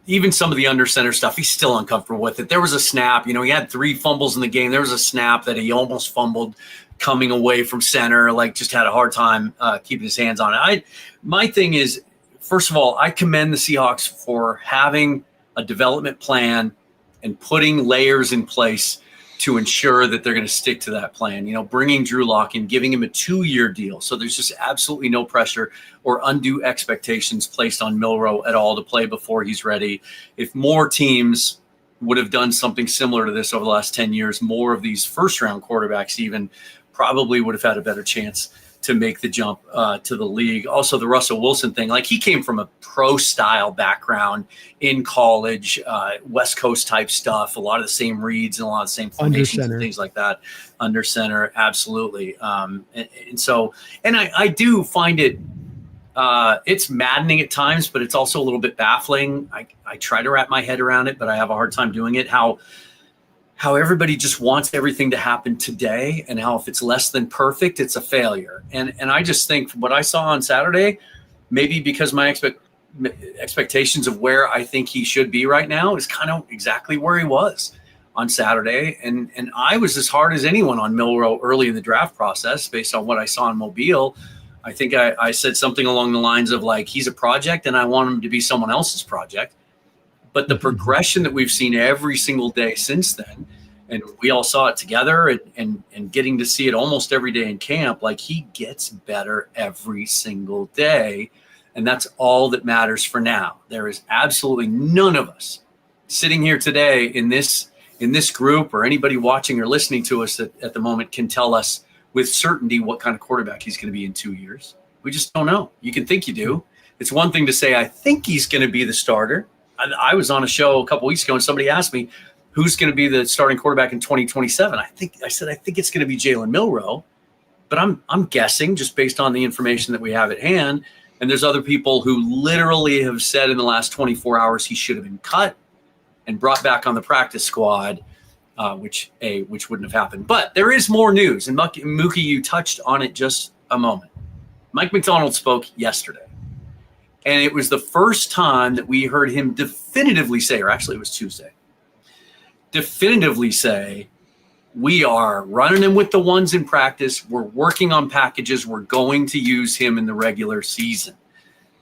Speaker 1: even some of the under center stuff, he's still uncomfortable with it. There was a snap, he had 3 fumbles in the game. There was a snap that he almost fumbled coming away from center, just had a hard time keeping his hands on it. My thing is, first of all, I commend the Seahawks for having a development plan and putting layers in place to ensure that they're going to stick to that plan. Bringing Drew Lock in, giving him a 2-year deal. So there's just absolutely no pressure or undue expectations placed on Milroe at all to play before he's ready. If more teams would have done something similar to this over the last 10 years, more of these first-round quarterbacks even probably would have had a better chance to make the jump to the league. Also, the Russell Wilson thing, he came from a pro-style background in college, West Coast type stuff, a lot of the same reads and a lot of the same formations and things like that. Under center, absolutely. And I do find it, it's maddening at times, but it's also a little bit baffling. I try to wrap my head around it, but I have a hard time doing it. How everybody just wants everything to happen today, and how if it's less than perfect, it's a failure. And I just think what I saw on Saturday, maybe because my expectations of where I think he should be right now is kind of exactly where he was on Saturday. And I was as hard as anyone on Milroe early in the draft process based on what I saw in Mobile. I think I said something along the lines of he's a project and I want him to be someone else's project. But the progression that we've seen every single day since then, and we all saw it together and getting to see it almost every day in camp, he gets better every single day. And that's all that matters for now. There is absolutely none of us sitting here today in this group or anybody watching or listening to us at the moment can tell us with certainty what kind of quarterback he's going to be in 2 years. We just don't know. You can think you do. It's one thing to say, I think he's going to be the starter. I was on a show a couple weeks ago and somebody asked me who's going to be the starting quarterback in 2027. I think it's going to be Jalen Milroe, but I'm guessing just based on the information that we have at hand And there's other people who literally have said in the last 24 hours he should have been cut and brought back on the practice squad, which wouldn't have happened. But there is more news. And Mookie, you touched on it just a moment. Mike Macdonald spoke yesterday. And it was the first time that we heard him definitively say, or actually it was Tuesday, definitively say, we are running him with the ones in practice. We're working on packages. We're going to use him in the regular season.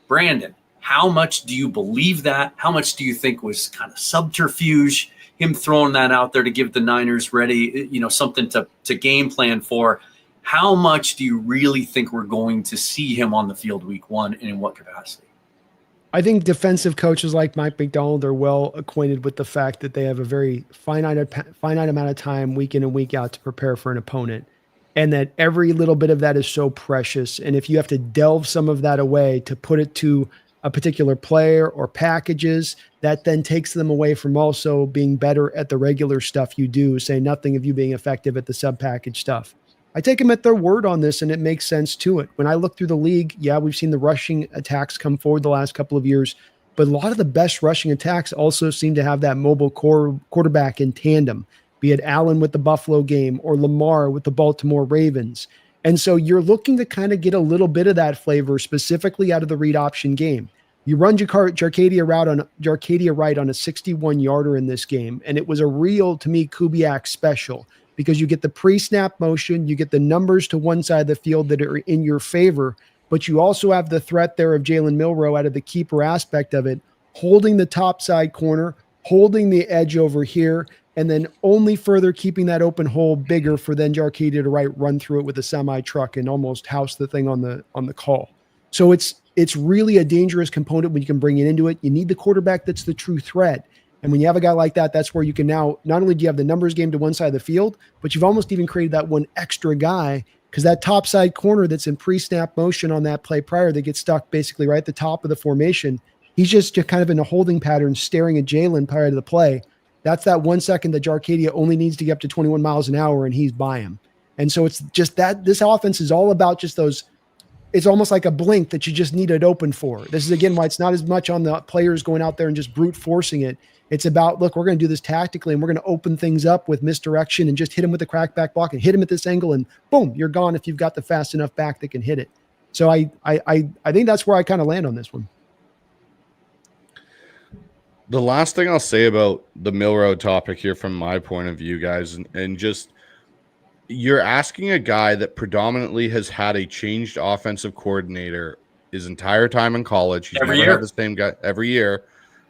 Speaker 1: Brandon, how much do you believe that? How much do you think was kind of subterfuge, him throwing that out there to give the Niners ready, something to game plan for? How much do you really think we're going to see him on the field week 1, and in what capacity?
Speaker 2: I think defensive coaches like Mike Macdonald are well acquainted with the fact that they have a very finite amount of time week in and week out to prepare for an opponent, and that every little bit of that is so precious. And if you have to delve some of that away to put it to a particular player or packages, that then takes them away from also being better at the regular stuff you do, say nothing of you being effective at the sub-package stuff. I take them at their word on this, and it makes sense to it. When I look through the league, yeah, we've seen the rushing attacks come forward the last couple of years, but a lot of the best rushing attacks also seem to have that mobile quarterback in tandem, be it Allen with the Buffalo game or Lamar with the Baltimore Ravens. And so you're looking to kind of get a little bit of that flavor specifically out of the read option game. You run Jarcadia right on a 61-yarder in this game, and it was a real, to me, Kubiak special, because you get the pre-snap motion, you get the numbers to one side of the field that are in your favor, but you also have the threat there of Jalen Milroe out of the keeper aspect of it, holding the top side corner, holding the edge over here, and then only further keeping that open hole bigger for then Jarcadia to run through it with a semi-truck and almost house the thing on the call. So it's really a dangerous component when you can bring it into it. You need the quarterback that's the true threat. And when you have a guy like that, that's where you can now, not only do you have the numbers game to one side of the field, but you've almost even created that one extra guy, because that top side corner that's in pre-snap motion on that play prior that gets stuck basically right at the top of the formation, he's just kind of in a holding pattern staring at Jalen prior to the play. That's that 1 second that Jarcadia only needs to get up to 21 miles an hour, and he's by him. And so it's just that this offense is all about just those. It's almost like a blink that you just need it open for. This is, again, why it's not as much on the players going out there and just brute forcing it. It's about, look, we're going to do this tactically, and we're going to open things up with misdirection and just hit him with the crackback block and hit him at this angle, and boom, you're gone if you've got the fast enough back that can hit it. So I think that's where I kind of land on this one.
Speaker 5: The last thing I'll say about the Milroe topic here from my point of view, guys, and just you're asking a guy that predominantly has had a changed offensive coordinator his entire time in college. He's never had the same guy every year.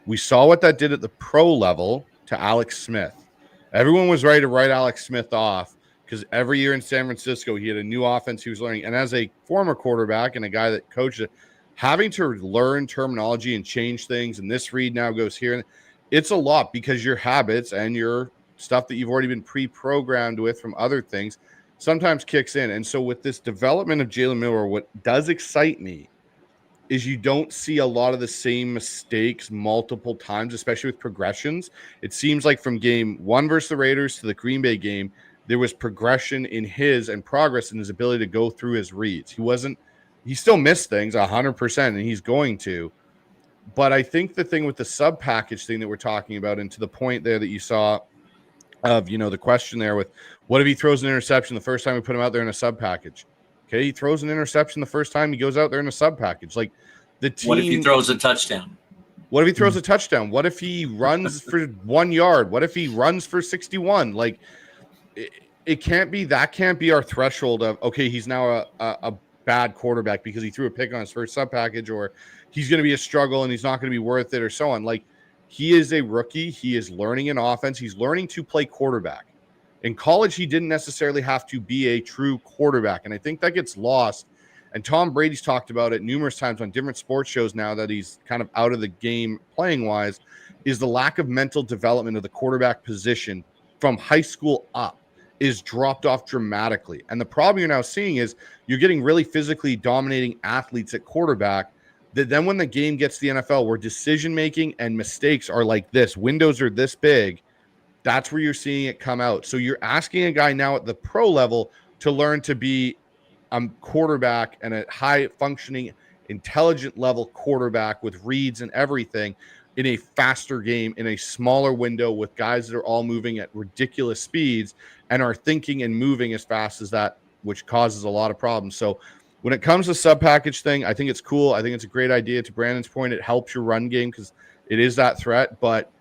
Speaker 5: We saw what that did at the pro level to Alex Smith. Everyone was ready to write Alex Smith off because every year in San Francisco, he had a new offense he was learning. And as a former quarterback and a guy that coached it, having to learn terminology and change things, and this read now goes here, it's a lot because your habits and your stuff that you've already been pre-programmed with from other things sometimes kicks in. And so with this development of Jalen Milroe, what does excite me is you don't see a lot of the same mistakes multiple times, especially with progressions. It seems like from game 1 versus the Raiders to the Green Bay game, there was progression in his and progress in his ability to go through his reads. He still missed things 100%, and he's going to. But I think the thing with the sub-package thing that we're talking about, and to the point there that you saw of, the question there with what if he throws an interception the first time we put him out there in a sub-package? Okay, he throws an interception the first time he goes out there in a sub-package. Like the team.
Speaker 1: What if he throws a touchdown?
Speaker 5: What if he throws a touchdown? What if he runs for 1 yard? What if he runs for 61? Like it can't be, that can't be our threshold of, okay, he's now a bad quarterback because he threw a pick on his first sub-package, or he's going to be a struggle and he's not going to be worth it, or so on. Like, he is a rookie. He is learning an offense. He's learning to play quarterback. In college, he didn't necessarily have to be a true quarterback, and I think that gets lost. And Tom Brady's talked about it numerous times on different sports shows now that he's kind of out of the game playing-wise, is the lack of mental development of the quarterback position from high school up is dropped off dramatically. And the problem you're now seeing is you're getting really physically dominating athletes at quarterback that then when the game gets to the NFL, where decision-making and mistakes are like this, windows are this big, that's where you're seeing it come out. So you're asking a guy now at the pro level to learn to be a quarterback and a high-functioning intelligent level quarterback with reads and everything in a faster game, in a smaller window with guys that are all moving at ridiculous speeds and are thinking and moving as fast as that, which causes a lot of problems. So when it comes to sub package thing, I think it's cool. I think it's a great idea. To Brandon's point, it helps your run game because it is that threat, but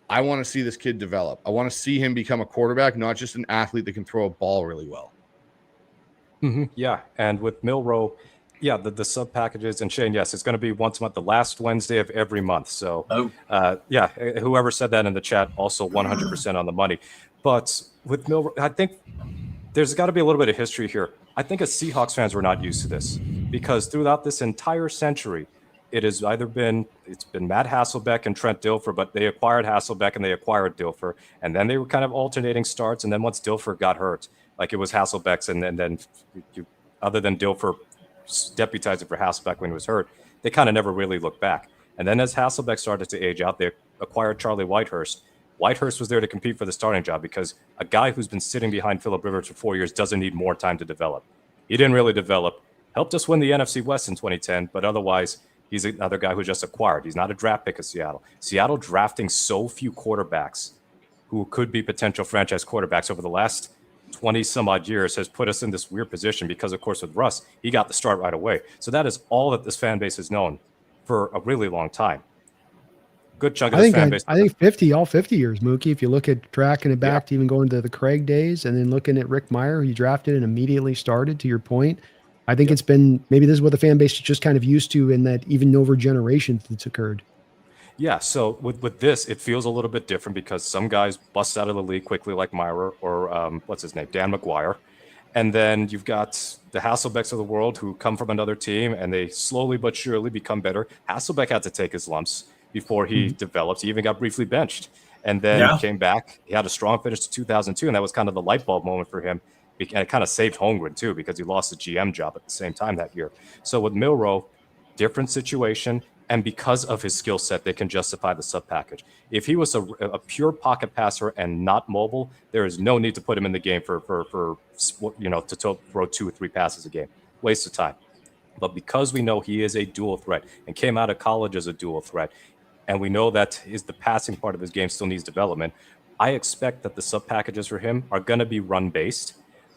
Speaker 5: I want to see this kid develop. I want to see him become a quarterback, not just an athlete that can throw a ball really well.
Speaker 4: Yeah, and with Milroe, yeah, the sub packages, and Shane, yes, it's going to be once a month, the last Wednesday of every month. So, yeah, whoever said that in the chat, also 100% on the money. But with Milroe, I think there's got to be a little bit of history here. I think as Seahawks fans, we're not used to this because throughout this entire century, it's been Matt Hasselbeck and Trent Dilfer, but they acquired Hasselbeck and they acquired Dilfer, and then they were kind of alternating starts. And then once Dilfer got hurt, like it was Hasselbeck's, and then other than Dilfer deputizing for Hasselbeck when he was hurt, they kind of never really looked back. And then as Hasselbeck started to age out, they acquired Charlie Whitehurst. Whitehurst was there to compete for the starting job because a guy who's been sitting behind Phillip Rivers for 4 years doesn't need more time to develop. He didn't really develop. Helped us win the NFC West in 2010, but otherwise, he's another guy who just acquired. He's not a draft pick of Seattle. Seattle drafting so few quarterbacks who could be potential franchise quarterbacks over the last 20 some odd years has put us in this weird position because, of course, with Russ, he got the start right away. So that is all that this fan base has known for a really long time. Good chunk of the fan base.
Speaker 2: I think all 50 years, Mookie, if you look at tracking it back to even going to the Craig days and then looking at Rick Meyer, who you drafted and immediately started, to your point, I think it's been, maybe this is what the fan base is just kind of used to in that even over generations that's occurred.
Speaker 4: Yeah, so with this, it feels a little bit different because some guys bust out of the league quickly like Myra or what's his name, Dan McGuire. And then you've got the Hasselbecks of the world who come from another team and they slowly but surely become better. Hasselbeck had to take his lumps before he developed. He even got briefly benched and then came back. He had a strong finish to 2002, and that was kind of the light bulb moment for him. And it kind of saved Holmgren, too, because he lost the GM job at the same time that year. So with Milroe, different situation. And because of his skill set, they can justify the sub package. If he was a pure pocket passer and not mobile, there is no need to put him in the game for to throw 2 or 3 passes a game. Waste of time. But because we know he is a dual threat and came out of college as a dual threat, and we know that the passing part of his game still needs development, I expect that the sub packages for him are going to be run based.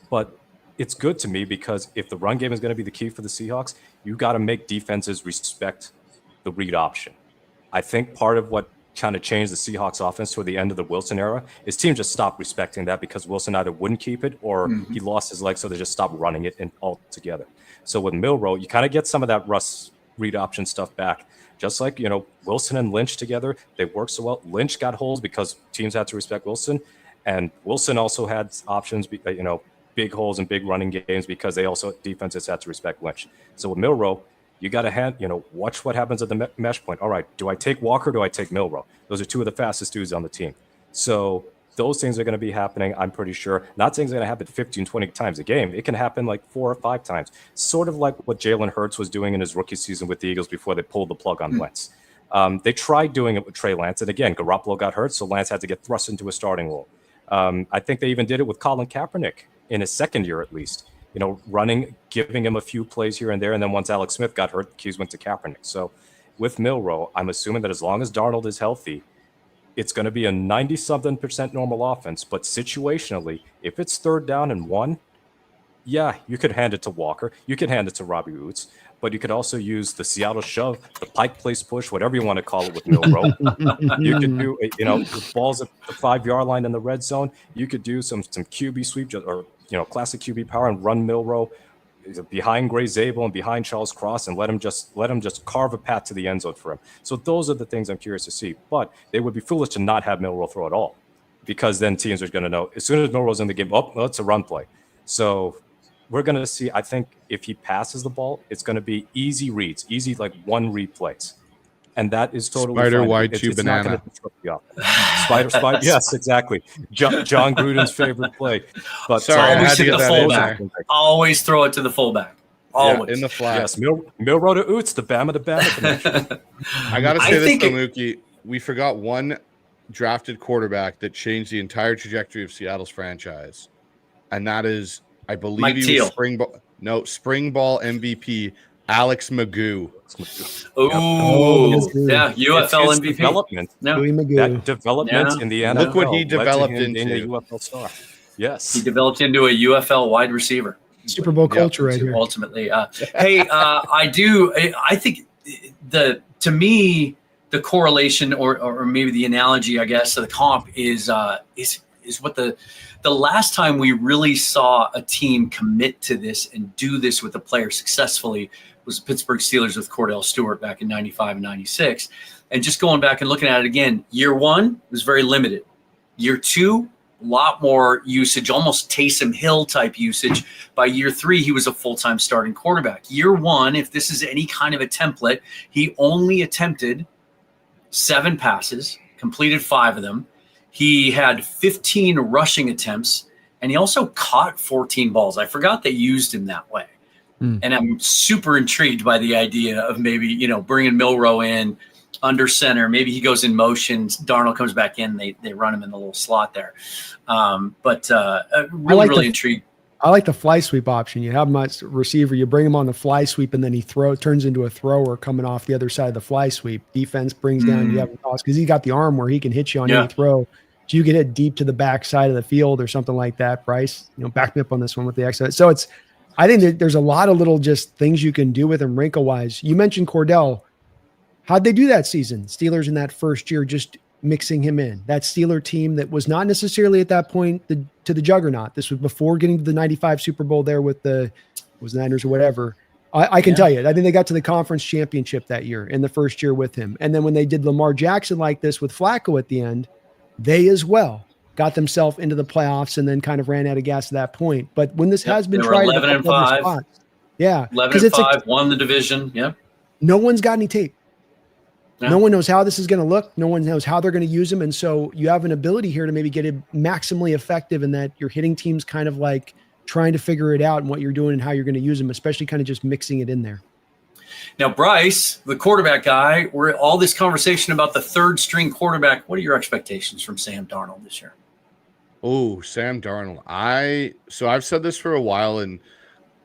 Speaker 4: But it's good to me because if the run game is going to be the key for the Seahawks, you got to make defenses respect the read option. I think part of what kind of changed the Seahawks offense toward the end of the Wilson era is teams just stopped respecting that because Wilson either wouldn't keep it or he lost his leg, so they just stopped running it altogether. So with Milroe, you kind of get some of that Russ read option stuff back. Just like, Wilson and Lynch together, they work so well. Lynch got holes because teams had to respect Wilson, and Wilson also had options, big holes and big running games because defenses had to respect Lynch. So with Milroe, you got to watch what happens at the mesh point. All right, do I take Walker? Do I take Milroe? Those are 2 of the fastest dudes on the team. So those things are going to be happening, I'm pretty sure. Not saying it's going to happen 15, 20 times a game. It can happen like 4 or 5 times. Sort of like what Jalen Hurts was doing in his rookie season with the Eagles before they pulled the plug on Wentz. They tried doing it with Trey Lance. And again, Garoppolo got hurt, so Lance had to get thrust into a starting role. I think they even did it with Colin Kaepernick in his second year at least. Running, giving him a few plays here and there. And then once Alex Smith got hurt, the keys went to Kaepernick. So with Milroe, I'm assuming that as long as Darnold is healthy, it's going to be a 90-something% normal offense. But situationally, if it's 3rd down and 1, yeah, you could hand it to Walker. You could hand it to Robbie Woods. But you could also use the Seattle shove, the Pike Place push, whatever you want to call it with Milroe. You could do, the balls at the 5-yard line in the red zone. You could do some QB sweep or classic QB power and run Milroe behind Gray Zabel and behind Charles Cross and let him just carve a path to the end zone for him. So those are the things I'm curious to see. But they would be foolish to not have Milroe throw at all because then teams are going to know as soon as Milroe's in the game, well, it's a run play. So we're going to see, I think if he passes the ball, it's going to be easy reads, easy like 1 read plays. And that is totally
Speaker 5: Spider
Speaker 4: fine.
Speaker 5: White Chew Banana.
Speaker 4: Not going to disrupt the offense. Spider. Yes, exactly. John Gruden's favorite play. But
Speaker 5: sorry, I had to get that in there.
Speaker 1: Always throw it to the fullback. Always.
Speaker 5: Yeah, in the flat.
Speaker 4: Yes, Milroe to Oots, the Bama to Bama connection.
Speaker 5: I got to say this, though, Mookie. We forgot one drafted quarterback that changed the entire trajectory of Seattle's franchise. And that is, I believe
Speaker 1: Mike
Speaker 5: he
Speaker 1: Teal.
Speaker 5: was spring ball MVP, Alex Magoo.
Speaker 1: Oh,
Speaker 2: Yep.
Speaker 1: yeah, UFL
Speaker 4: It's
Speaker 1: MVP.
Speaker 4: development.
Speaker 1: No,
Speaker 2: Louis Magoo.
Speaker 4: That development
Speaker 1: Yeah.
Speaker 4: in the
Speaker 1: Look
Speaker 4: NFL
Speaker 5: what he
Speaker 4: led to
Speaker 5: developed
Speaker 4: him being a
Speaker 5: into.
Speaker 4: UFL star. Yes.
Speaker 1: he developed into a UFL wide receiver.
Speaker 2: Super Bowl culture right here.
Speaker 1: Ultimately, I think to me the correlation or maybe the analogy, I guess, of the comp is what the last time we really saw a team commit to this and do this with a player successfully was the Pittsburgh Steelers with Cordell Stewart back in 95 and 96. And just going back and looking at it again, year one was very limited. Year two, a lot more usage, almost Taysom Hill type usage. By year three, he was a full-time starting quarterback. Year one, if this is any kind of a template, he only attempted 7 passes, completed 5 of them. He had 15 rushing attempts, and he also caught 14 balls. I forgot they used him that way. And I'm super intrigued by the idea of maybe, bringing Milroe in under center. Maybe he goes in motion. Darnold comes back in. They run him in the little slot there. Really intrigued.
Speaker 2: I like the fly sweep option. You have him as receiver, you bring him on the fly sweep, and then he turns into a thrower coming off the other side of the fly sweep. Defense brings down, you have him toss because he's got the arm where he can hit you on any throw. So you can hit deep to the back side of the field or something like that. Bryce, back me up on this one with the excellent. So I think that there's a lot of little just things you can do with him wrinkle wise. You mentioned Cordell. How'd they do that season? Steelers in that first year, just mixing him in. That Steeler team that was not necessarily at that point to the juggernaut. This was before getting to the 95 Super Bowl there with the Niners or whatever. I can tell you, I think they got to the conference championship that year in the first year with him. And then when they did Lamar Jackson like this with Flacco at the end, they as well got themselves into the playoffs and then kind of ran out of gas at that point. But when this has been tried,
Speaker 1: 11-5,
Speaker 2: 11-5,
Speaker 1: won the division. Yep.
Speaker 2: No one's got any tape. No one knows how this is going to look. No one knows how they're going to use them. And so you have an ability here to maybe get it maximally effective in that you're hitting teams kind of like trying to figure it out and what you're doing and how you're going to use them, especially kind of just mixing it in there.
Speaker 1: Now, Bryce, the quarterback guy, we're all this conversation about the third string quarterback. What are your expectations from Sam Darnold this year?
Speaker 5: Oh, Sam Darnold. I've said this for a while, and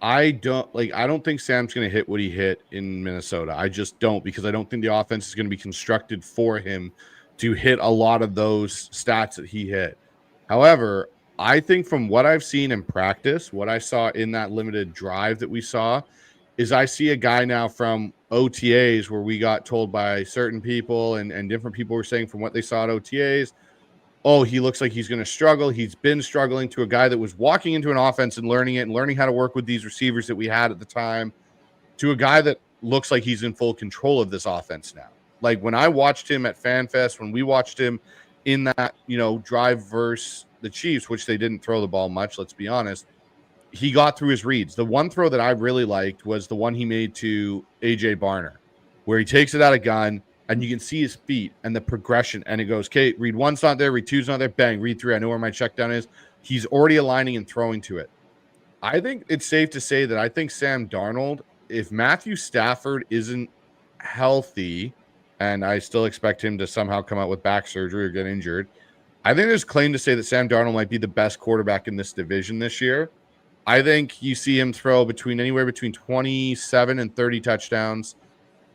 Speaker 5: I don't think Sam's going to hit what he hit in Minnesota. I just don't, because I don't think the offense is going to be constructed for him to hit a lot of those stats that he hit. However, I think from what I've seen in practice, what I saw in that limited drive that we saw, is I see a guy now from OTAs where we got told by certain people and different people were saying from what they saw at OTAs, oh, he looks like he's going to struggle. He's been struggling, to a guy that was walking into an offense and learning it and learning how to work with these receivers that we had at the time, to a guy that looks like he's in full control of this offense now. Like when I watched him at FanFest, when we watched him in that, drive versus the Chiefs, which they didn't throw the ball much, let's be honest, he got through his reads. The one throw that I really liked was the one he made to AJ Barner, where he takes it out of gun, and you can see his feet and the progression, and it goes, okay, read one's not there, read two's not there, bang, read three, I know where my check down is. He's already aligning and throwing to it. I think it's safe to say that I think Sam Darnold, if Matthew Stafford isn't healthy, and I still expect him to somehow come out with back surgery or get injured, I think there's claim to say that Sam Darnold might be the best quarterback in this division this year. I think you see him throw anywhere between 27 and 30 touchdowns.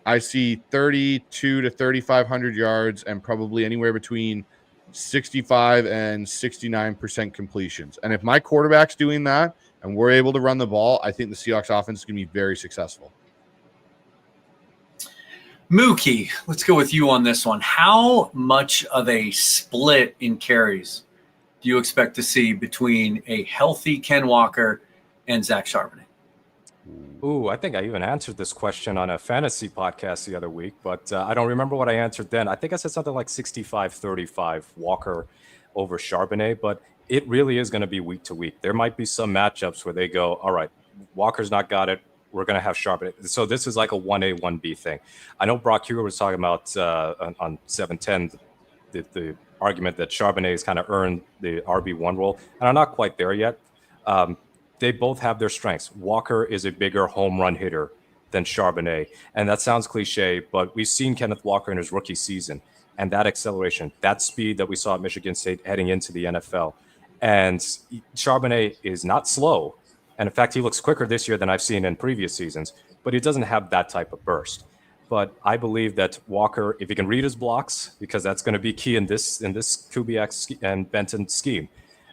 Speaker 5: I see 32 to 3,500 yards and probably anywhere between 65 and 69% completions. And if my quarterback's doing that and we're able to run the ball, I think the Seahawks offense is going to be very successful.
Speaker 1: Mookie, let's go with you on this one. How much of a split in carries do you expect to see between a healthy Ken Walker and Zach Charbonnet?
Speaker 4: Ooh, I think I even answered this question on a fantasy podcast the other week, but I don't remember what I answered then. I think I said something like 65-35 Walker over Charbonnet, but it really is going to be week to week. There might be some matchups where they go, all right, Walker's not got it, we're going to have Charbonnet. So this is like a 1A, 1B thing. I know Brock Huger was talking about on 710, the argument that Charbonnet has kind of earned the RB1 role, and I'm not quite there yet. They both have their strengths. Walker is a bigger home run hitter than Charbonnet, and that sounds cliche, but we've seen Kenneth Walker in his rookie season, and that acceleration, that speed that we saw at Michigan State heading into the NFL. And Charbonnet is not slow, and in fact, he looks quicker this year than I've seen in previous seasons. but he doesn't have that type of burst. But I believe that Walker, if he can read his blocks, because that's going to be key in this Kubiak and Benton scheme,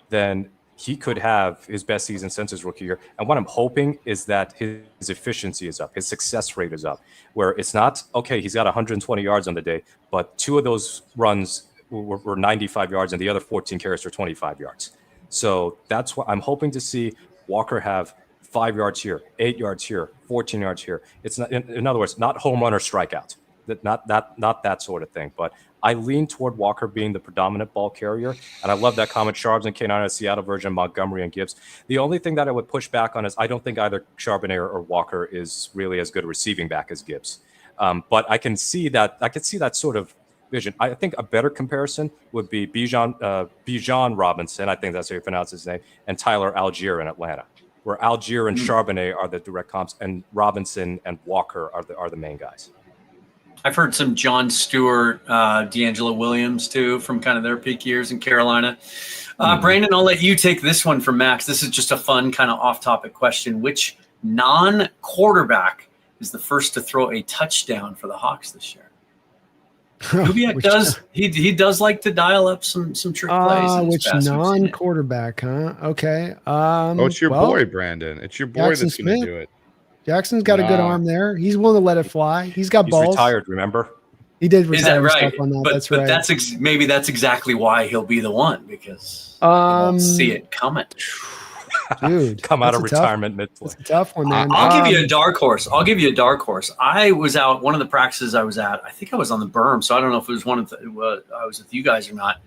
Speaker 4: then he could have his best season since his rookie year. And what I'm hoping is that his efficiency is up, his success rate is up, where it's not, okay, he's got 120 yards on the day, but 2 of those runs were 95 yards and the other 14 carries for 25 yards. So that's what I'm hoping to see Walker have 5 yards here, 8 yards here, 14 yards here. It's not, in other words, not home run or strikeout, not that sort of thing. But I lean toward Walker being the predominant ball carrier, and I love that comment. Sharps and K9 a Seattle version, Montgomery and Gibbs. The only thing that I would push back on is I don't think either Charbonnet or Walker is really as good a receiving back as Gibbs. But I can see that. I could see that sort of vision. I think a better comparison would be Bijan Robinson. I think that's how you pronounce his name, and Tyler Algier in Atlanta, where Algier and Charbonnet are the direct comps, and Robinson and Walker are the main guys.
Speaker 1: I've heard some John Stewart, D'Angelo Williams too, from kind of their peak years in Carolina. Brandon, I'll let you take this one from Max. This is just a fun kind of off-topic question. Which non-quarterback is the first to throw a touchdown for the Hawks this year? Kubiak does. He does like to dial up some trick plays.
Speaker 2: Which non-quarterback, huh? Okay.
Speaker 5: It's your boy, Brandon. It's your boy
Speaker 2: Jackson
Speaker 5: that's going to
Speaker 2: Smith.
Speaker 5: do it.
Speaker 2: Jackson's got a good arm there. He's willing to let it fly. He's got balls.
Speaker 4: He's retired, remember?
Speaker 2: He did retire.
Speaker 1: Is that right?
Speaker 2: Stuff on that.
Speaker 1: But
Speaker 2: that's
Speaker 1: but
Speaker 2: right.
Speaker 1: that's exactly why he'll be the one, because you won't see it coming.
Speaker 2: Dude,
Speaker 4: come out of retirement mid-play.
Speaker 2: That's a tough one, man.
Speaker 1: I'll give you a dark horse. I was out one of the practices I was at. I think I was on the berm, so I don't know if it was one of I was with you guys or not.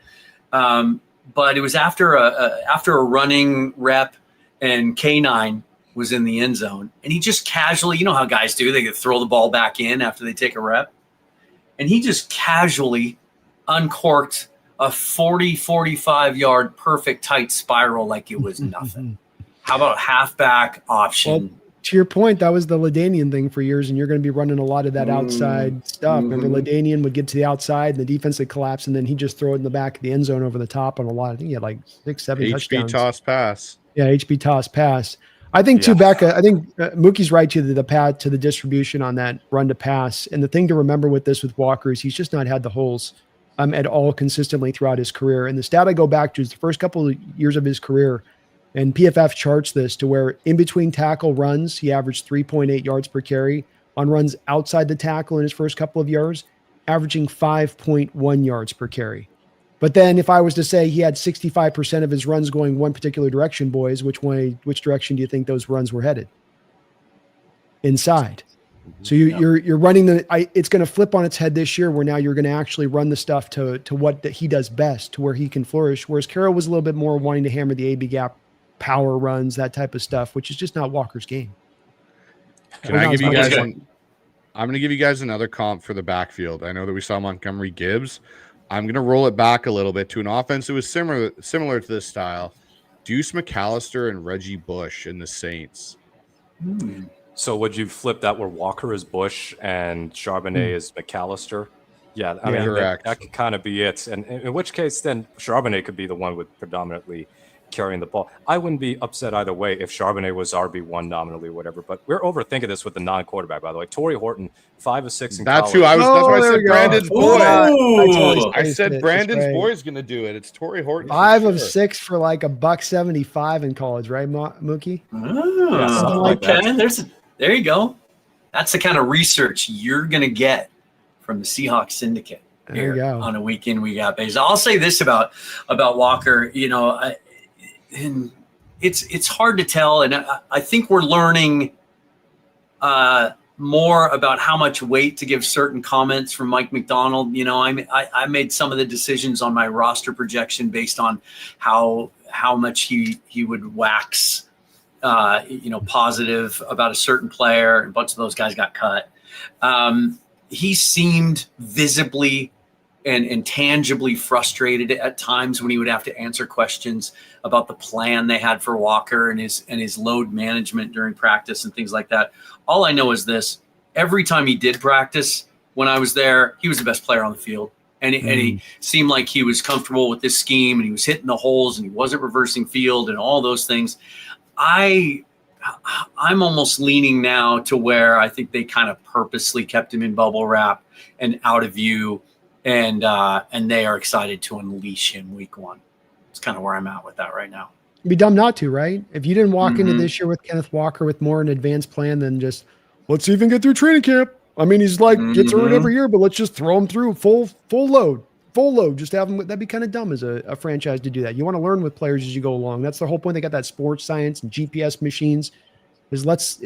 Speaker 1: But it was after a running rep, and K9 was in the end zone, and he just casually, you know how guys do, they could throw the ball back in after they take a rep, and he just casually uncorked a 45 yard perfect tight spiral like it was nothing. How about halfback option?
Speaker 2: Well, to your point, that was the LaDainian thing for years, and you're going to be running a lot of that outside stuff. Remember, LaDainian would get to the outside, and the defense would collapse, and then he'd just throw it in the back of the end zone over the top on a lot. I think he had like 6-7 touchdowns.
Speaker 5: HB toss pass.
Speaker 2: Yeah, HB toss pass. I think too, Becca. I think Mookie's right to the distribution on that run to pass. And the thing to remember with Walker is he's just not had the holes at all consistently throughout his career. And the stat I go back to is the first couple of years of his career, and PFF charts this to where in between tackle runs he averaged 3.8 yards per carry. On runs outside the tackle in his first couple of years, averaging 5.1 yards per carry. But then if I was to say he had 65% of his runs going one particular direction, boys, which direction do you think those runs were headed? Inside. So you're running it's going to flip on its head this year, where now you're going to actually run the stuff to what he does best, to where he can flourish. Whereas Carroll was a little bit more wanting to hammer the AB gap, power runs, that type of stuff, which is just not Walker's game.
Speaker 5: Can I give you guys I'm going to give you guys another comp for the backfield. I know that we saw Montgomery Gibbs. I'm going to roll it back a little bit to an offense that was similar to this style. Deuce McAllister and Reggie Bush in the Saints.
Speaker 4: So would you flip that where Walker is Bush and Charbonnet is McAllister? Yeah, I mean,
Speaker 5: correct.
Speaker 4: That could kind of be it. And in which case, then Charbonnet could be the one with predominantly carrying the ball. I wouldn't be upset either way if Charbonnet was RB1 nominally or whatever, but we're overthinking this with the non-quarterback, by the way. Torrey Horton, 5 of 6 in
Speaker 5: That's
Speaker 4: college.
Speaker 5: who I was. That's why I said Brandon's boy. I
Speaker 2: I
Speaker 5: said Brandon's boy is going to do it. It's Torrey Horton.
Speaker 2: 5 of 6 for like $175 in college, right, Mookie?
Speaker 1: Okay, there you go. That's the kind of research you're going to get from the Seahawks Syndicate here on a week-in, week-out basis. I'll say this about Walker. And it's hard to tell, and I think we're learning more about how much weight to give certain comments from Mike McDonald. I made some of the decisions on my roster projection based on how much he would wax positive about a certain player. A bunch of those guys got cut. He seemed visibly and tangibly frustrated at times when he would have to answer questions about the plan they had for Walker and his load management during practice and things like that. All I know is this: every time he did practice, when I was there, he was the best player on the field. And he seemed like he was comfortable with this scheme, and he was hitting the holes, and he wasn't reversing field and all those things. I I'm almost leaning now to where I think they kind of purposely kept him in bubble wrap and out of view, and they are excited to unleash him week 1. It's kind of where I'm at with that right now.
Speaker 2: It'd be dumb not to, right? If you didn't walk into
Speaker 1: Mhm.
Speaker 2: this year with Kenneth Walker with more an advanced plan than just let's even get through training camp. I mean, he's like gets hurt every year, but let's just throw him through full load. Just have him. That'd be kind of dumb as a franchise to do that. You want to learn with players as you go along. That's the whole point. They got that sports science and GPS machines. Is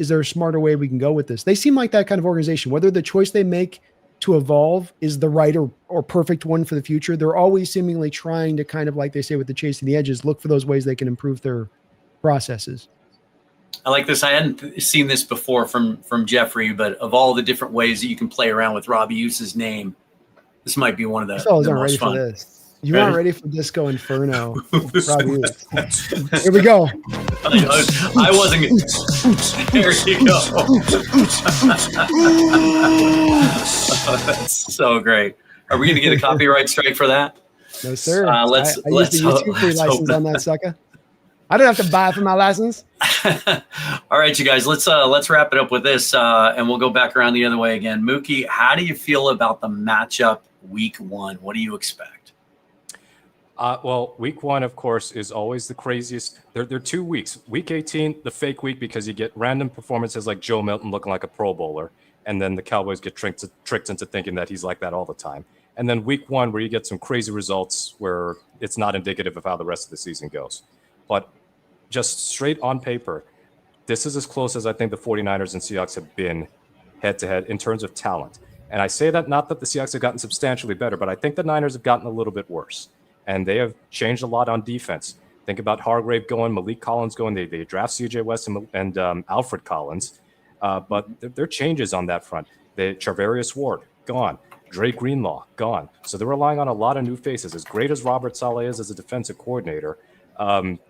Speaker 2: there a smarter way we can go with this? They seem like that kind of organization. Whether the choice they make to evolve is the right or perfect one for the future, they're always seemingly trying to kind of, like they say with the chasing the edges, look for those ways they can improve their processes.
Speaker 1: I like this. I hadn't seen this before from Jeffrey, but of all the different ways that you can play around with Robbie Use's name, this might be one of the
Speaker 2: fellas aren't
Speaker 1: most
Speaker 2: ready
Speaker 1: fun.
Speaker 2: for this. You aren't ready for Disco Inferno. Robbie Use. Here we go.
Speaker 1: I wasn't. There you go. That's so great. Are we going to get a copyright strike for that?
Speaker 2: No, sir.
Speaker 1: I
Speaker 2: used the YouTube free license on that sucker. I don't have to buy it for my license.
Speaker 1: All right, you guys, let's wrap it up with this, and we'll go back around the other way again. Mookie, how do you feel about the matchup week 1? What do you expect?
Speaker 4: Well, week 1, of course, is always the craziest. There are 2 weeks. Week 18, the fake week, because you get random performances like Joe Milton looking like a Pro Bowler, and then the Cowboys get tricked into thinking that he's like that all the time. And then week 1, where you get some crazy results where it's not indicative of how the rest of the season goes. But just straight on paper, this is as close as I think the 49ers and Seahawks have been head-to-head in terms of talent. And I say that not that the Seahawks have gotten substantially better, but I think the Niners have gotten a little bit worse. And they have changed a lot on defense. Think about Hargrave going, Malik Collins going. They draft C.J. West and Alfred Collins. But there are changes on that front. Charvarius Ward, gone. Drake Greenlaw, gone. So they're relying on a lot of new faces. As great as Robert Saleh is as a defensive coordinator,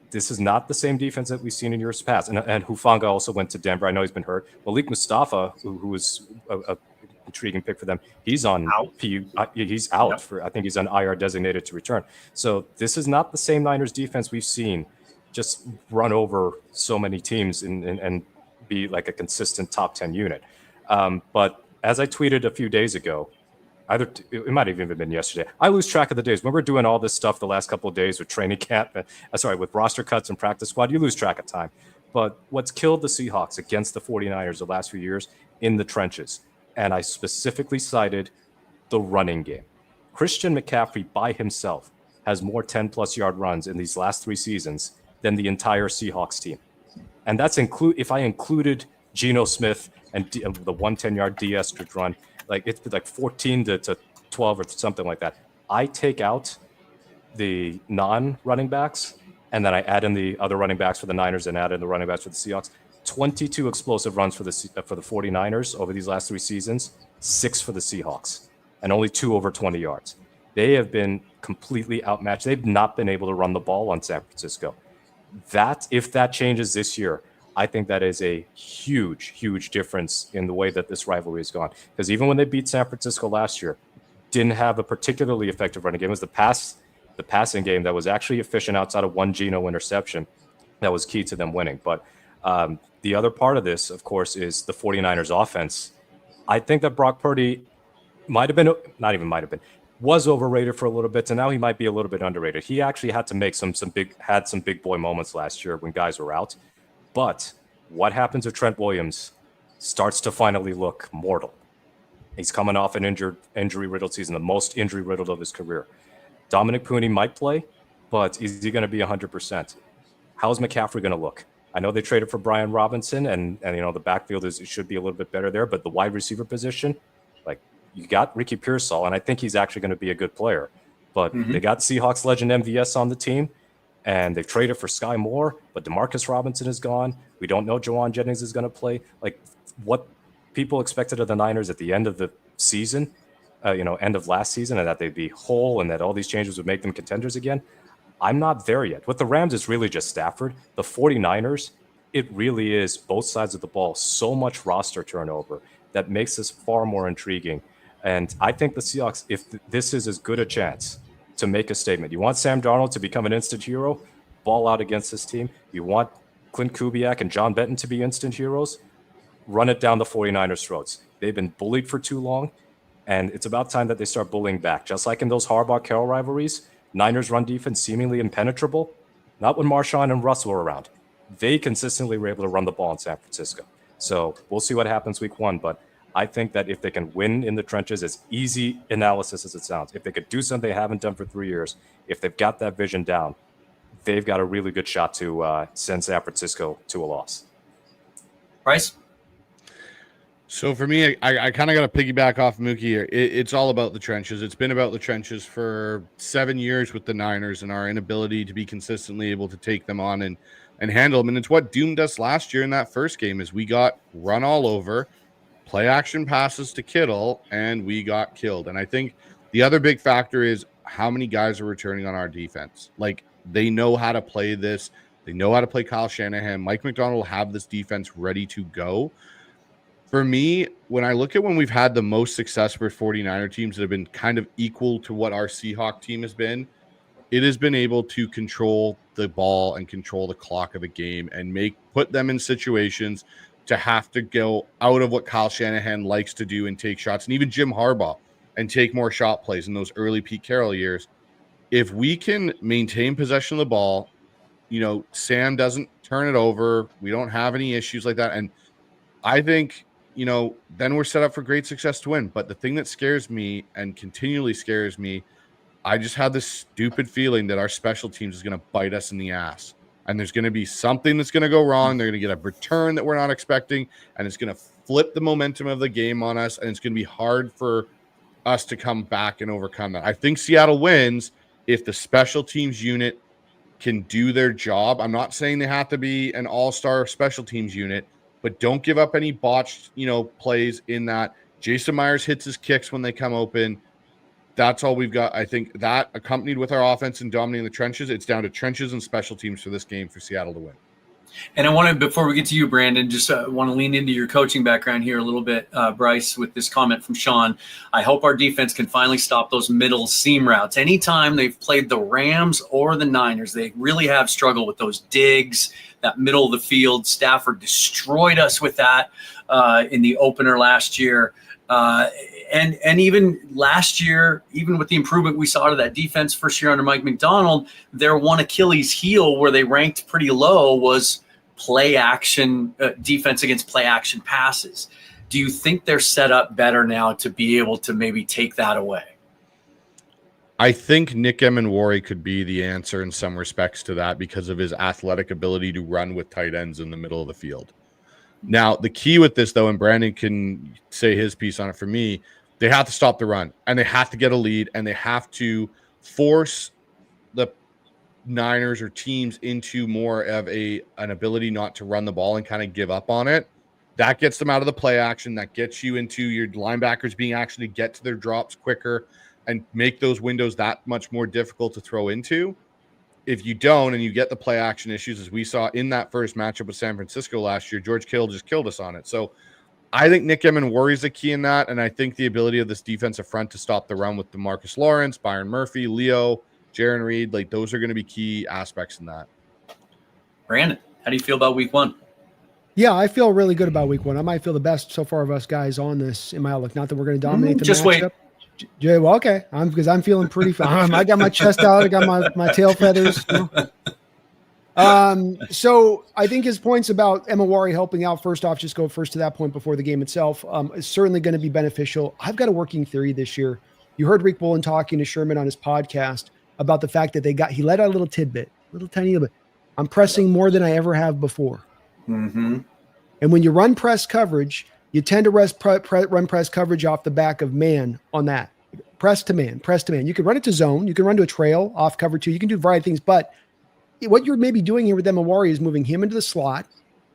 Speaker 4: this is not the same defense that we've seen in years past. And Hufanga also went to Denver. I know he's been hurt. Malik Mustafa, who was a intriguing pick for them, he's on PU. He's out. Yep. For I think he's on IR designated to return. So this is not the same Niners defense we've seen just run over so many teams and be like a consistent top 10 unit. But as I tweeted a few days ago, it might have even been yesterday. I lose track of the days. When we're doing all this stuff the last couple of days with training camp, with roster cuts and practice squad, you lose track of time. But what's killed the Seahawks against the 49ers the last few years in the trenches, and I specifically cited the running game. Christian McCaffrey by himself has more 10-plus yard runs in these last 3 seasons than the entire Seahawks team. And that's if I included Geno Smith and the 110-yard de-estrogen run, like it's like 14 to 12 or something like that. I take out the non-running backs, and then I add in the other running backs for the Niners and add in the running backs for the Seahawks. 22 explosive runs for the 49ers over these last 3 seasons, 6 for the Seahawks, and only 2 over 20 yards. They have been completely outmatched. They've not been able to run the ball on San Francisco. If that changes this year, I think that is a huge, huge difference in the way that this rivalry has gone. Because even when they beat San Francisco last year, didn't have a particularly effective running game. It was the passing game that was actually efficient outside of one Geno interception that was key to them winning. But the other part of this, of course, is the 49ers offense. I think that Brock Purdy was overrated for a little bit, and now he might be a little bit underrated. He actually had to make some big boy moments last year when guys were out. But what happens if Trent Williams starts to finally look mortal? He's coming off an injury-riddled season, the most injury-riddled of his career. Dominic Pooney might play, but is he going to be 100%? How's McCaffrey going to look? I know they traded for Brian Robinson, and the backfield should be a little bit better there, but the wide receiver position, like you got Ricky Pearsall, and I think he's actually going to be a good player. But they got Seahawks legend MVS on the team, and they've traded for Sky Moore, but DeMarcus Robinson is gone. We don't know Jawan Jennings is going to play. Like what people expected of the Niners at the end of the season, end of last season, and that they'd be whole and that all these changes would make them contenders again. I'm not there yet. With the Rams, it's really just Stafford. The 49ers, it really is both sides of the ball. So much roster turnover that makes this far more intriguing. And I think the Seahawks, if this is as good a chance to make a statement. You want Sam Darnold to become an instant hero, ball out against this team. You want Clint Kubiak and John Benton to be instant heroes, run it down the 49ers' throats. They've been bullied for too long, and it's about time that they start bullying back. Just like in those Harbaugh-Carroll rivalries, Niners run defense seemingly impenetrable. Not when Marshawn and Russ were around. They consistently were able to run the ball in San Francisco. So we'll see what happens week 1, but I think that if they can win in the trenches, as easy analysis as it sounds, if they could do something they haven't done for 3 years, if they've got that vision down, they've got a really good shot to send San Francisco to a loss.
Speaker 1: Bryce?
Speaker 5: So for me, I kind of got to piggyback off Mookie here. It's all about the trenches. It's been about the trenches for 7 years with the Niners and our inability to be consistently able to take them on and handle them. And it's what doomed us last year in that first game is we got run all over, play action passes to Kittle, and we got killed. And I think the other big factor is how many guys are returning on our defense. Like, they know how to play this. They know how to play Kyle Shanahan. Mike McDonald will have this defense ready to go. For me, when I look at when we've had the most success with 49er teams that have been kind of equal to what our Seahawk team has been, it has been able to control the ball and control the clock of the game and put them in situations to have to go out of what Kyle Shanahan likes to do and take shots, and even Jim Harbaugh, and take more shot plays in those early Pete Carroll years. If we can maintain possession of the ball, Sam doesn't turn it over, we don't have any issues like that, and I think then we're set up for great success to win. But the thing that scares me and continually scares me, I just have this stupid feeling that our special teams is going to bite us in the ass. And there's going to be something that's going to go wrong. They're going to get a return that we're not expecting. And it's going to flip the momentum of the game on us. And it's going to be hard for us to come back and overcome that. I think Seattle wins if the special teams unit can do their job. I'm not saying they have to be an all-star special teams unit, but don't give up any botched, plays in that. Jason Myers hits his kicks when they come open. That's all we've got. I think that accompanied with our offense and dominating the trenches, it's down to trenches and special teams for this game for Seattle to win.
Speaker 1: And I want to, before we get to you, Brandon, just want to lean into your coaching background here a little bit, Bryce, with this comment from Sean. I hope our defense can finally stop those middle seam routes. Anytime they've played the Rams or the Niners, they really have struggled with those digs, that middle of the field. Stafford destroyed us with that in the opener last year. And even last year, even with the improvement we saw to that defense first year under Mike McDonald, their one Achilles heel where they ranked pretty low was play action defense against play action passes. Do you think they're set up better now to be able to maybe take that away?
Speaker 5: I think Nick Emenwari could be the answer in some respects to that because of his athletic ability to run with tight ends in the middle of the field. Now, the key with this, though, and Brandon can say his piece on it for me, they have to stop the run, and they have to get a lead, and they have to force the Niners or teams into more of an ability not to run the ball and kind of give up on it. That gets them out of the play action. That gets you into your linebackers being actually get to their drops quicker and make those windows that much more difficult to throw into. If you don't, and you get the play action issues, as we saw in that first matchup with San Francisco last year, George Kittle just killed us on it. So I think Nick Emenwari is the key in that, and I think the ability of this defensive front to stop the run with DeMarcus Lawrence, Byron Murphy, Leo, Jaron Reed, like those are going to be key aspects in that.
Speaker 1: Brandon, how do you feel about week 1?
Speaker 2: Yeah, I feel really good about week 1. I might feel the best so far of us guys on this in my outlook. Not that we're going to dominate the
Speaker 1: just
Speaker 2: matchup.
Speaker 1: wait.
Speaker 2: Well, okay. Because I'm feeling pretty fine. I got my chest out. I got my tail feathers. So I think his points about Emenwari helping out, first off, just go first to that point before the game itself, is certainly going to be beneficial. I've got a working theory this year. You heard Rick Bullen talking to Sherman on his podcast about the fact that he let out a little tidbit, little tiny little bit. I'm pressing more than I ever have before.
Speaker 1: Mm-hmm.
Speaker 2: And when you run press coverage, you tend to run press coverage off the back of man on that. Press to man. You can run it to zone. You can run to a trail off cover 2. You can do a variety of things. But what you're maybe doing here with Emenwari is moving him into the slot,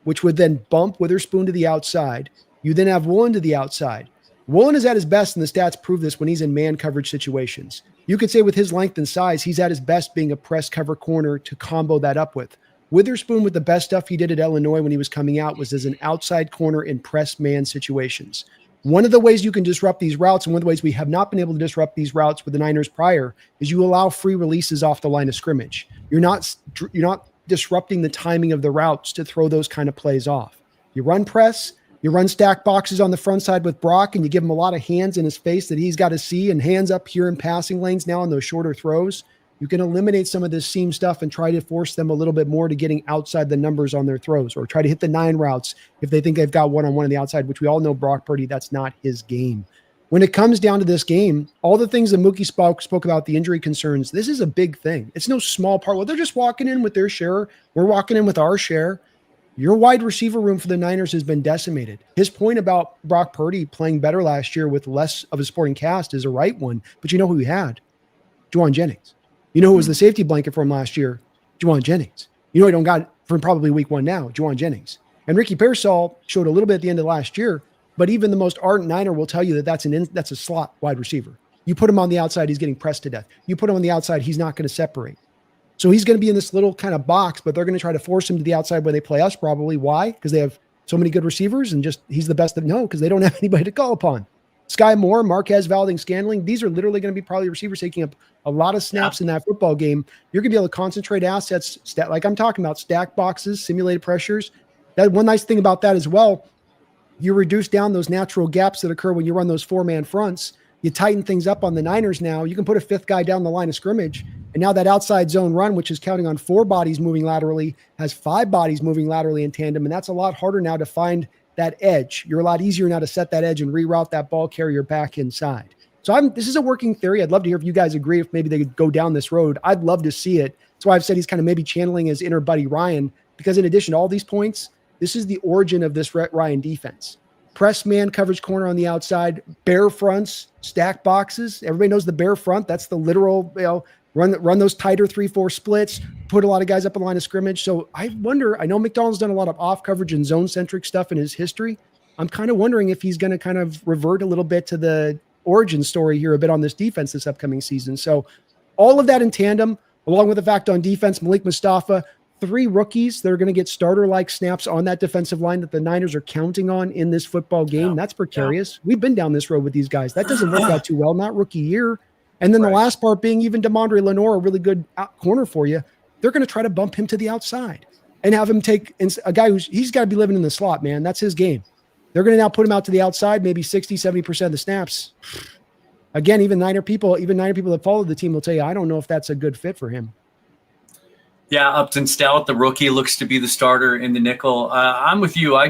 Speaker 2: which would then bump Witherspoon to the outside. You then have Woolen to the outside. Woolen is at his best, and the stats prove this, when he's in man coverage situations. You could say with his length and size, he's at his best being a press cover corner to combo that up with. Witherspoon, with the best stuff he did at Illinois when he was coming out, was as an outside corner in press man situations. One of the ways you can disrupt these routes, and one of the ways we have not been able to disrupt these routes with the Niners prior, is you allow free releases off the line of scrimmage. You're not disrupting the timing of the routes to throw those kind of plays off. You run press, you run stack boxes on the front side with Brock, and you give him a lot of hands in his face that he's got to see, and hands up here in passing lanes now on those shorter throws. You can eliminate some of this seam stuff and try to force them a little bit more to getting outside the numbers on their throws, or try to hit the 9 routes if they think they've got one-on-one on the outside, which we all know Brock Purdy, that's not his game. When it comes down to this game, all the things that Mookie spoke about, the injury concerns, this is a big thing. It's no small part. Well, they're just walking in with their share. We're walking in with our share. Your wide receiver room for the Niners has been decimated. His point about Brock Purdy playing better last year with less of a supporting cast is a right one, but you know who he had? Juwan Jennings. You know who was the safety blanket for him last year? Juwan Jennings. You know he don't got from probably week 1 now, Juwan Jennings. And Ricky Pearsall showed a little bit at the end of last year, but even the most ardent Niner will tell you that that's a slot wide receiver. You put him on the outside, he's getting pressed to death. You put him on the outside, he's not going to separate. So he's going to be in this little kind of box, but they're going to try to force him to the outside where they play us probably. Why? Because they have so many good receivers and just he's the best of no, because they don't have anybody to call upon. Sky Moore, Marquez Valdez-Scantling, these are literally going to be probably receivers taking up a lot of snaps in that football game. You're going to be able to concentrate assets, like I'm talking about, stack boxes, simulated pressures. That one nice thing about that as well, you reduce down those natural gaps that occur when you run those 4-man fronts. You tighten things up on the Niners now. You can put a 5th guy down the line of scrimmage, and now that outside zone run, which is counting on 4 bodies moving laterally, has 5 bodies moving laterally in tandem, and that's a lot harder now to find that edge. You're a lot easier now to set that edge and reroute that ball carrier back inside. So this is a working theory. I'd love to hear if you guys agree, if maybe they could go down this road. I'd love to see it. That's why I've said he's kind of maybe channeling his inner buddy Ryan, because in addition to all these points, this is the origin of this Ryan defense. Press man coverage corner on the outside, bear fronts, stack boxes. Everybody knows the bear front. That's the literal, run those tighter 3-4 splits, put a lot of guys up in the line of scrimmage. So I wonder, I know McDonald's done a lot of off coverage and zone centric stuff in his history. I'm kind of wondering if he's going to kind of revert a little bit to the origin story here a bit on this defense this upcoming season. So all of that in tandem, along with the fact on defense, Malik Mustafa, 3 rookies that are going to get starter-like snaps on that defensive line that the Niners are counting on in this football game. That's precarious. We've been down this road with these guys. That doesn't work out too well, not rookie year. And then the last part being even DeMondre Lenore, a really good corner for you. They're going to try to bump him to the outside and have him take a guy he's got to be living in the slot, man. That's his game. They're going to now put him out to the outside, maybe 60, 70% of the snaps. Again, even Niner people that follow the team will tell you, I don't know if that's a good fit for him.
Speaker 1: Yeah, Upton Stout, the rookie, looks to be the starter in the nickel. I'm with you. I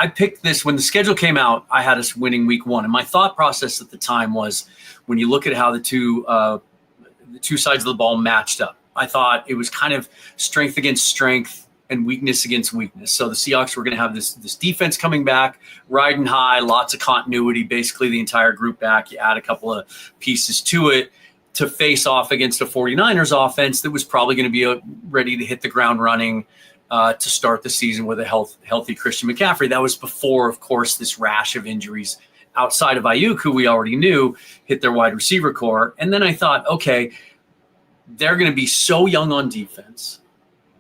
Speaker 1: picked this when the schedule came out. I had us winning week 1, and my thought process at the time was, when you look at how the two sides of the ball matched up, I thought it was kind of strength against strength and weakness against weakness. So the Seahawks were going to have this defense coming back, riding high, lots of continuity, basically the entire group back. You add a couple of pieces to it to face off against a 49ers offense that was probably going to be ready to hit the ground running to start the season with a healthy Christian McCaffrey. That was before, of course, this rash of injuries outside of Ayuk, who we already knew hit their wide receiver core. And then I thought, okay, they're going to be so young on defense,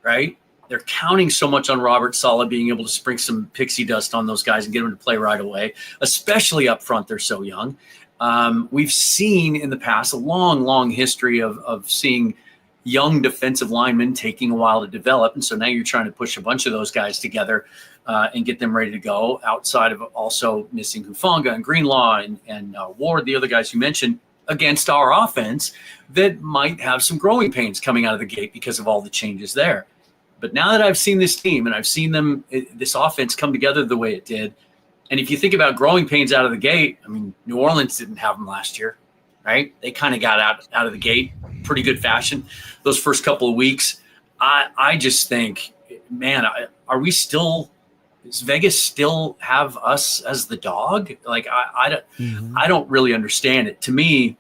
Speaker 1: right? They're counting so much on Robert Saleh being able to sprinkle some pixie dust on those guys and get them to play right away, especially up front. They're so young. We've seen in the past a long history of seeing young defensive linemen taking a while to develop. And so now you're trying to push a bunch of those guys together and get them ready to go, outside of also missing Hufanga and Greenlaw and Ward, the other guys you mentioned, against our offense that might have some growing pains coming out of the gate because of all the changes there. But now that I've seen this team and I've seen this offense come together the way it did, and if you think about growing pains out of the gate, I mean, New Orleans didn't have them last year, right? They kind of got out of the gate pretty good fashion those first couple of weeks. I just think, man, does Vegas still have us as the dog? Like, I don't really understand it. To me,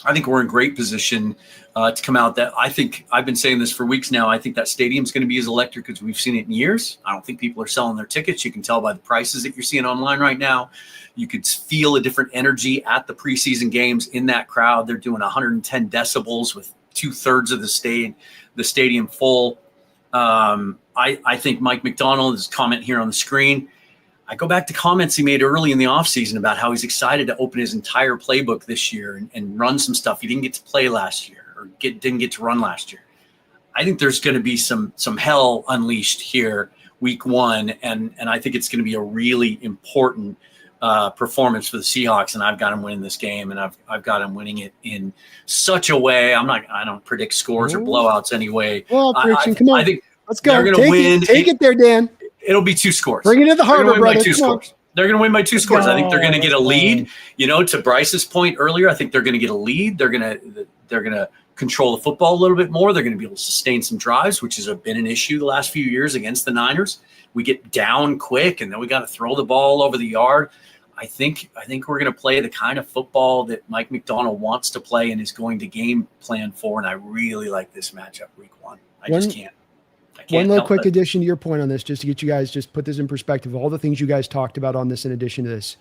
Speaker 1: I think we're in great position to come out. That I think I've been saying this for weeks now. I think that stadium's going to be as electric as we've seen it in years. I don't think people are selling their tickets. You can tell by the prices that you're seeing online right now. You could feel a different energy at the preseason games in that crowd. They're doing 110 decibels with 2/3 of the stadium full. I think Mike McDonald's comment here on the screen, I go back to comments he made early in the offseason about how he's excited to open his entire playbook this year and run some stuff he didn't get to play last year or didn't get to run last year. I think there's going to be some hell unleashed here week one, and I think it's going to be a really important performance for the Seahawks, and I've got them winning this game, and I've got them winning it in such a way. I don't predict scores or blowouts anyway.
Speaker 2: Well, Christian, come on.
Speaker 1: I think
Speaker 2: let's go.
Speaker 1: They're going to win.
Speaker 2: Take it there, Dan.
Speaker 1: It'll be 2 scores.
Speaker 2: Bring it to the harbor, brother.
Speaker 1: They're going to win by 2 scores. I think they're going to get a lead. To Bryce's point earlier, I think they're going to get a lead. They're going to control the football a little bit more. They're going to be able to sustain some drives, which has been an issue the last few years against the Niners. We get down quick, and then we got to throw the ball over the yard. I think we're going to play the kind of football that Mike McDonald wants to play and is going to game plan for, and I really like this matchup week one. I can't
Speaker 2: one little quick addition to your point on this, just to get you guys just put this in perspective, all the things you guys talked about on this in addition to this,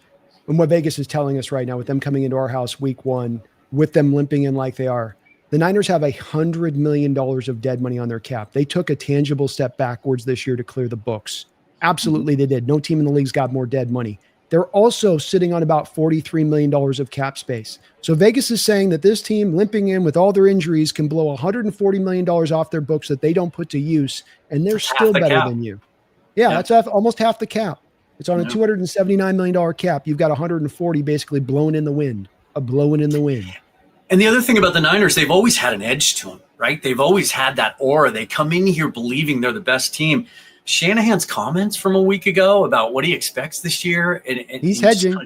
Speaker 2: and what Vegas is telling us right now with them coming into our house week one, with them limping in like they are. The Niners have $100 million of dead money on their cap. They took a tangible step backwards this year to clear the books. Absolutely, they did. No team in the league's got more dead money. They're also sitting on about $43 million of cap space. So Vegas is saying that this team limping in with all their injuries can blow $140 million off their books that they don't put to use, and they're still better than you. Yeah, that's almost half the cap. It's on a $279 million cap. You've got 140 basically blown in the wind, blowing in the wind.
Speaker 1: And the other thing about the Niners, they've always had an edge to them, right? They've always had that aura. They come in here believing they're the best team. Shanahan's comments from a week ago about what he expects this year, and
Speaker 2: he's hedging.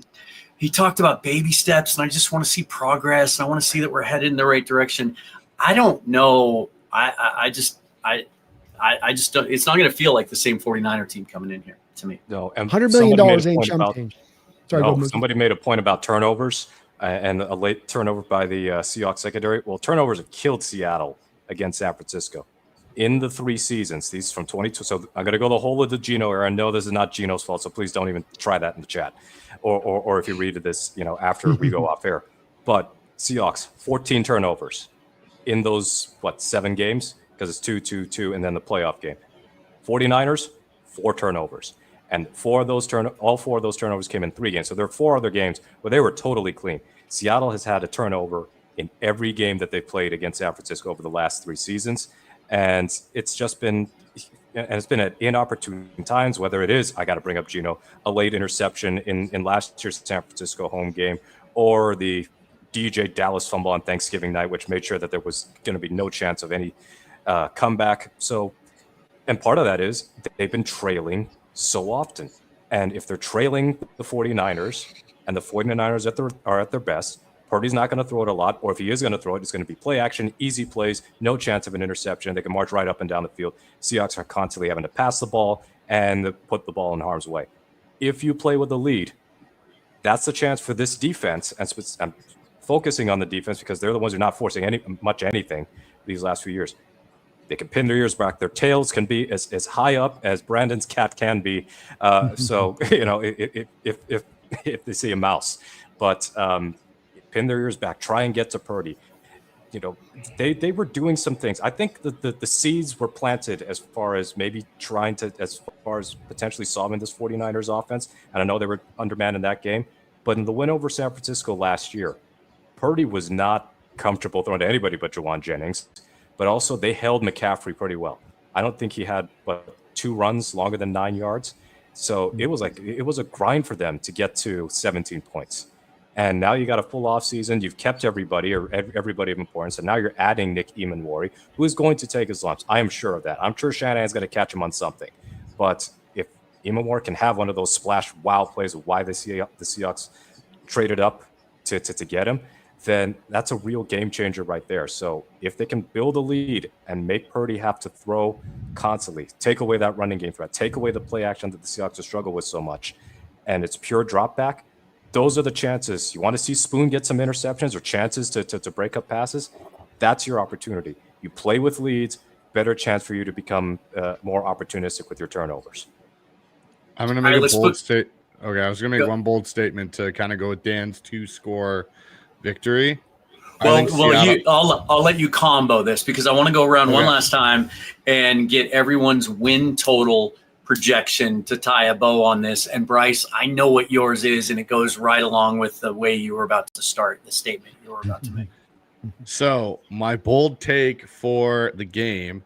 Speaker 1: He talked about baby steps, and I just want to see progress, and I want to see that we're headed in the right direction. I don't know. I just don't. It's not going to feel like the same 49er team coming in here to me.
Speaker 4: No, and
Speaker 2: $100 million ain't something.
Speaker 4: Sorry, somebody made a point about turnovers and a late turnover by the Seahawks secondary. Well, turnovers have killed Seattle against San Francisco. In the 3 seasons, these from 22. So I'm going to go the whole of the Geno era. I know this is not Geno's fault, so please don't even try that in the chat, or if you read this, after we go off air. But Seahawks, 14 turnovers in those 7 games, because it's 2-2-2, and then the playoff game. 49ers, 4 turnovers, and all 4 of those turnovers came in 3 games. So there are 4 other games where they were totally clean. Seattle has had a turnover in every game that they played against San Francisco over the last 3 seasons. And it's just been, at inopportune times, whether it is, I got to bring up Geno, a late interception in last year's San Francisco home game, or the DJ Dallas fumble on Thanksgiving night, which made sure that there was going to be no chance of any comeback. So, and part of that is they've been trailing so often. And if they're trailing the 49ers, and the 49ers are at their best, Purdy's not going to throw it a lot, or if he is going to throw it, it's going to be play action, easy plays, no chance of an interception. They can march right up and down the field. Seahawks are constantly having to pass the ball and put the ball in harm's way. If you play with the lead, that's the chance for this defense, and I'm focusing on the defense because they're the ones who are not forcing anything these last few years. They can pin their ears back. Their tails can be as high up as Brandon's cat can be. So, if they see a mouse. But pin their ears back, try and get to Purdy. They were doing some things. I think the seeds were planted as far as maybe as far as potentially solving this 49ers offense. And I know they were undermanned in that game. But in the win over San Francisco last year, Purdy was not comfortable throwing to anybody but Jawan Jennings. But also they held McCaffrey pretty well. I don't think he had 2 runs longer than 9 yards. So it was a grind for them to get to 17 points. And now you got a full off season. You've kept everybody of importance. And now you're adding Nick Emanwari, who is going to take his lumps. I am sure of that. I'm sure Shanahan's going to catch him on something. But if Emanwari can have one of those splash wow plays of why the Seahawks traded up to get him, then that's a real game changer right there. So if they can build a lead and make Purdy have to throw constantly, take away that running game threat, take away the play action that the Seahawks have struggled with so much, and it's pure drop back, those are the chances. You want to see Spoon get some interceptions or chances to break up passes? That's your opportunity. You play with leads, better chance for you to become more opportunistic with your turnovers.
Speaker 5: I'm going to make a bold statement. Okay, I was going to make one bold statement to kind of go with Dan's 2-score victory.
Speaker 1: I'll let you combo this because I want to go around one last time and get everyone's win total projection to tie a bow on this. And Bryce, I know what yours is, and it goes right along with the way you were about to start the statement you were about to make.
Speaker 5: So my bold take for the game,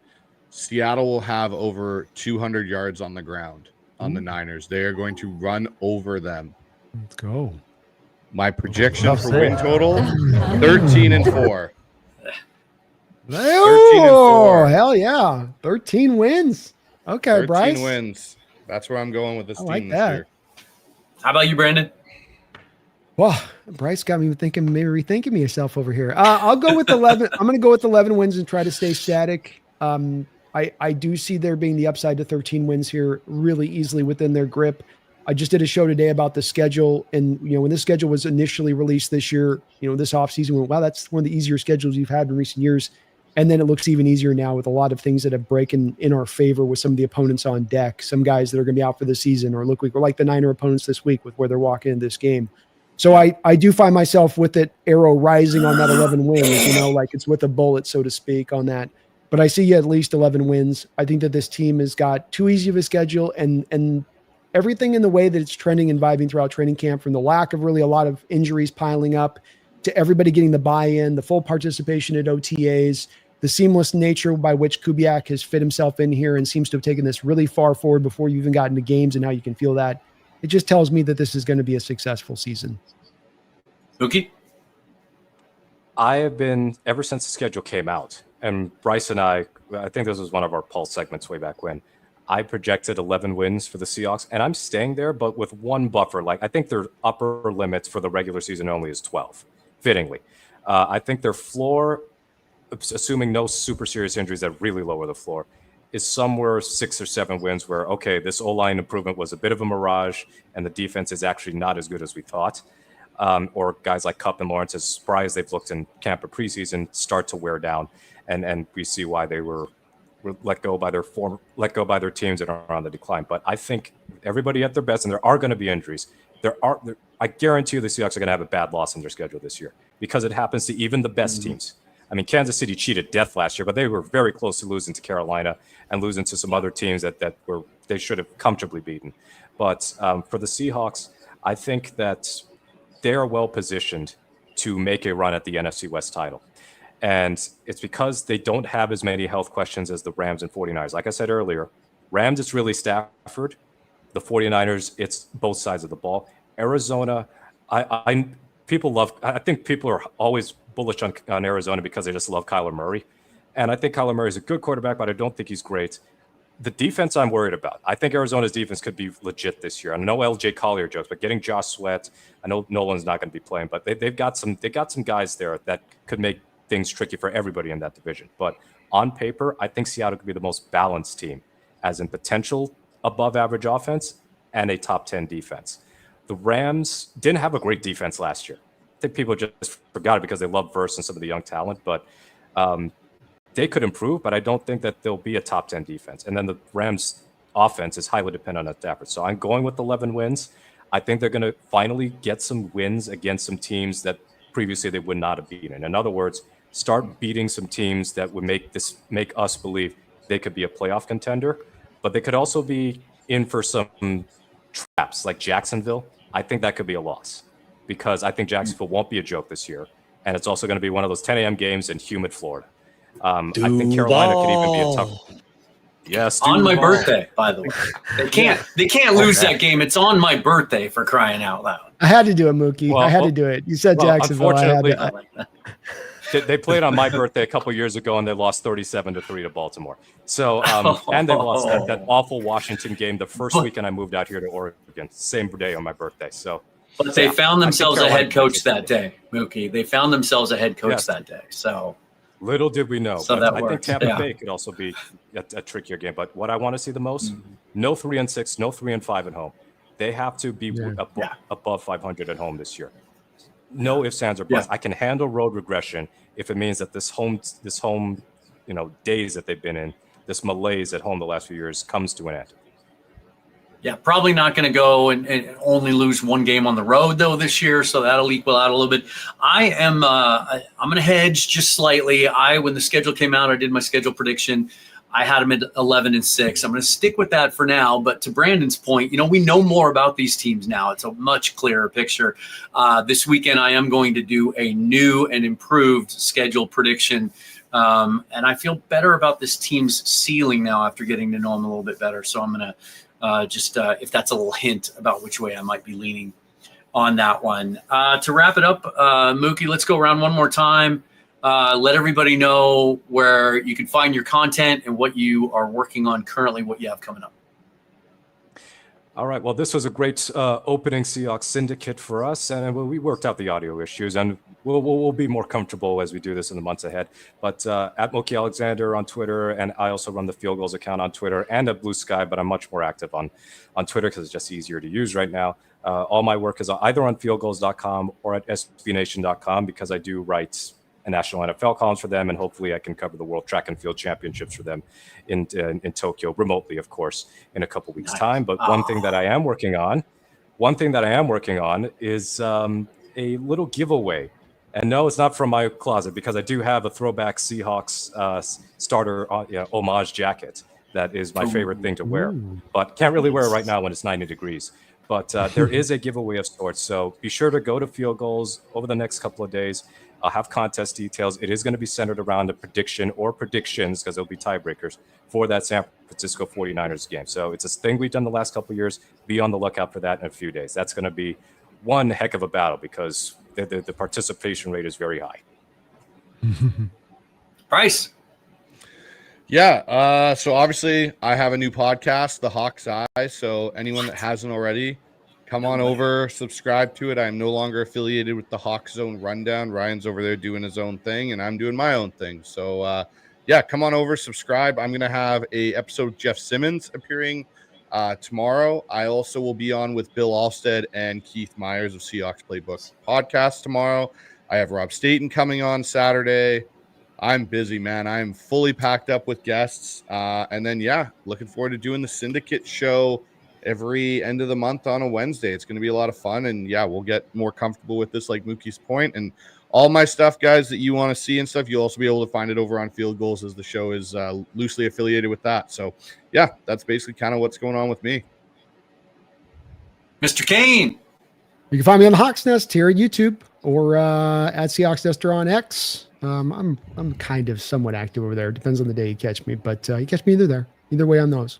Speaker 5: Seattle will have over 200 yards on the ground on the Niners. They are going to run over them.
Speaker 2: Let's go.
Speaker 5: My projection for win total, 13-4.
Speaker 2: Oh, hell yeah. 13 wins. Okay,
Speaker 5: 13
Speaker 2: Bryce.
Speaker 5: wins. That's where I'm going with this
Speaker 2: like
Speaker 5: team
Speaker 2: that.
Speaker 5: this year.
Speaker 1: How about you, Brandon?
Speaker 2: Well, Bryce got me thinking, maybe rethinking myself over here. I'll go with 11. I'm going to go with 11 wins and try to stay static. I do see there being the upside to 13 wins here really easily within their grip. I just did a show today about the schedule. And, when this schedule was initially released this year, this offseason, went, wow, that's one of the easier schedules you've had in recent years. And then it looks even easier now with a lot of things that have broken in our favor with some of the opponents on deck, some guys that are going to be out for the season or look week, or like the Niner opponents this week with where they're walking in this game. So I do find myself with it arrow rising on that 11 wins, like it's with a bullet, so to speak, on that. But I see at least 11 wins. I think that this team has got too easy of a schedule and everything in the way that it's trending and vibing throughout training camp, from the lack of really a lot of injuries piling up to everybody getting the buy-in, the full participation at OTAs, the seamless nature by which Kubiak has fit himself in here and seems to have taken this really far forward before you even got into games, and now you can feel that. It just tells me that this is going to be a successful season.
Speaker 1: Mookie?
Speaker 4: I have been, ever since the schedule came out, and Bryce and I think this was one of our Pulse segments way back when, I projected 11 wins for the Seahawks, and I'm staying there, but with one buffer. Like, I think their upper limits for the regular season only is 12, fittingly. I think their floor, assuming no super serious injuries that really lower the floor, is somewhere 6 or 7 wins where, okay, this O-line improvement was a bit of a mirage and the defense is actually not as good as we thought. Or guys like Cup and Lawrence, as spry as they've looked in camp or preseason, start to wear down. And we see why they were let go by their teams that are on the decline. But I think everybody at their best, and there are going to be injuries. I guarantee you the Seahawks are going to have a bad loss in their schedule this year because it happens to even the best teams. I mean, Kansas City cheated death last year, but they were very close to losing to Carolina and losing to some other teams that they should have comfortably beaten. But for the Seahawks, I think that they are well positioned to make a run at the NFC West title. And it's because they don't have as many health questions as the Rams and 49ers. Like I said earlier, Rams, it's really Stafford. The 49ers, it's both sides of the ball. Arizona, I think people are always bullish on Arizona because they just love Kyler Murray. And I think Kyler Murray is a good quarterback, but I don't think he's great. The defense I'm worried about. I think Arizona's defense could be legit this year. I know LJ Collier jokes, but getting Josh Sweat, I know Nolan's not going to be playing, but they've got some guys there that could make things tricky for everybody in that division. But on paper, I think Seattle could be the most balanced team, as in potential above average offense and a top 10 defense. The Rams didn't have a great defense last year. I think people just forgot it because they love Verse and some of the young talent, but they could improve, but I don't think that they'll be a top 10 defense. And then the Rams offense is highly dependent on Stafford. So I'm going with 11 wins. I think they're going to finally get some wins against some teams that previously they would not have beaten. In other words, start beating some teams that would make us believe they could be a playoff contender, but they could also be in for some traps like Jacksonville. I think that could be a loss because I think Jacksonville won't be a joke this year. And it's also going to be one of those 10 a.m. games in humid Florida. I think Carolina could even be a tough. Yes,
Speaker 1: on my birthday, by the way. They can't lose that game. It's on my birthday, for crying out loud.
Speaker 2: I had to do it, Mookie. I had to do it. You said Jacksonville.
Speaker 4: Unfortunately, they played on my birthday a couple years ago, and they lost 37-3 to Baltimore. So, and they lost that awful Washington game the first weekend I moved out here to Oregon, same day on my birthday. So,
Speaker 1: but they found themselves a head coach that day, Mookie. They found themselves a head coach that day. So,
Speaker 4: little did we know.
Speaker 1: So
Speaker 4: but
Speaker 1: I
Speaker 4: think Tampa Bay could also be a trickier game. But what I want to see the most, no 3-6, no 3-5 at home. They have to be above 500 at home this year. No ifs, ands, or buts. I can handle road regression if it means that this home, days that they've been in, this malaise at home the last few years comes to an end.
Speaker 1: Yeah, probably not going to go and only lose one game on the road though this year, so that'll equal out a little bit. I'm going to hedge just slightly. When the schedule came out, I did my schedule prediction. I had them at 11-6. I'm going to stick with that for now. But to Brandon's point, we know more about these teams now. It's a much clearer picture. This weekend, I am going to do a new and improved schedule prediction. And I feel better about this team's ceiling now after getting to know them a little bit better. So I'm going to just, if that's a little hint about which way I might be leaning on that one. To wrap it up, Mookie, let's go around one more time. Let everybody know where you can find your content and what you are working on currently, what you have coming up.
Speaker 4: All right. Well, this was a great opening Seahawks Syndicate for us, and we worked out the audio issues, and we'll be more comfortable as we do this in the months ahead. But at Mookie Alexander on Twitter, and I also run the Field Goals account on Twitter and at Blue Sky, but I'm much more active on Twitter because it's just easier to use right now. All my work is either on fieldgoals.com or at sbnation.com because I do write national NFL columns for them, and hopefully I can cover the World Track and Field Championships for them in Tokyo remotely, of course, in a couple weeks' time. But one thing that I am working on is a little giveaway. And no, it's not from my closet because I do have a throwback Seahawks starter homage jacket that is my favorite thing to wear, but can't really wear it right now when it's 90 degrees. But there is a giveaway of sorts. So be sure to go to Field Goals over the next couple of days. I'll have contest details. It is going to be centered around a prediction or predictions because there'll be tiebreakers for that San Francisco 49ers game. So it's a thing we've done the last couple of years. Be on the lookout for that in a few days. That's going to be one heck of a battle because the participation rate is very high.
Speaker 1: Bryce.
Speaker 5: Yeah. So obviously I have a new podcast, The Hawks Eye. So anyone that hasn't already, come on over, subscribe to it. I'm no longer affiliated with the Hawk Zone Rundown. Ryan's over there doing his own thing, and I'm doing my own thing. So, come on over, subscribe. I'm going to have a episode with Jeff Simmons appearing tomorrow. I also will be on with Bill Alstead and Keith Myers of Seahawks Playbook podcast tomorrow. I have Rob Staten coming on Saturday. I'm busy, man. I'm fully packed up with guests. And then, looking forward to doing the Syndicate show every end of the month on a Wednesday. It's going to be a lot of fun, and we'll get more comfortable with this, like Mookie's point. And all my stuff, guys, that you want to see and stuff, you'll also be able to find it over on Field Goals, as the show is loosely affiliated with that. So that's basically kind of what's going on with me.
Speaker 1: Mr. Kane.
Speaker 2: You can find me on the Hawks Nest here at YouTube or at Seahawks Nest or on X. I'm kind of somewhat active over there. Depends on the day you catch me, but you catch me either way on those.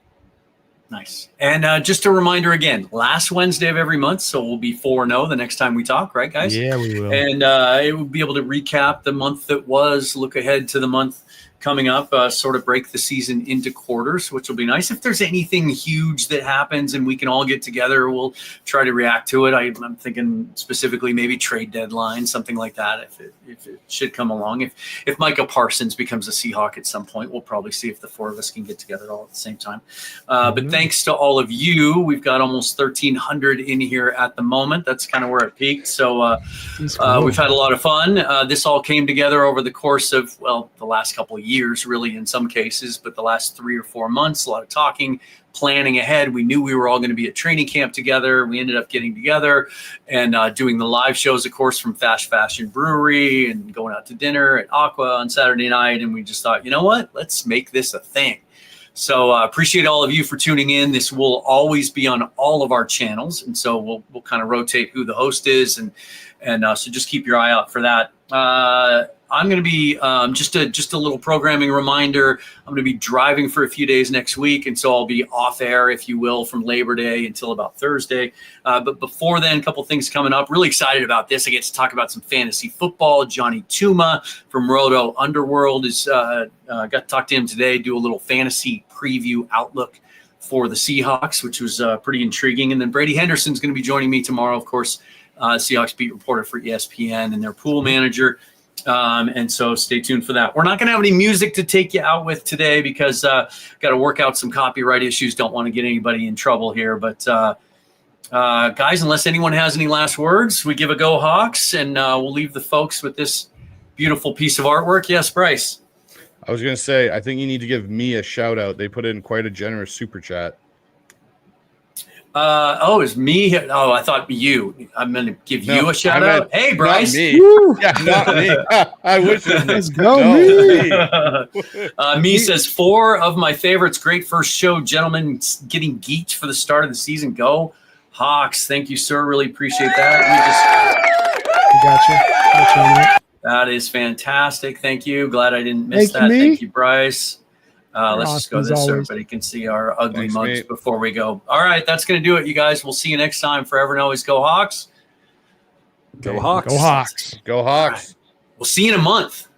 Speaker 1: Nice. And just a reminder again, last Wednesday of every month, so we'll be 4-0 the next time we talk, right, guys?
Speaker 2: Yeah, we will.
Speaker 1: And it will be able to recap the month that was, look ahead to the month coming up, sort of break the season into quarters, which will be nice. If there's anything huge that happens and we can all get together, we'll try to react to it. I'm thinking specifically maybe trade deadline, something like that, if it should come along. If Micah Parsons becomes a Seahawk at some point, we'll probably see if the four of us can get together all at the same time. But thanks to all of you. We've got almost 1,300 in here at the moment. That's kind of where it peaked. So cool. We've had a lot of fun. This all came together over the course of, the last couple of years, really, in some cases, but the last 3 or 4 months, a lot of talking, planning ahead. We knew we were all going to be at training camp together. We ended up getting together and doing the live shows, of course, from Fast Fashion Brewery and going out to dinner at Aqua on Saturday night. And we just thought, you know what, let's make this a thing. So appreciate all of you for tuning in. This will always be on all of our channels. And so we'll kind of rotate who the host is. And so just keep your eye out for that. I'm going to be just a little programming reminder. I'm going to be driving for a few days next week, and so I'll be off air, if you will, from Labor Day until about Thursday. But before then, a couple things coming up. Really excited about this. I get to talk about some fantasy football. Johnny Tuma from Roto Underworld is got to talk to him today, do a little fantasy preview outlook for the Seahawks, which was pretty intriguing. And then Brady Henderson's going to be joining me tomorrow, of course, Seahawks beat reporter for ESPN and their pool manager. And so stay tuned for that. We're not going to have any music to take you out with today because got to work out some copyright issues. Don't want to get anybody in trouble here. But guys, unless anyone has any last words, we give a go Hawks, and we'll leave the folks with this beautiful piece of artwork. Yes, Bryce.
Speaker 5: I was going to say, I think you need to give me a shout out. They put in quite a generous super chat.
Speaker 1: It's me. Oh, I thought you. I'm going to give you a shout
Speaker 5: I
Speaker 1: out. Hey, Bryce.
Speaker 5: Not me.
Speaker 2: Woo!
Speaker 5: Yeah, not me. I wish it was me.
Speaker 2: Let's go,
Speaker 5: me.
Speaker 1: Me says 4 of my favorites. Great first show, gentlemen. Getting geeked for the start of the season. Go Hawks. Thank you, sir. Really appreciate that.
Speaker 2: Gotcha.
Speaker 1: That is fantastic. Thank you. Glad I didn't miss
Speaker 2: Thank you,
Speaker 1: that.
Speaker 2: me.
Speaker 1: Thank you, Bryce. Let's just go
Speaker 2: Awesome as
Speaker 1: this so
Speaker 2: always.
Speaker 1: everybody can see our ugly
Speaker 5: Thanks,
Speaker 1: mugs
Speaker 5: mate.
Speaker 1: before we go. All right, that's going to do it, you guys. We'll see you next time. Forever and always go Hawks.
Speaker 4: Go Hawks.
Speaker 2: Go Hawks.
Speaker 5: Go Hawks.
Speaker 1: We'll see you in a month.